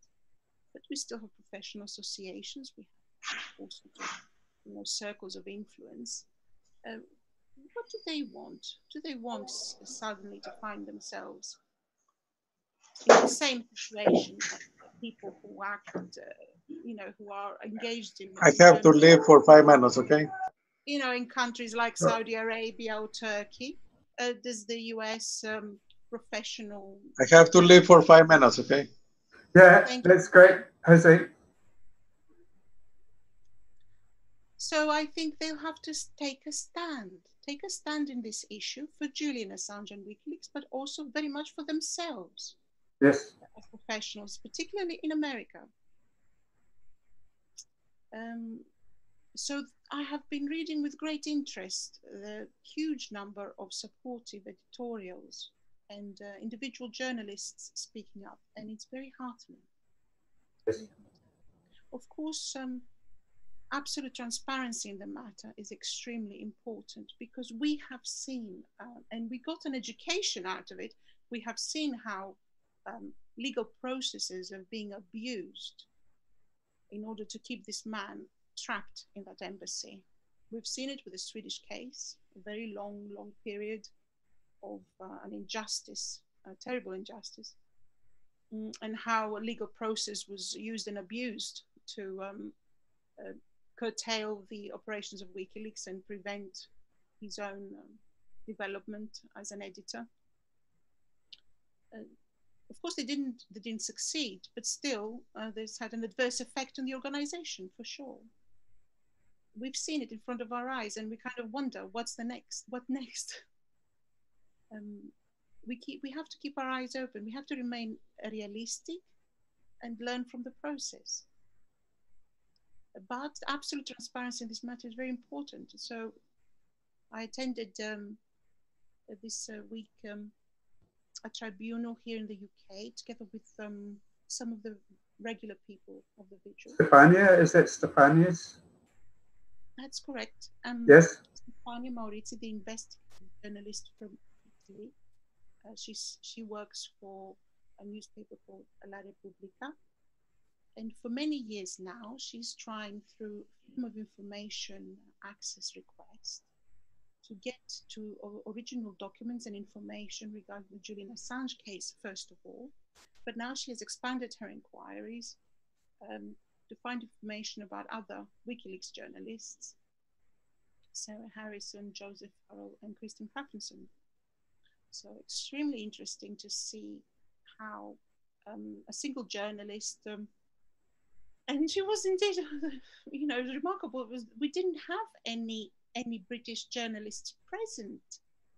but we still have professional associations. We have all sorts of, circles of influence. What do they want? Do they want suddenly to find themselves in the same situation as people who act, who are engaged in?
I have to leave for 5 minutes, okay?
In countries like Saudi Arabia or Turkey, does the US professional...
I have to leave for 5 minutes, okay?
Yeah, that's great, Jose.
So I think they'll have to take a stand in this issue for Julian Assange and WikiLeaks, but also very much for themselves.
Yes.
As professionals, particularly in America. So I have been reading with great interest the huge number of supportive editorials and individual journalists speaking up, and it's very heartening.
Yes.
Of course, absolute transparency in the matter is extremely important because we have seen, and we got an education out of it, we have seen how legal processes are being abused in order to keep this man trapped in that embassy. We've seen it with the Swedish case, a very long period of an injustice, a terrible injustice, and how a legal process was used and abused to curtail the operations of WikiLeaks and prevent his own development as an editor. Of course, they didn't succeed, but still, this had an adverse effect on the organization for sure. We've seen it in front of our eyes, and we kind of wonder, what's the next? What next? We have to keep our eyes open. We have to remain realistic and learn from the process. But absolute transparency in this matter is very important. So I attended this week a tribunal here in the UK together with some of the regular people of the vigil.
Stefania, is that Stefania's?
That's correct.
Yes.
Stefania Maurizi, the investigative journalist from Italy. She works for a newspaper called La Repubblica. And for many years now, she's trying through Freedom of Information access request to get to original documents and information regarding the Julian Assange case, first of all. But now she has expanded her inquiries to find information about other WikiLeaks journalists, Sarah Harrison, Joseph Farrell, and Kristen Kraftenson. So extremely interesting to see how a single journalist, and she was indeed, remarkable. It was, we didn't have any British journalists present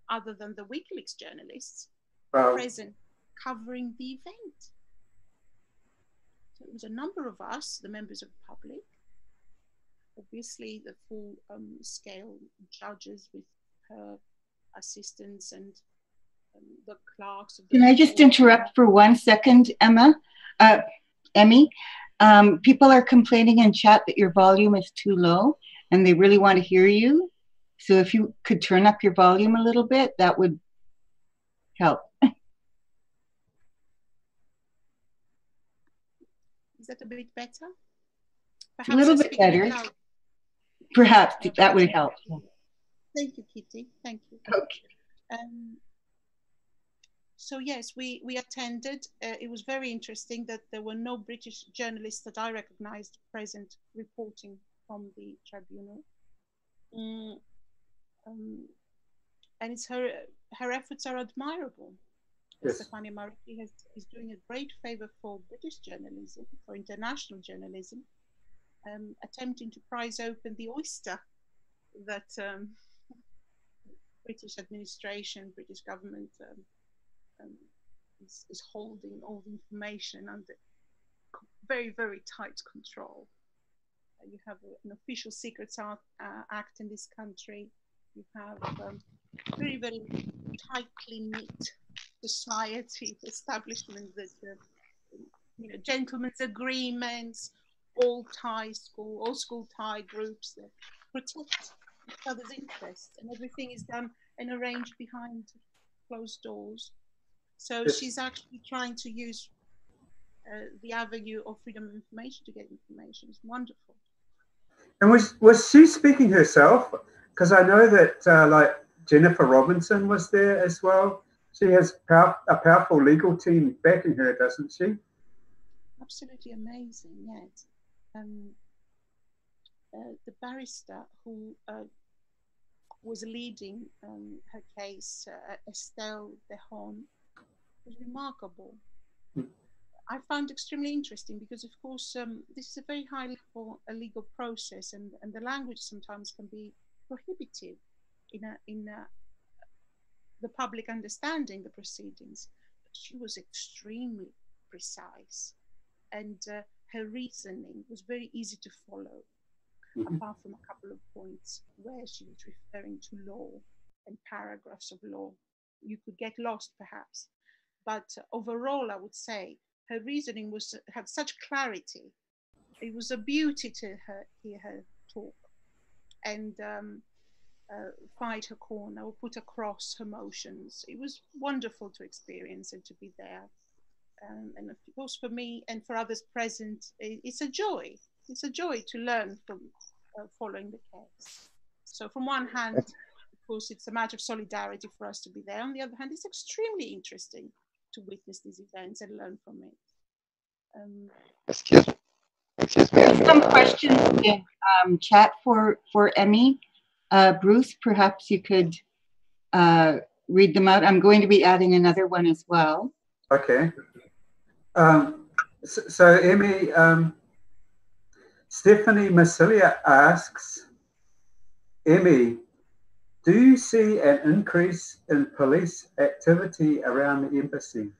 other than the WikiLeaks journalists present covering the event. was a number of us, the members of the public, obviously the full scale judges with her assistants and the clerks.
Can I just interrupt for 1 second, Emmy? People are complaining in chat that your volume is too low and they really want to hear you. So if you could turn up your volume a little bit, that would help.
Is that a bit better?
Perhaps a little bit better. Perhaps that would help.
Thank you, Kitty. Thank you.
Okay.
So yes, we attended. It was very interesting that there were no British journalists that I recognized present reporting from the tribunal. And it's her efforts are admirable. Yes. Stefania Maruti is doing a great favor for British journalism, for international journalism, attempting to prise open the oyster that British administration, British government is holding all the information under very, very tight control. You have an official Secrets Act in this country. You have very, very tightly knit society establishment that, gentlemen's agreements, all school tie groups that protect each other's interests, and everything is done and arranged behind closed doors. So yes. She's actually trying to use the avenue of freedom of information to get information. It's wonderful.
And was she speaking herself? Because I know that like Jennifer Robinson was there as well. She has a powerful legal team backing her, doesn't she?
Absolutely amazing, yes. The barrister who was leading her case, Estelle Dehon, was remarkable. I found extremely interesting because, of course, this is a very high level legal process, and the language sometimes can be prohibitive in the public understanding the proceedings. But she was extremely precise, and her reasoning was very easy to follow, apart from a couple of points where she was referring to law and paragraphs of law. You could get lost, perhaps. But overall, I would say her reasoning had such clarity. It was a beauty to hear her talk and fight her corner or put across her motions. It was wonderful to experience and to be there. And of course, for me and for others present, it's a joy. It's a joy to learn from following the case. So from one hand, of course, it's a matter of solidarity for us to be there. On the other hand, it's extremely interesting to witness these events and learn from it.
Excuse me.
Some questions in chat for Emmy. Bruce, perhaps you could read them out. I'm going to be adding another one as well.
Okay. So Emmy, Stephanie Massilia asks, Emmy, do you see an increase in police activity around the embassy?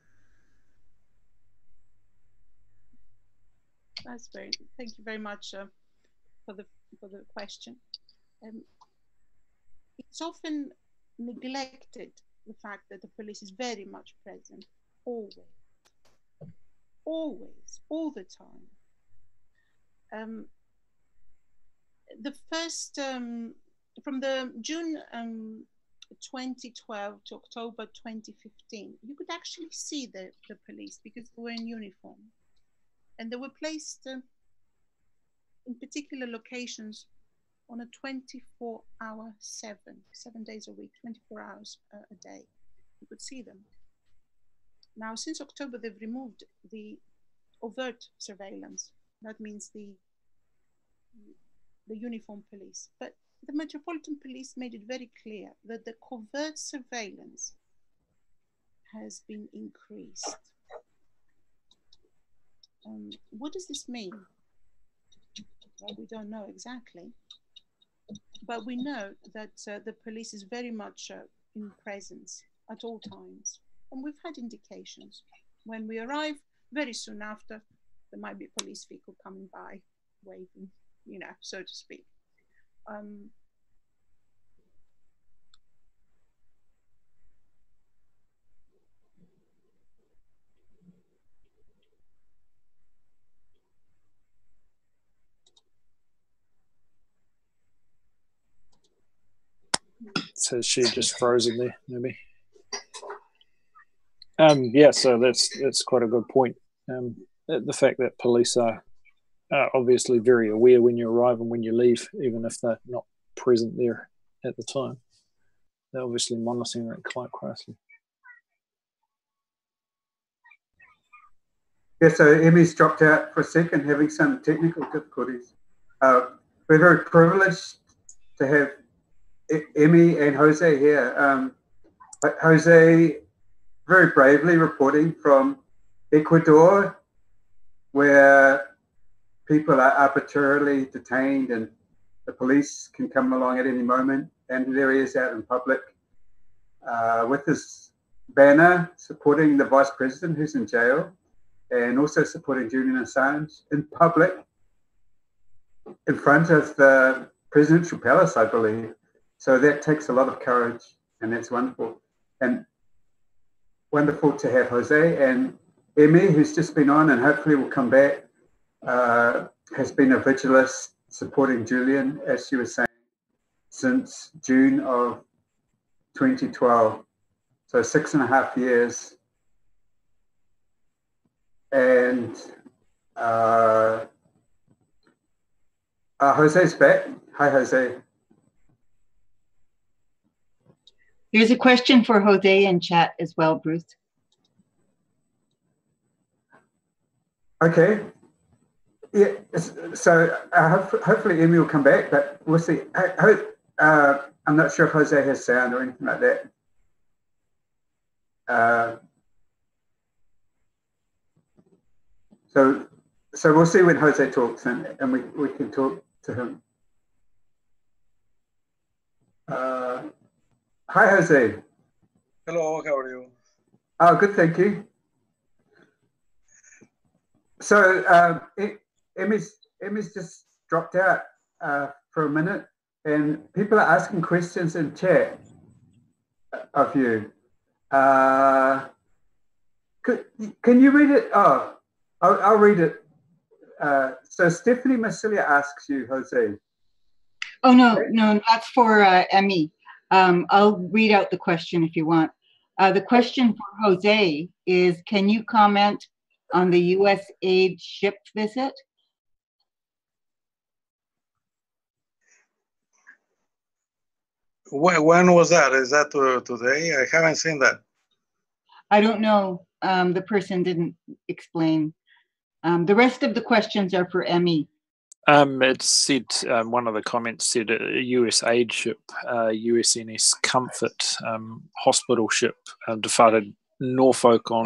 That's very. Thank you very much for the question. It's often neglected, the fact that the police is very much present, always, all the time. The first, from the June 2012 to October 2015, you could actually see the police because they were in uniform. And they were placed in particular locations on a 24-hour, 7 days a week, 24 hours a day. You could see them. Now, since October, they've removed the overt surveillance. That means the uniform police. But the Metropolitan Police made it very clear that the covert surveillance has been increased. What does this mean? Well, we don't know exactly, but we know that the police is very much in presence at all times. And we've had indications. When we arrive, very soon after, there might be a police vehicle coming by, waving, you know, so to speak.
So she just frozen there, maybe. Yeah, so that's quite a good point. The fact that police are obviously very aware when you arrive and when you leave, even if they're not present there at the time. They're obviously monitoring it quite closely.
Yeah, so Emmy's dropped out for a second, having some technical difficulties. We're very privileged to have Emmy and Jose here. Jose very bravely reporting from Ecuador, where people are arbitrarily detained and the police can come along at any moment. And there he is out in public with his banner supporting the vice president who's in jail, and also supporting Julian Assange in public in front of the presidential palace, I believe. So that takes a lot of courage, and that's wonderful. And wonderful to have Jose and Emmy, who's just been on and hopefully will come back, has been a vigilist supporting Julian, as she was saying, since June of 2012. So 6.5 years. And Jose's back. Hi, Jose.
There's a question for Jose in chat as well, Bruce.
Okay. Yeah. So hopefully Emmy will come back, but we'll see. I'm not sure if Jose has sound or anything like that. So we'll see when Jose talks, and we can talk to him. Hi, Jose.
Hello, how are you?
Oh, good, thank you. So Emmy's just dropped out for a minute, and people are asking questions in chat of you. Can you read it? Oh, I'll read it. So Stephanie Massilia asks you, Jose.
Oh, no, that's for Emmy. I'll read out the question if you want. The question for Jose is, can you comment on the U.S. aid ship visit?
When was that? Is that today? I haven't seen that.
I don't know. The person didn't explain. The rest of the questions are for Emmy.
It said, one of the comments said a US aid ship, USNS Comfort, hospital ship, departed Norfolk on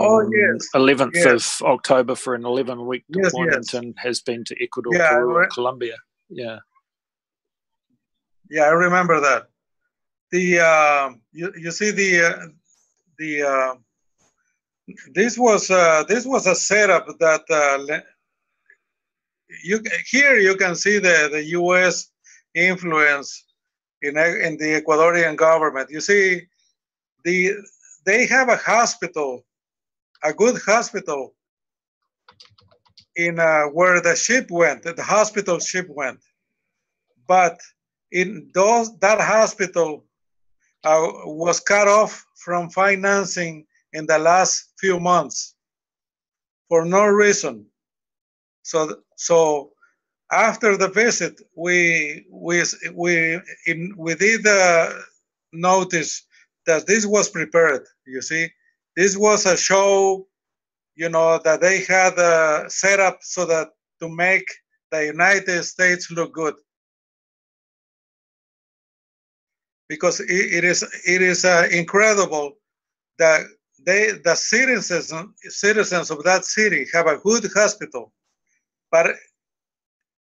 11th of October for an 11-week deployment and has been to Ecuador, Peru, and Colombia. Yeah.
Yeah, I remember that. You see this was a setup that here you can see the U.S. influence in the Ecuadorian government. You see, they have a hospital, a good hospital, in where the ship went, the hospital ship went, but in that hospital was cut off from financing in the last few months for no reason. So after the visit, we did notice that this was prepared. You see, this was a show, you know, that they had set up so that to make the United States look good. Because it is incredible that the citizens of that city have a good hospital, but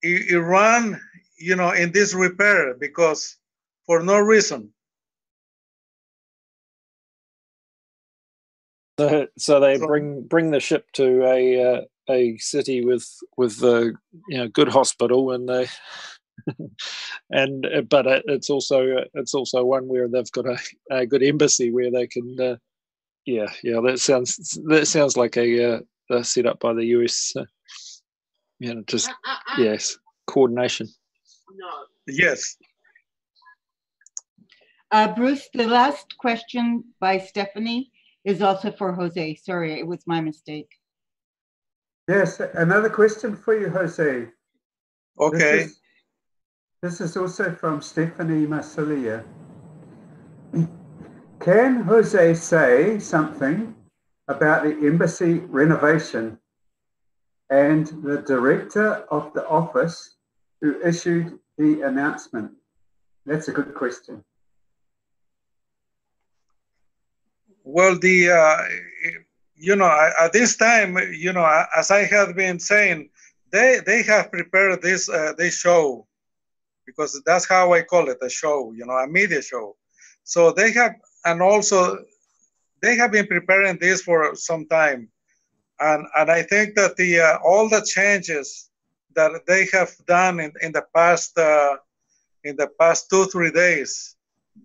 it ran, you know, in this repair because for no reason.
So they bring the ship to a city with good hospital and but it's also one where they've got a good embassy where they can that sounds like a set up by the US yes, coordination.
Yes.
Bruce, the last question by Stephanie is also for Jose. Sorry, it was my mistake.
Yes, another question for you, Jose.
Okay.
This is also from Stephanie Masilia. Can Jose say something about the embassy renovation and the director of the office who issued the announcement? That's a good question.
Well, at this time, as I have been saying, they have prepared this show, because that's how I call it, a show, a media show. So they have, and also they have been preparing this for some time, and I think that all the changes that they have done in the past 2-3 days,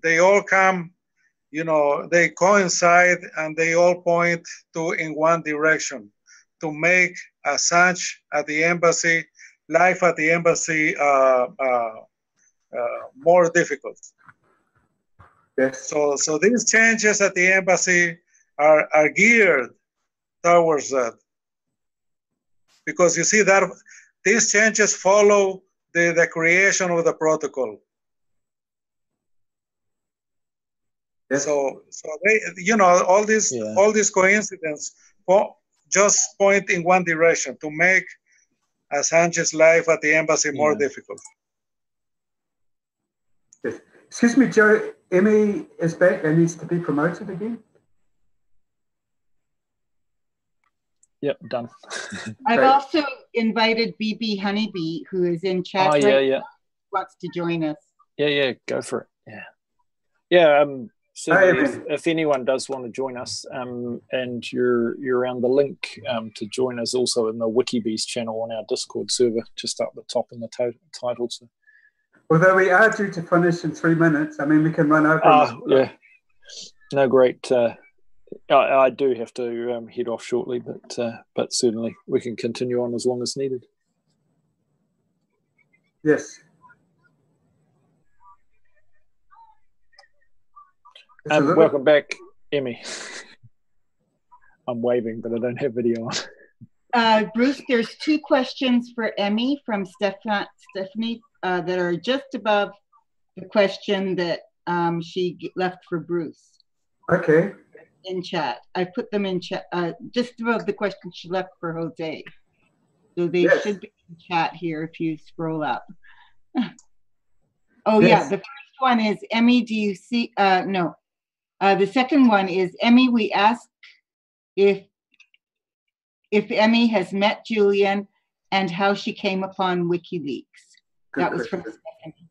they all come. They coincide and they all point in one direction, to make Assange at the embassy, life at the embassy, more difficult.
Yes.
So these changes at the embassy are geared towards that, because you see that these changes follow the creation of the protocol.
Yes.
So they, all these coincidences just point in one direction, to make Assange's life at the embassy more difficult.
Yes. Excuse me, Joe. Emmy is back and needs to be promoted again.
Yep, done.
I've also invited BB Honeybee, who is in chat wants to join us.
Yeah, go for it. Yeah. Certainly, if anyone does want to join us, and you're around, the link to join us also in the WikiBees channel on our Discord server, just up the top in the title. So.
Although we are due to finish in 3 minutes, I mean, we can run over.
Yeah. No, great. I do have to head off shortly, but certainly we can continue on as long as needed.
Yes.
Welcome back, Emmy. I'm waving, but I don't have video on.
Bruce, there's 2 questions for Emmy from Stephanie that are just above the question that she left for Bruce.
Okay.
In chat. I put them in chat, just above the question she left for Jose. So they should be in chat here if you scroll up. Yeah, the first one is, Emmy, do you see, no. The second one is, Emmy, we ask if Emmy has met Julian and how she came upon WikiLeaks. That was from Stephanie.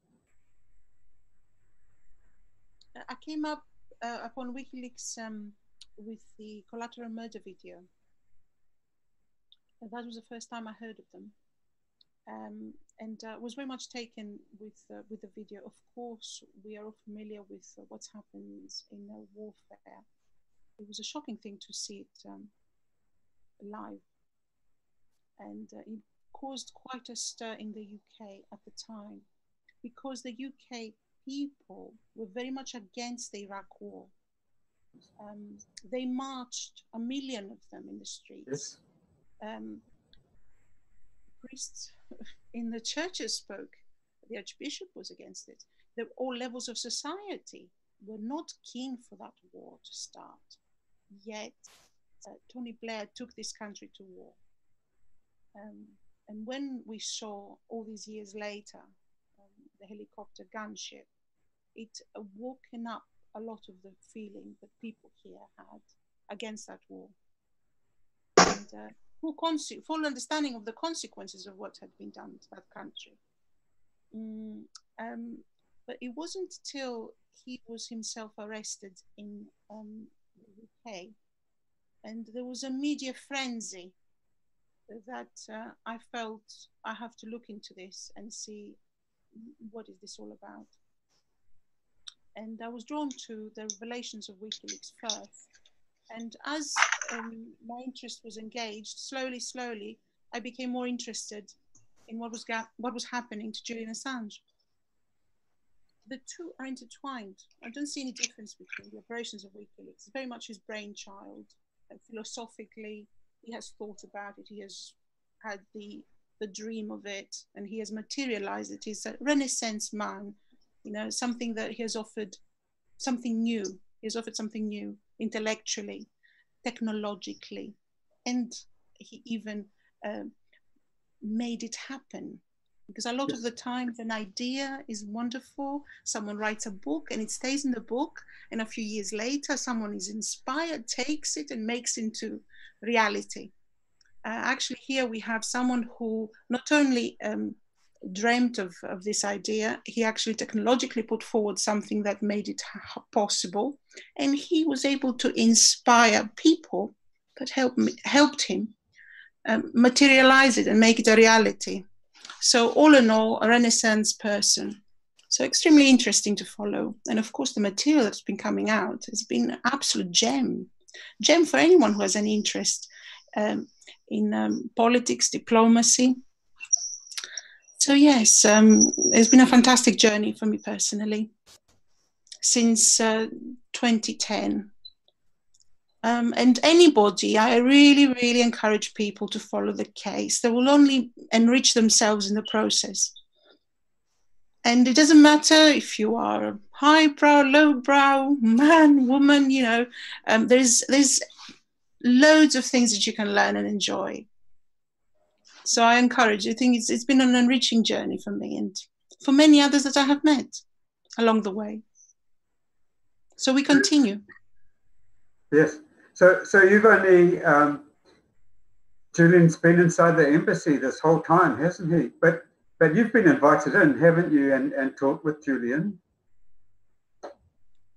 I came up upon WikiLeaks with the collateral murder video. That was the first time I heard of them, and was very much taken with the video. Of course, we are all familiar with what's happened in warfare. It was a shocking thing to see it live, and it caused quite a stir in the UK at the time, because the UK people were very much against the Iraq war. They marched, 1 million of them, in the streets. Priests in the churches spoke. The Archbishop was against it. All levels of society were not keen for that war to start. Yet Tony Blair took this country to war. And when we saw all these years later the helicopter gunship, it woken up a lot of the feeling that people here had against that war, and full understanding of the consequences of what had been done to that country. But it wasn't till he was himself arrested in the UK, and there was a media frenzy that I felt I have to look into this and see what is this all about. And I was drawn to the revelations of WikiLeaks first. And as my interest was engaged, slowly, I became more interested in what was happening to Julian Assange. The two are intertwined. I don't see any difference between the operations of WikiLeaks. It's very much his brainchild. Philosophically, he has thought about it. He has had the dream of it, and he has materialized it. He's a Renaissance man, you know, something that he has offered, something new. He has offered something new, intellectually, technologically, and he even made it happen. Because a lot of the times an idea is wonderful, someone writes a book and it stays in the book, and a few years later someone is inspired, takes it and makes into reality. Actually here we have someone who not only dreamt of this idea, he actually technologically put forward something that made it possible, and he was able to inspire people that helped him materialize it and make it a reality. So all in all, a Renaissance person. So extremely interesting to follow. And of course, the material that's been coming out has been an absolute gem for anyone who has any interest in politics, diplomacy. So yes, it's been a fantastic journey for me personally since 2010. And anybody, I really encourage people to follow the case. They will only enrich themselves in the process. And it doesn't matter if you are a highbrow, lowbrow, man, woman, you know, there's loads of things that you can learn and enjoy. So I encourage you. I think it's been an enriching journey for me and for many others that I have met along the way. So we continue.
Yes. So you've only, Julian's been inside the embassy this whole time, hasn't he? But you've been invited in, haven't you, and talked with Julian?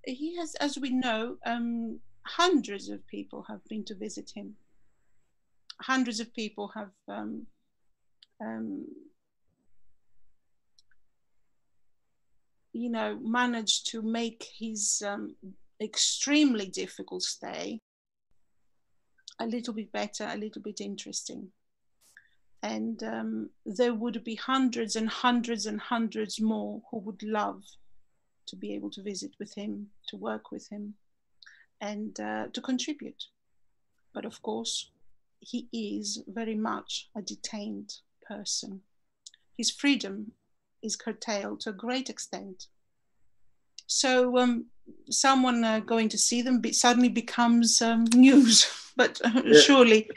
He has, as we know, hundreds of people have been to visit him. Hundreds of people have you know, managed to make his extremely difficult stay a little bit better, a little bit interesting. And there would be hundreds and hundreds and hundreds more who would love to be able to visit with him, to work with him, and to contribute. But of course, he is very much a detained person. His freedom is curtailed to a great extent. So someone going to see them suddenly becomes news, but surely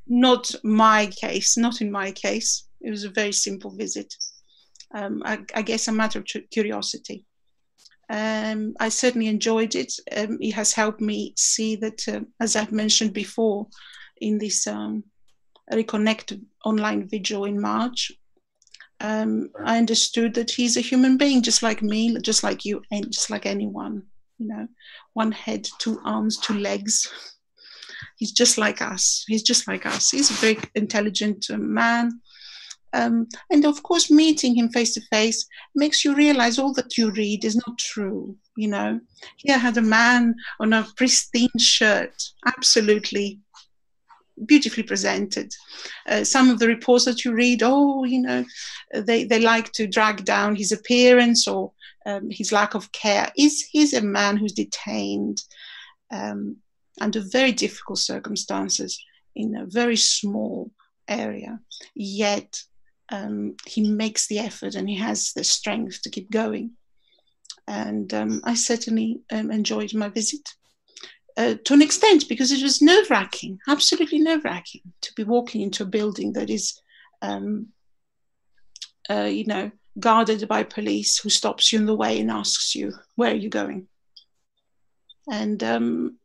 not my case, not in my case. It was a very simple visit. I guess a matter of curiosity. I certainly enjoyed it. It has helped me see that, as I've mentioned before, in this Reconnect online vigil in March, I understood that he's a human being, just like me, just like you, and just like anyone. You know, one head, two arms, two legs. He's just like us. He's just like us. He's a very intelligent man. And of course, meeting him face to face makes you realize all that you read is not true. You know, here I had a man on a pristine shirt, absolutely beautifully presented. Some of the reports that you read, you know, they like to drag down his appearance or his lack of care. He's a man who's detained under very difficult circumstances in a very small area, yet he makes the effort and he has the strength to keep going. And I certainly enjoyed my visit. To an extent, because it was nerve-wracking, absolutely nerve-wracking, to be walking into a building that is, you know, guarded by police who stops you in the way and asks you, where are you going? And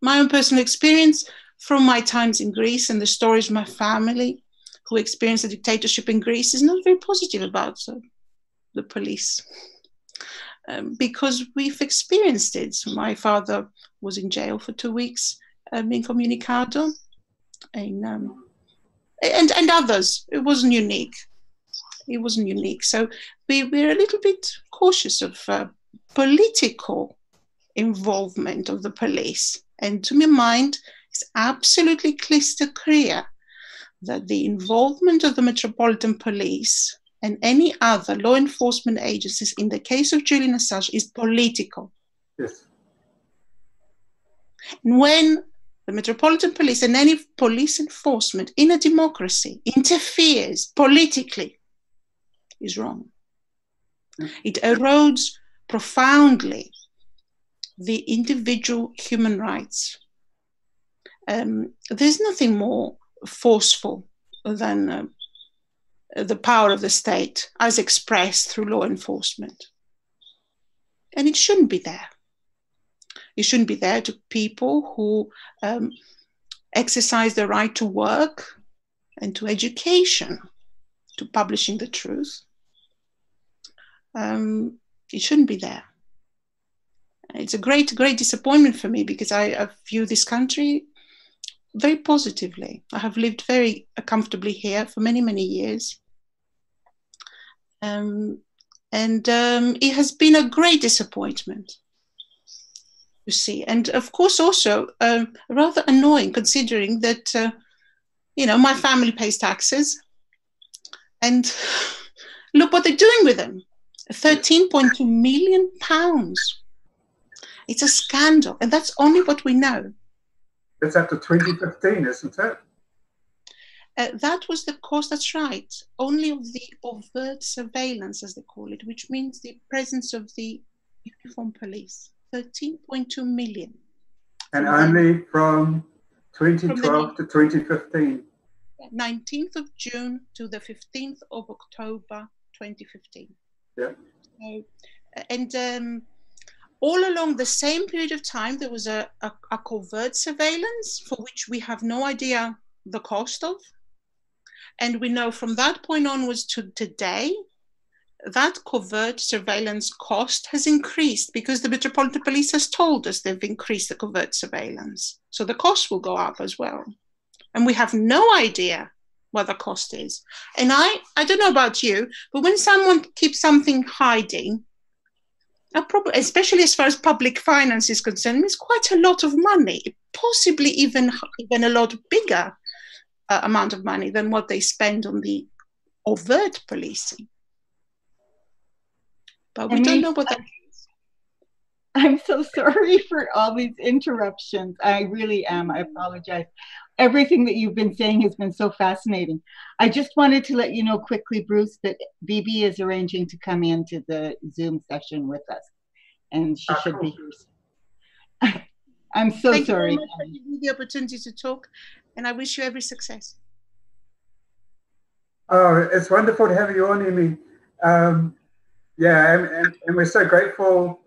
my own personal experience from my times in Greece and the stories of my family who experienced a dictatorship in Greece is not very positive about the police. Because we've experienced it. So my father was in jail for 2 weeks, incommunicado, in and others. It wasn't unique. It wasn't unique. So we're a little bit cautious of political involvement of the police. And to my mind, it's absolutely crystal clear that the involvement of the Metropolitan Police and any other law enforcement agencies in the case of Julian Assange is political.
Yes.
And when the Metropolitan Police and any police enforcement in a democracy interferes politically, is wrong. It erodes profoundly the individual human rights. There's nothing more forceful than the power of the state as expressed through law enforcement. And it shouldn't be there. It shouldn't be there to people who exercise the right to work and to education, to publishing the truth. It shouldn't be there. It's a great, great disappointment for me because I view this country very positively. I have lived very comfortably here for many, many years. And it has been a great disappointment to see. And of course also rather annoying considering that, my family pays taxes and look what they're doing with them. 13.2 million pounds. It's a scandal, and that's only what we know.
It's up to 2015, isn't it?
That was the cost, that's right, only of the overt surveillance, as they call it, which means the presence of the uniformed police. 13.2 million.
And only from 2012 to 2015.
19th of June to the 15th of October 2015.
Yeah.
So, and all along the same period of time, there was a covert surveillance for which we have no idea the cost of. And we know from that point onwards to today, that covert surveillance cost has increased because the Metropolitan Police has told us they've increased the covert surveillance. So the cost will go up as well. And we have no idea what the cost is. And I don't know about you, but when someone keeps something hiding, especially as far as public finance is concerned, it's quite a lot of money, possibly even a lot bigger amount of money than what they spend on the overt policing. But we don't know what that is.
I'm so sorry for all these interruptions. I really am. I apologize. Everything that you've been saying has been so fascinating. I just wanted to let you know quickly, Bruce, that BB is arranging to come into the Zoom session with us, and she should be here. I'm so sorry.
Thank you very much for giving me the opportunity to talk, and I wish you every success.
Oh, it's wonderful to have you on, Amy. Yeah, and we're so grateful.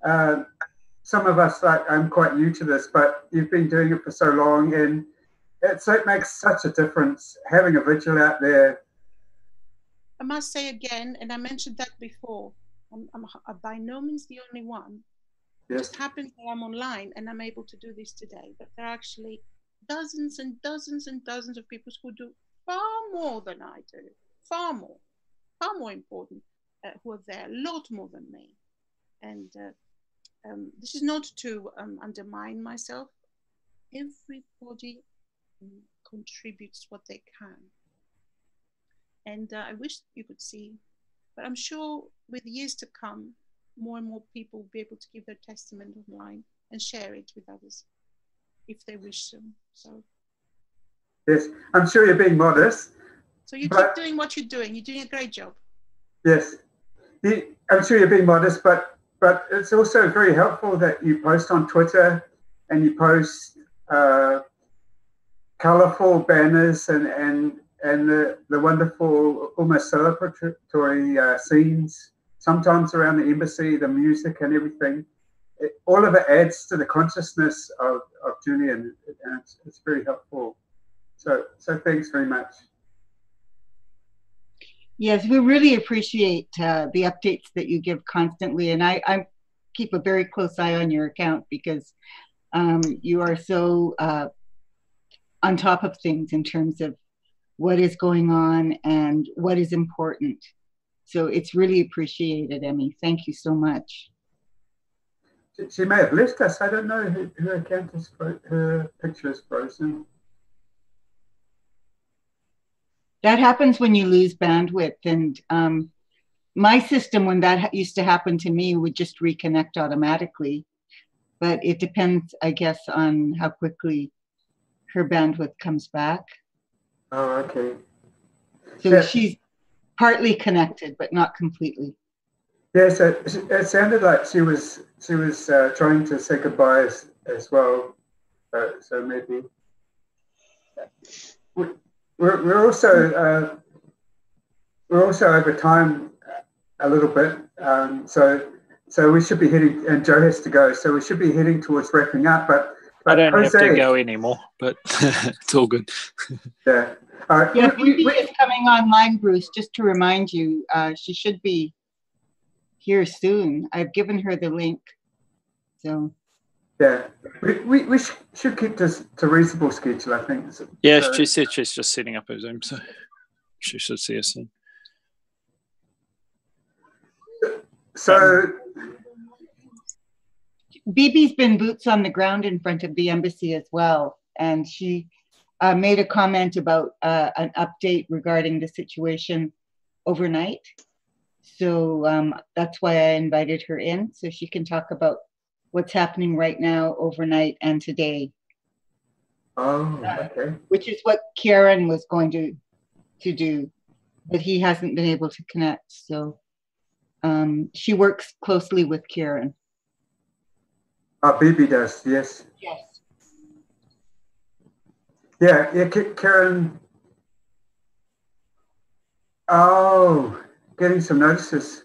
Some of us, I'm quite new to this, but you've been doing it for so long, and it makes such a difference having a vigil out there.
I must say again, and I mentioned that before, I'm by no means the only one.
Yes.
It just happens that I'm online and I'm able to do this today, but there are actually dozens and dozens and dozens of people who do far more than I do, far more important, who are there, a lot more than me. And this is not to undermine myself. Everybody contributes what they can. And I wish you could see, but I'm sure with years to come, more and more people will be able to give their testament online and share it with others if they wish to. So.
Yes, I'm sure you're being modest.
So you keep doing what you're doing. You're doing a great job.
Yes, I'm sure you're being modest, but it's also very helpful that you post on Twitter and you post colorful banners and the wonderful, almost celebratory scenes, sometimes around the embassy, the music and everything. All of it adds to the consciousness of Julian, and it's very helpful. So thanks very much.
Yes, we really appreciate the updates that you give constantly, and I keep a very close eye on your account because you are so on top of things in terms of what is going on and what is important. So it's really appreciated, Emmy. Thank you so much.
She may have left us. I don't know. Her account is her picture is frozen.
That happens when you lose bandwidth. And my system, when that used to happen to me, would just reconnect automatically. But it depends, I guess, on how quickly her bandwidth comes back.
Oh, okay.
So
yeah.
She's partly connected, but not completely.
Yeah, so it sounded like she was trying to say goodbye as well. So maybe we're also over time a little bit. So we should be heading, and Joe has to go. So we should be heading towards wrapping up. But
I don't
Jose,
have to go anymore, but it's all good.
Yeah. All right.
Yeah, Bibi is coming online, Bruce. Just to remind you, she should be here soon. I've given her the link. So.
Yeah, we should keep this to reasonable schedule, I think.
Yeah,
so,
she said she's just setting up her Zoom, so she should see us soon.
So.
Bibi's been boots on the ground in front of the embassy as well, and she made a comment about an update regarding the situation overnight. So that's why I invited her in, so she can talk about what's happening right now, overnight, and today.
Oh, okay.
Which is what Kieran was going to do, but he hasn't been able to connect. So she works closely with Kieran.
Bibi does, yes.
Yes.
Yeah, Karen. Oh, getting some notices.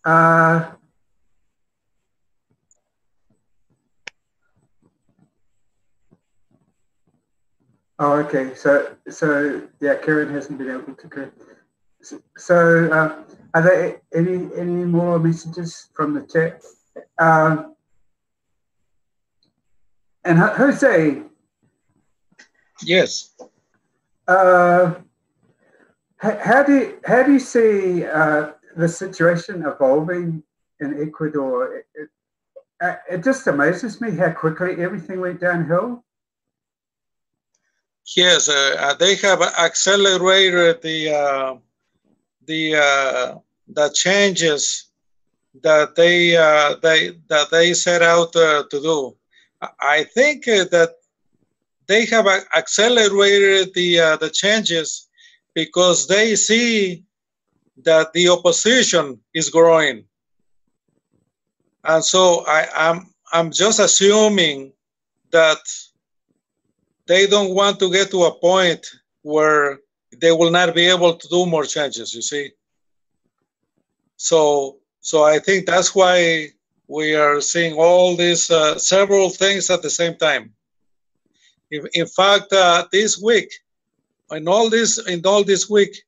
Oh, okay. So yeah, Karen hasn't been able to correct. So are there any more messages from the chat? And Jose.
Yes.
How do you see the situation evolving in Ecuador? It just amazes me how quickly everything went downhill.
Yes, they have accelerated the changes that they set out to do. I think that they have accelerated the changes because they see that the opposition is growing, and so I'm just assuming that they don't want to get to a point where they will not be able to do more changes. You see, so I think that's why we are seeing all these several things at the same time. In fact, this week, in all this week,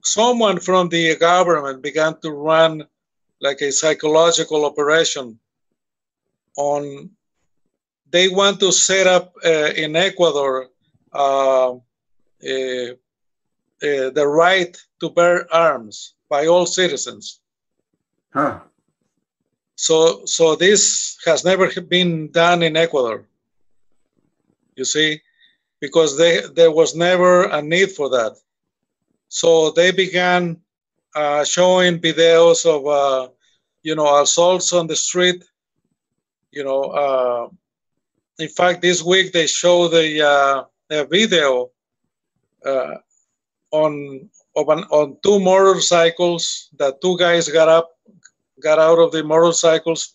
someone from the government began to run like a psychological operation on. They want to set up in Ecuador the right to bear arms by all citizens.
Huh.
So this has never been done in Ecuador, you see, because there was never a need for that. So they began showing videos of, assaults on the street. In fact, this week they showed a video on two motorcycles that two guys got out of the motorcycles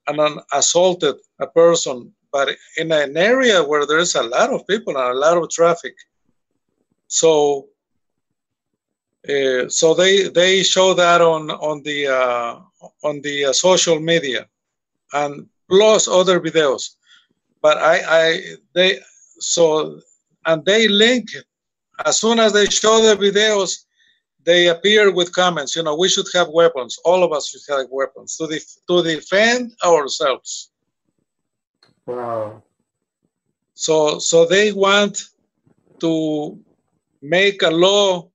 and assaulted a person, but in an area where there's a lot of people and a lot of traffic. So they show that on the social media and plus other videos. But they link, as soon as they show the videos, they appear with comments. We should have weapons. All of us should have weapons to defend ourselves.
Wow.
So they want to make a law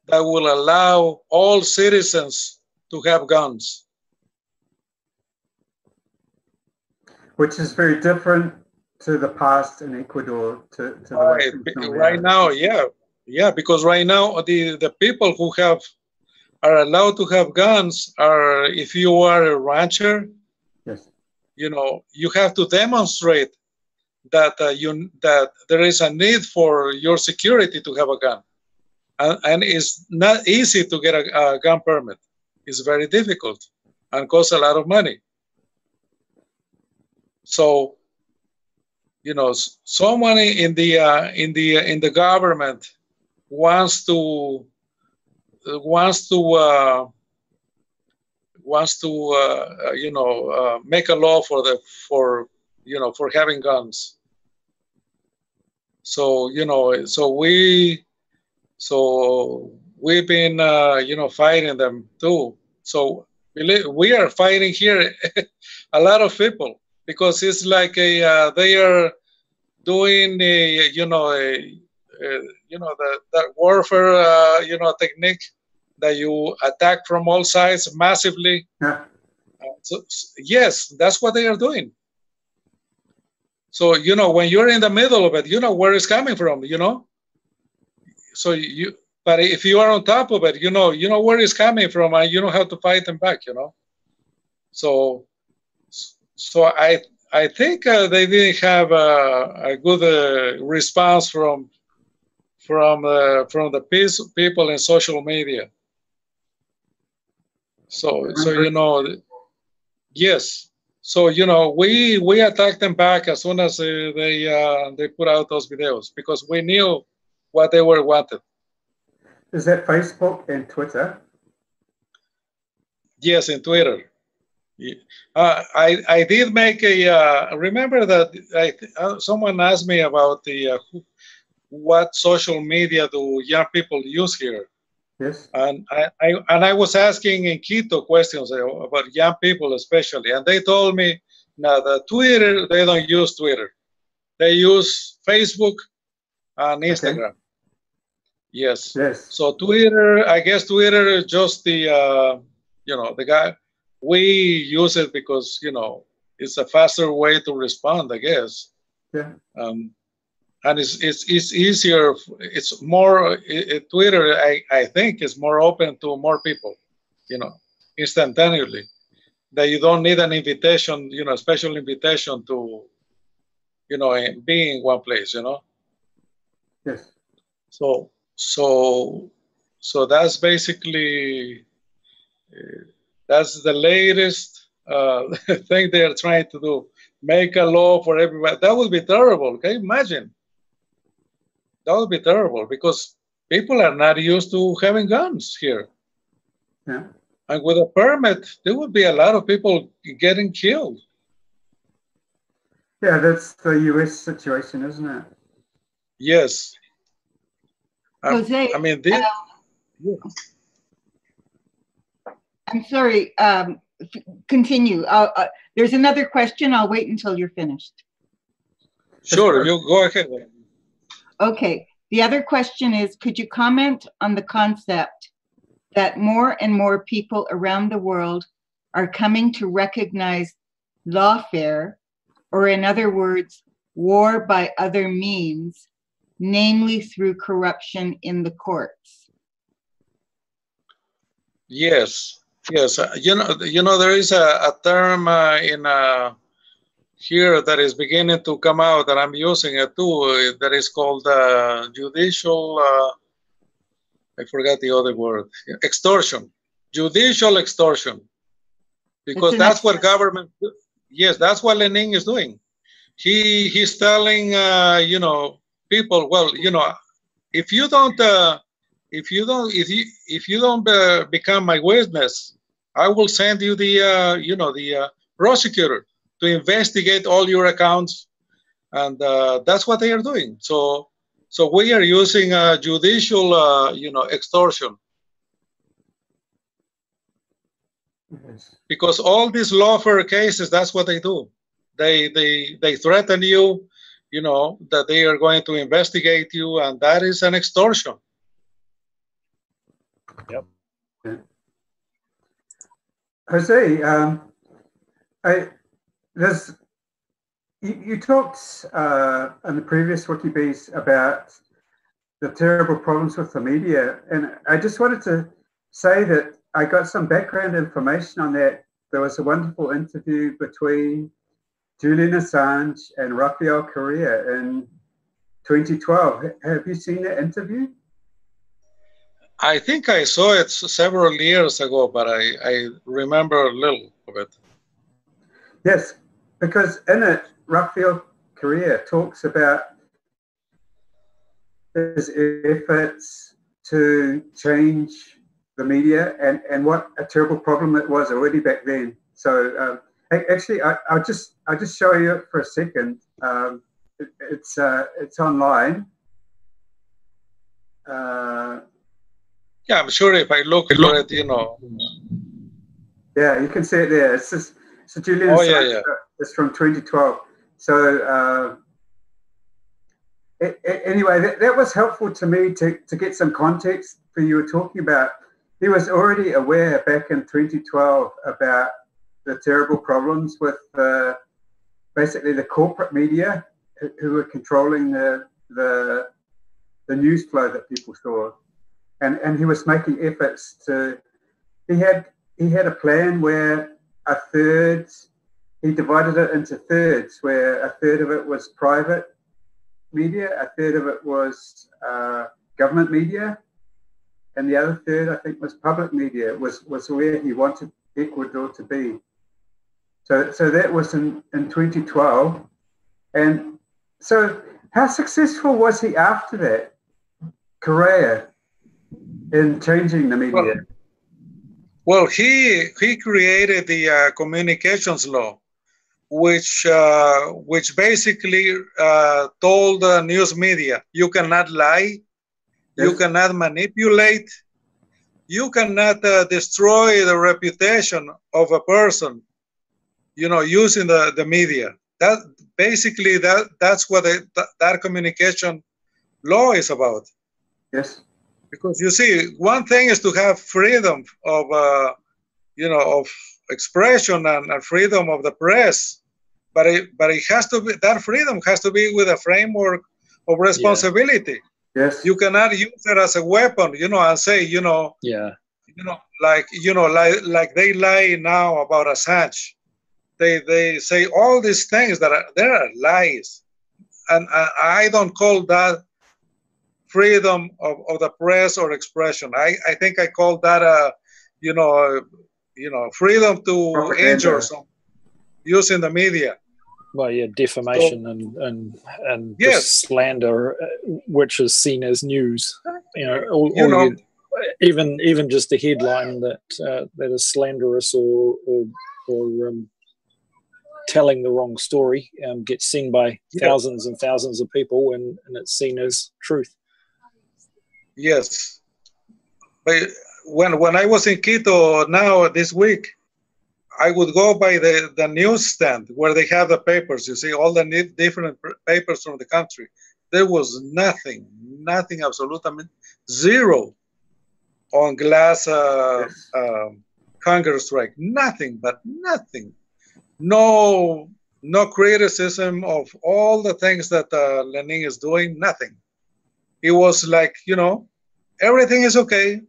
that will allow all citizens to have guns.
Which is very different to the past in Ecuador, to the way
right now, yeah, because right now the people who are allowed to have guns are, if you are a rancher,
yes,
you have to demonstrate that that there is a need for your security to have a gun, and it's not easy to get a gun permit. It's very difficult and costs a lot of money. So, someone in the government wants to make a law for having guns. So we've been fighting them too. So we are fighting here a lot of people, because it's like they are doing that warfare technique that you attack from all sides massively.
Yeah.
So, yes, that's what they are doing. So when you're in the middle of it, you know where it's coming from. So but if you are on top of it, you know where it's coming from, and you know how to fight them back. So I think they didn't have a good response from the people in social media. So yes. So we attacked them back as soon as they put out those videos, because we knew what they were wanted.
Is that Facebook and Twitter?
Yes, in Twitter. I did make a. Remember that someone asked me about what social media do young people use here?
Yes.
And I was asking in Quito questions about young people especially, and they told me now that Twitter, they don't use Twitter, they use Facebook and Instagram. Okay. Yes. So Twitter, I guess Twitter is just the guy. We use it because it's a faster way to respond, I guess.
Yeah.
And it's easier. It's more Twitter. I think is more open to more people, instantaneously. That you don't need an invitation, a special invitation to, be in one place,
Yes.
So that's basically that's the latest thing they are trying to do. Make a law for everybody. That would be terrible. Can you imagine? That would be terrible, because people are not used to having guns here.
Yeah.
And with a permit, there would be a lot of people getting killed.
Yeah, that's the US situation, isn't it?
Yes.
Jose,
I mean,
I'm sorry. Continue. There's another question. I'll wait until you're finished.
Sure, you go ahead.
Okay. The other question is, could you comment on the concept that more and more people around the world are coming to recognize lawfare, or in other words, war by other means, namely through corruption in the courts?
Yes. There is a term here that is beginning to come out, that I'm using it too, that is called judicial, I forgot the other word, extortion, judicial extortion, because that's what government, yes, that's what Lenin is doing. He's telling, people, well, if you don't become my witness, I will send you the prosecutor to investigate all your accounts, and that's what they are doing. So we are using judicial, extortion, because all these lawfare cases, that's what they do. They threaten you, you know, that they are going to investigate you, and that is an extortion.
Yep.
Jose, you talked on the previous WikiBees about the terrible problems with the media, and I just wanted to say that I got some background information on that. There was a wonderful interview between Julian Assange and Rafael Correa in 2012. Have you seen that interview?
I think I saw it several years ago, but I remember a little of it.
Yes, because in it, Rafael Correa talks about his efforts to change the media and what a terrible problem it was already back then. So actually, I'll just show you it for a second. It's online.
Yeah, I'm sure if I look for it, you know.
Yeah, you can see it there. It's just Julian Assange. It's from 2012. So anyway, that was helpful to me to get some context for you were talking about. He was already aware back in 2012 about the terrible problems with basically the corporate media who were controlling the news flow that people saw. And he was making efforts to, he had a plan where he divided it into thirds, where a third of it was private media, a third of it was government media, and the other third, I think, was public media, was where he wanted Ecuador to be. So that was in 2012. And so how successful was he after that, Correa, in changing the media?
Well, he created the communications law, which basically told the news media, you cannot lie, you cannot manipulate, you cannot destroy the reputation of a person, you know, using the media. That basically that's what that communication law is about.
Yes. Because
you see, one thing is to have freedom of, you know, of expression and freedom of the press, but it has to be, that freedom has to be with a framework of responsibility.
Yes.
You cannot use it as a weapon, you know, and say, you know, like they lie now about Assange. They say all these things that there are lies, and I don't call that freedom of the press or expression. I think I call that freedom to injure someone using the media.
Well, yeah, defamation and just slander, which is seen as news. You know, even just a headline that is slanderous or telling the wrong story gets seen by thousands and thousands of people, and it's seen as truth.
Yes, but when I was in Quito now this week, I would go by the newsstand where they have the papers. You see all the different papers from the country. There was nothing, absolutely zero on glass hunger strike. Nothing, but nothing. No criticism of all the things that Lenin is doing. Nothing. It was like, you know, everything is okay.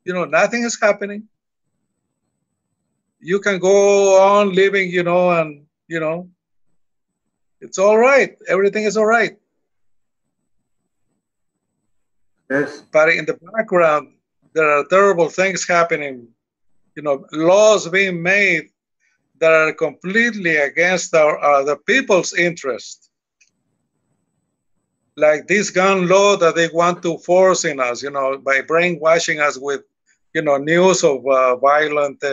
You know, nothing is happening. You can go on living, you know, and, you know, it's all right. Everything is all right.
Yes.
But in the background, there are terrible things happening. You know, laws being made that are completely against the people's interest. Like this gun law that they want to force in us, you know, by brainwashing us with, you know, news of violent.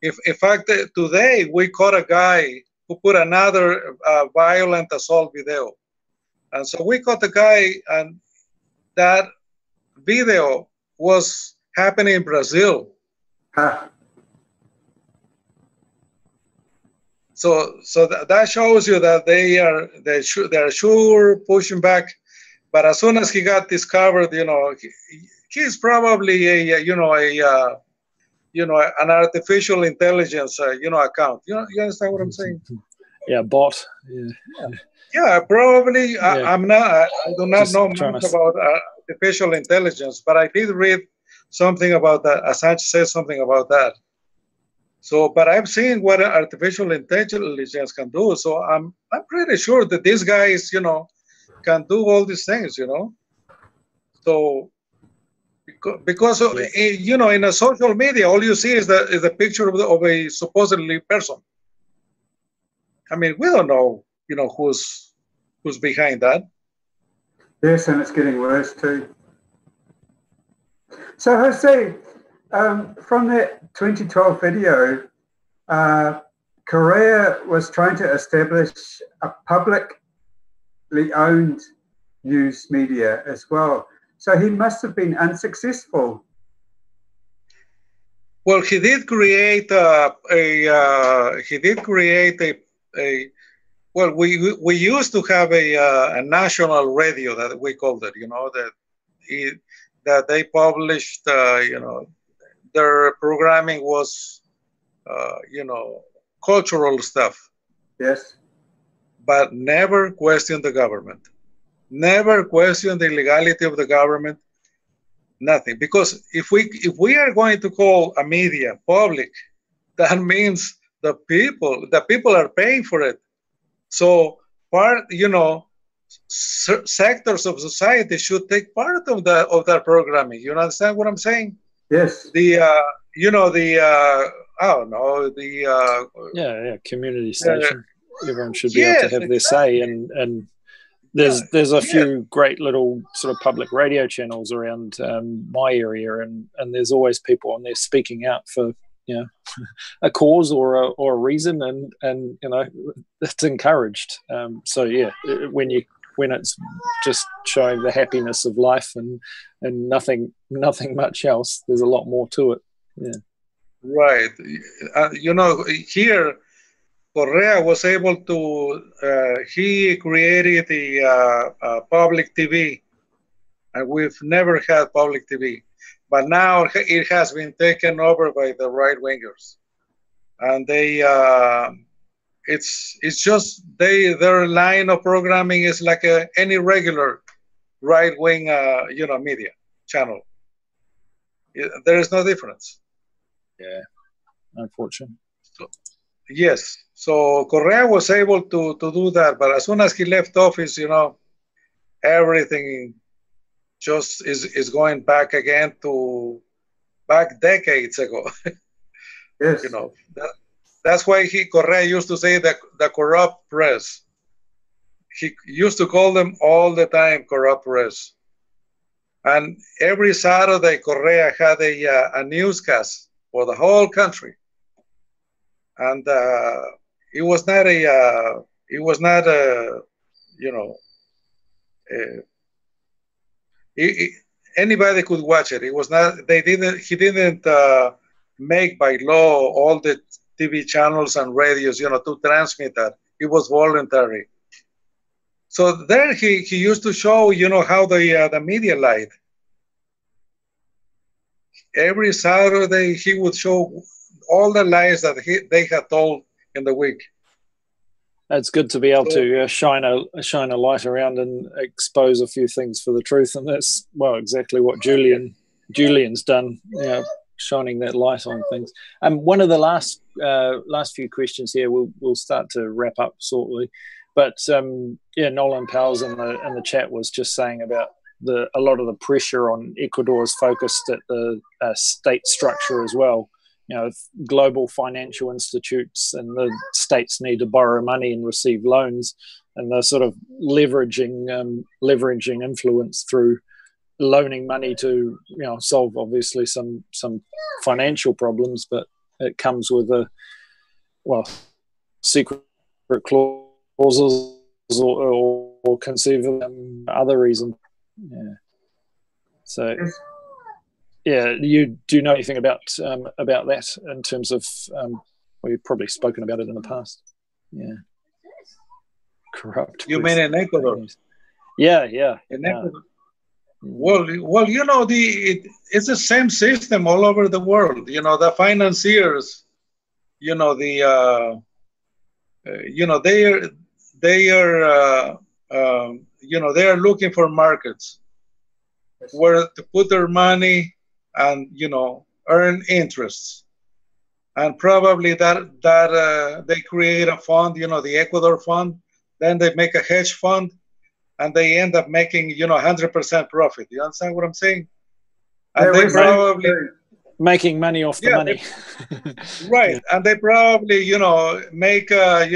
In fact, today we caught a guy who put another violent assault video. And so we caught the guy, and that video was happening in Brazil.
Huh.
So that shows you that they're sure pushing back. But as soon as he got discovered, he's probably an artificial intelligence, account. You understand what I'm saying?
Yeah, bot.
Yeah, probably.
Yeah.
I do not
Just
know
trying
much
to-
about artificial intelligence, but I did read something about that. Assange says something about that. So, but I've seen what artificial intelligence can do. So I'm pretty sure that these guys, can do all these things, So because in a social media, all you see is the picture of a supposedly person. I mean, we don't know, who's behind that.
Yes, and it's getting worse too. So Jose, from that 2012 video, Correa was trying to establish a publicly owned news media as well. So he must have been unsuccessful.
Well, he did create well, we used to have a national radio that we called it, that they published, their programming was, cultural stuff.
Yes.
But never questioned the government. Never questioned the legality of the government. Nothing. Because if we are going to call a media public, that means the people are paying for it. So sectors of society should take part of that programming. You understand what I'm saying?
Yes.
I don't know,
community station. Everyone should be able to have their say, and there's a few great little sort of public radio channels around my area, and there's always people on there speaking out for a cause or a reason, and it's encouraged. So yeah, when it's just showing the happiness of life and nothing much else, there's a lot more to it. Yeah.
Right. Here, Correa was able to, he created the public TV, and we've never had public TV. But now it has been taken over by the right-wingers. And they, it's just, their line of programming is like any regular right-wing, media channel. There is no difference.
Yeah, unfortunately.
Yes. So Correa was able to do that, but as soon as he left office, everything just is going back again to back decades ago.
Yes.
That's why Correa used to say that the corrupt press. He used to call them all the time corrupt press. And every Saturday, Correa had a newscast for the whole country, and it was not anybody could watch it. It was not. He didn't make by law all the TV channels and radios, to transmit that. It was voluntary. So there he used to show, how the media lied. Every Saturday he would show all the lies that they had told in the week.
It's good to be able to shine a light around and expose a few things for the truth, and that's exactly what Julian's done, shining that light on things. One of the last few questions here, we'll start to wrap up shortly, but Nolan Powell's in the chat was just saying about a lot of the pressure on Ecuador is focused at the state structure as well. Global financial institutes and the states need to borrow money and receive loans, and they're sort of leveraging influence through loaning money to solve obviously some financial problems, but it comes with secret clauses or conceive of other reasons. Yeah. So, do you know anything about that in terms of? We've probably spoken about it in the past. Yeah. Corrupt.
You mean in Ecuador?
Yeah.
In Ecuador. Well, you know, it's the same system all over the world. You know, the financiers, you know, you know, they are you know, they are looking for markets where to put their money and, you know, earn interests. And probably that they create a fund, you know, the Ecuador fund. Then they make a hedge fund, and they end up making, you know, 100% profit. You understand what I'm saying? And they probably
making money off the money.
Right. Yeah. And they probably, you know, make, they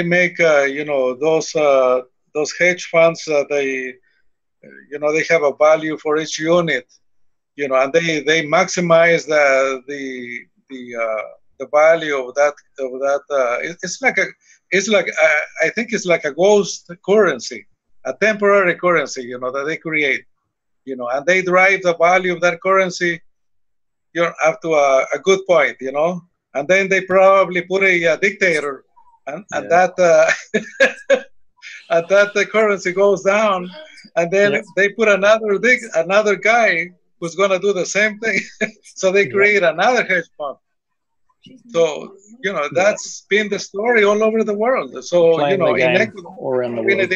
make, you know, those hedge funds, they, you know, they have a value for each unit, you know, and they maximize the value of that. It's like I think it's like a ghost currency, a temporary currency, you know, that they create, you know, and they drive the value of that currency, you know, up to a good point, you know, and then they probably put a dictator, and that and that the currency goes down, and then they put another guy who's going to do the same thing. So they create another hedge fund. So, you know, that's been the story all over the world. So,
playing,
you know,
in
Ecuador,
all around the world.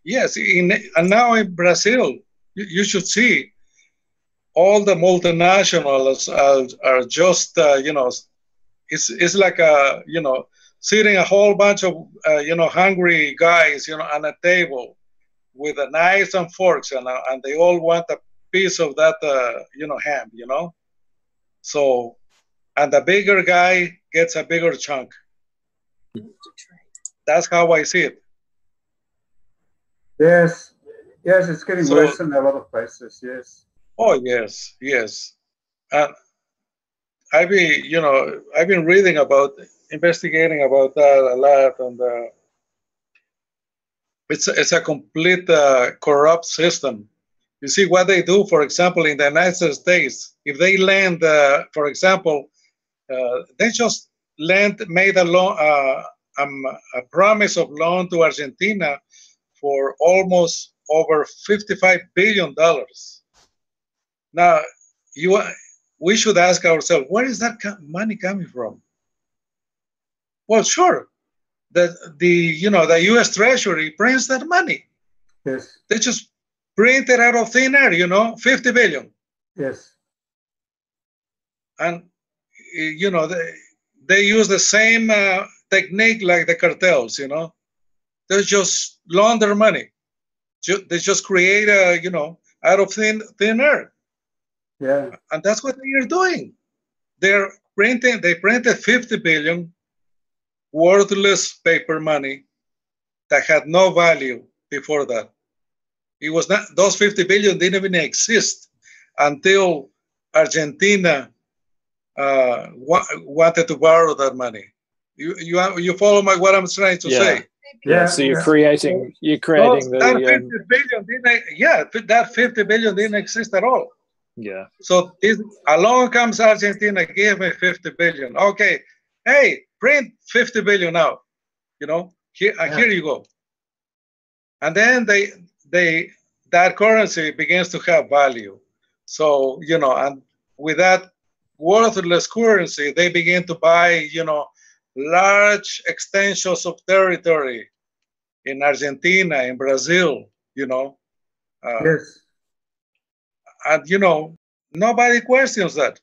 Yes, and now in Brazil, you should see all the multinationals are just, you know, it's like a, you know, sitting a whole bunch of, you know, hungry guys, you know, on a table with a knives and forks, and they all want a piece of that, you know, ham, you know. So, and the bigger guy gets a bigger chunk. That's how I see it.
Yes, it's getting worse in a lot of places. Yes.
Oh yes, yes. And I've been reading about, investigating about that a lot, and it's a complete corrupt system. You see what they do, for example, in the United States, if they lend, for example, they just made a loan, a promise of loan to Argentina for almost over $55 billion. Now, we should ask ourselves, where is that money coming from? Well, sure, the U.S. Treasury prints that money.
Yes.
They just print it out of thin air, you know, 50 billion.
Yes.
And, you know, they use the same technique like the cartels, you know. They just launder money. They just create, you know, out of thin air.
Yeah.
And that's what they are doing. They printed 50 billion worthless paper money that had no value before that. It was not, those 50 billion didn't even exist until Argentina wanted to borrow that money. You follow what I'm trying to say?
Yeah. So you're creating
that 50 billion didn't, that 50 billion didn't exist at all.
Yeah.
So along comes Argentina, give me 50 billion. Okay, hey, print 50 billion now. You know, here you go. And then that currency begins to have value. So, you know, and with that worthless currency, they begin to buy, you know, large extensions of territory in Argentina, in Brazil, you know.
Yes.
And, you know, nobody questions that.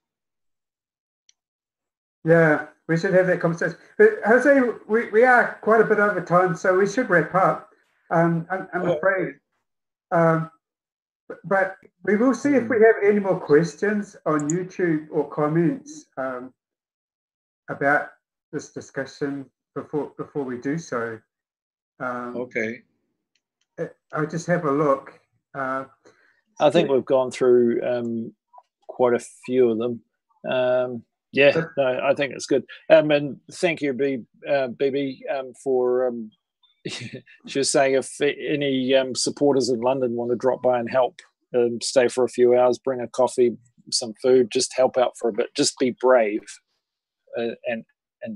Yeah, we should have that conversation. But Jose, we are quite a bit over time, so we should wrap up. I'm afraid. But we will see if we have any more questions on YouTube or comments about this discussion before we do so.
Okay.
I'll just have a look.
I think we've gone through quite a few of them. No, I think it's good. And thank you, BB, for she was saying if any supporters in London want to drop by and help, stay for a few hours, bring a coffee, some food, just help out for a bit, just be brave and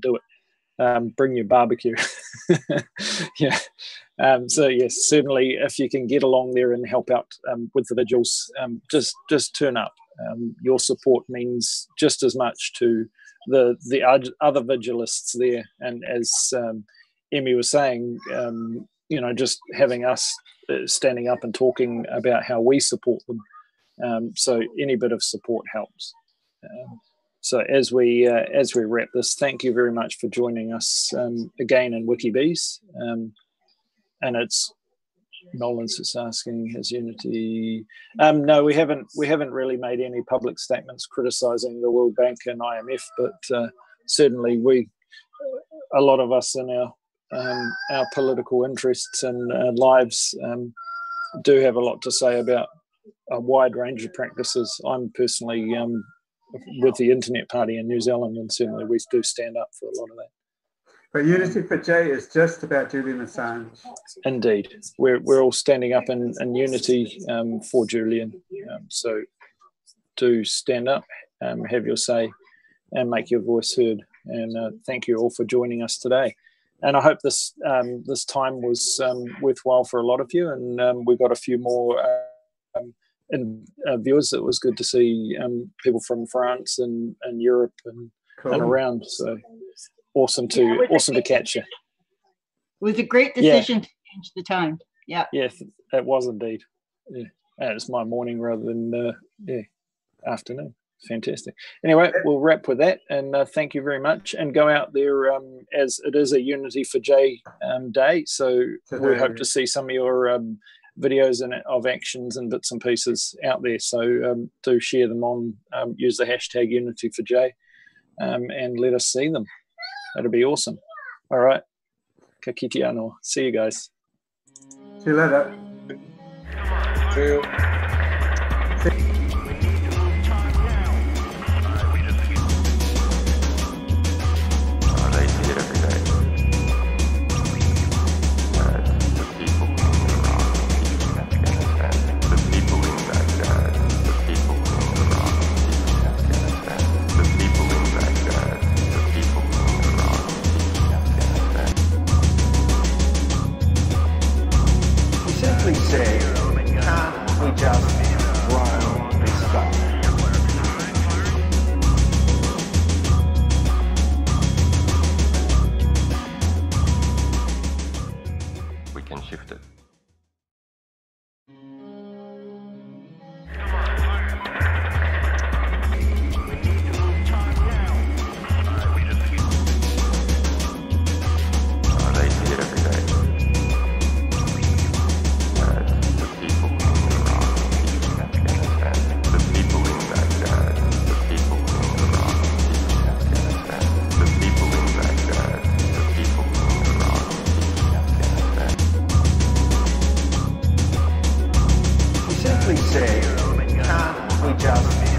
do it. Bring your barbecue. Yeah. So yes, certainly if you can get along there and help out with the vigils, just turn up. Your support means just as much to the other vigilists there. And as Emmy was saying, just having us standing up and talking about how we support them. So any bit of support helps. So as we wrap this, thank you very much for joining us again in WikiBees. And it's Nolan's just asking, has Unity? No, we haven't really made any public statements criticising the World Bank and IMF, but certainly a lot of us in our political interests and lives do have a lot to say about a wide range of practices. I'm personally with the Internet Party in New Zealand, and certainly we do stand up for a lot of that.
But Unity for J is just about Julian Assange.
Indeed. We're all standing up in unity for Julian. So do stand up, have your say, and make your voice heard. And thank you all for joining us today. And I hope this time was worthwhile for a lot of you. And we got a few more viewers. It was good to see people from France and Europe and around. So awesome to catch you.
It was a great decision to change the time. Yeah.
Yes, it was indeed. Yeah. And it's my morning rather than afternoon. Fantastic. Anyway, we'll wrap with that, and thank you very much. And go out there as it is a Unity for J day. So we hope to see some of your videos of actions and bits and pieces out there. So do share them on, use the hashtag Unity for J, and let us see them. That'd be awesome. All right. Ka kite anō. See you guys.
See you later.
See you.
Say, can't we just run and stop?
We can shift it. They see it every day.
Say, can't we just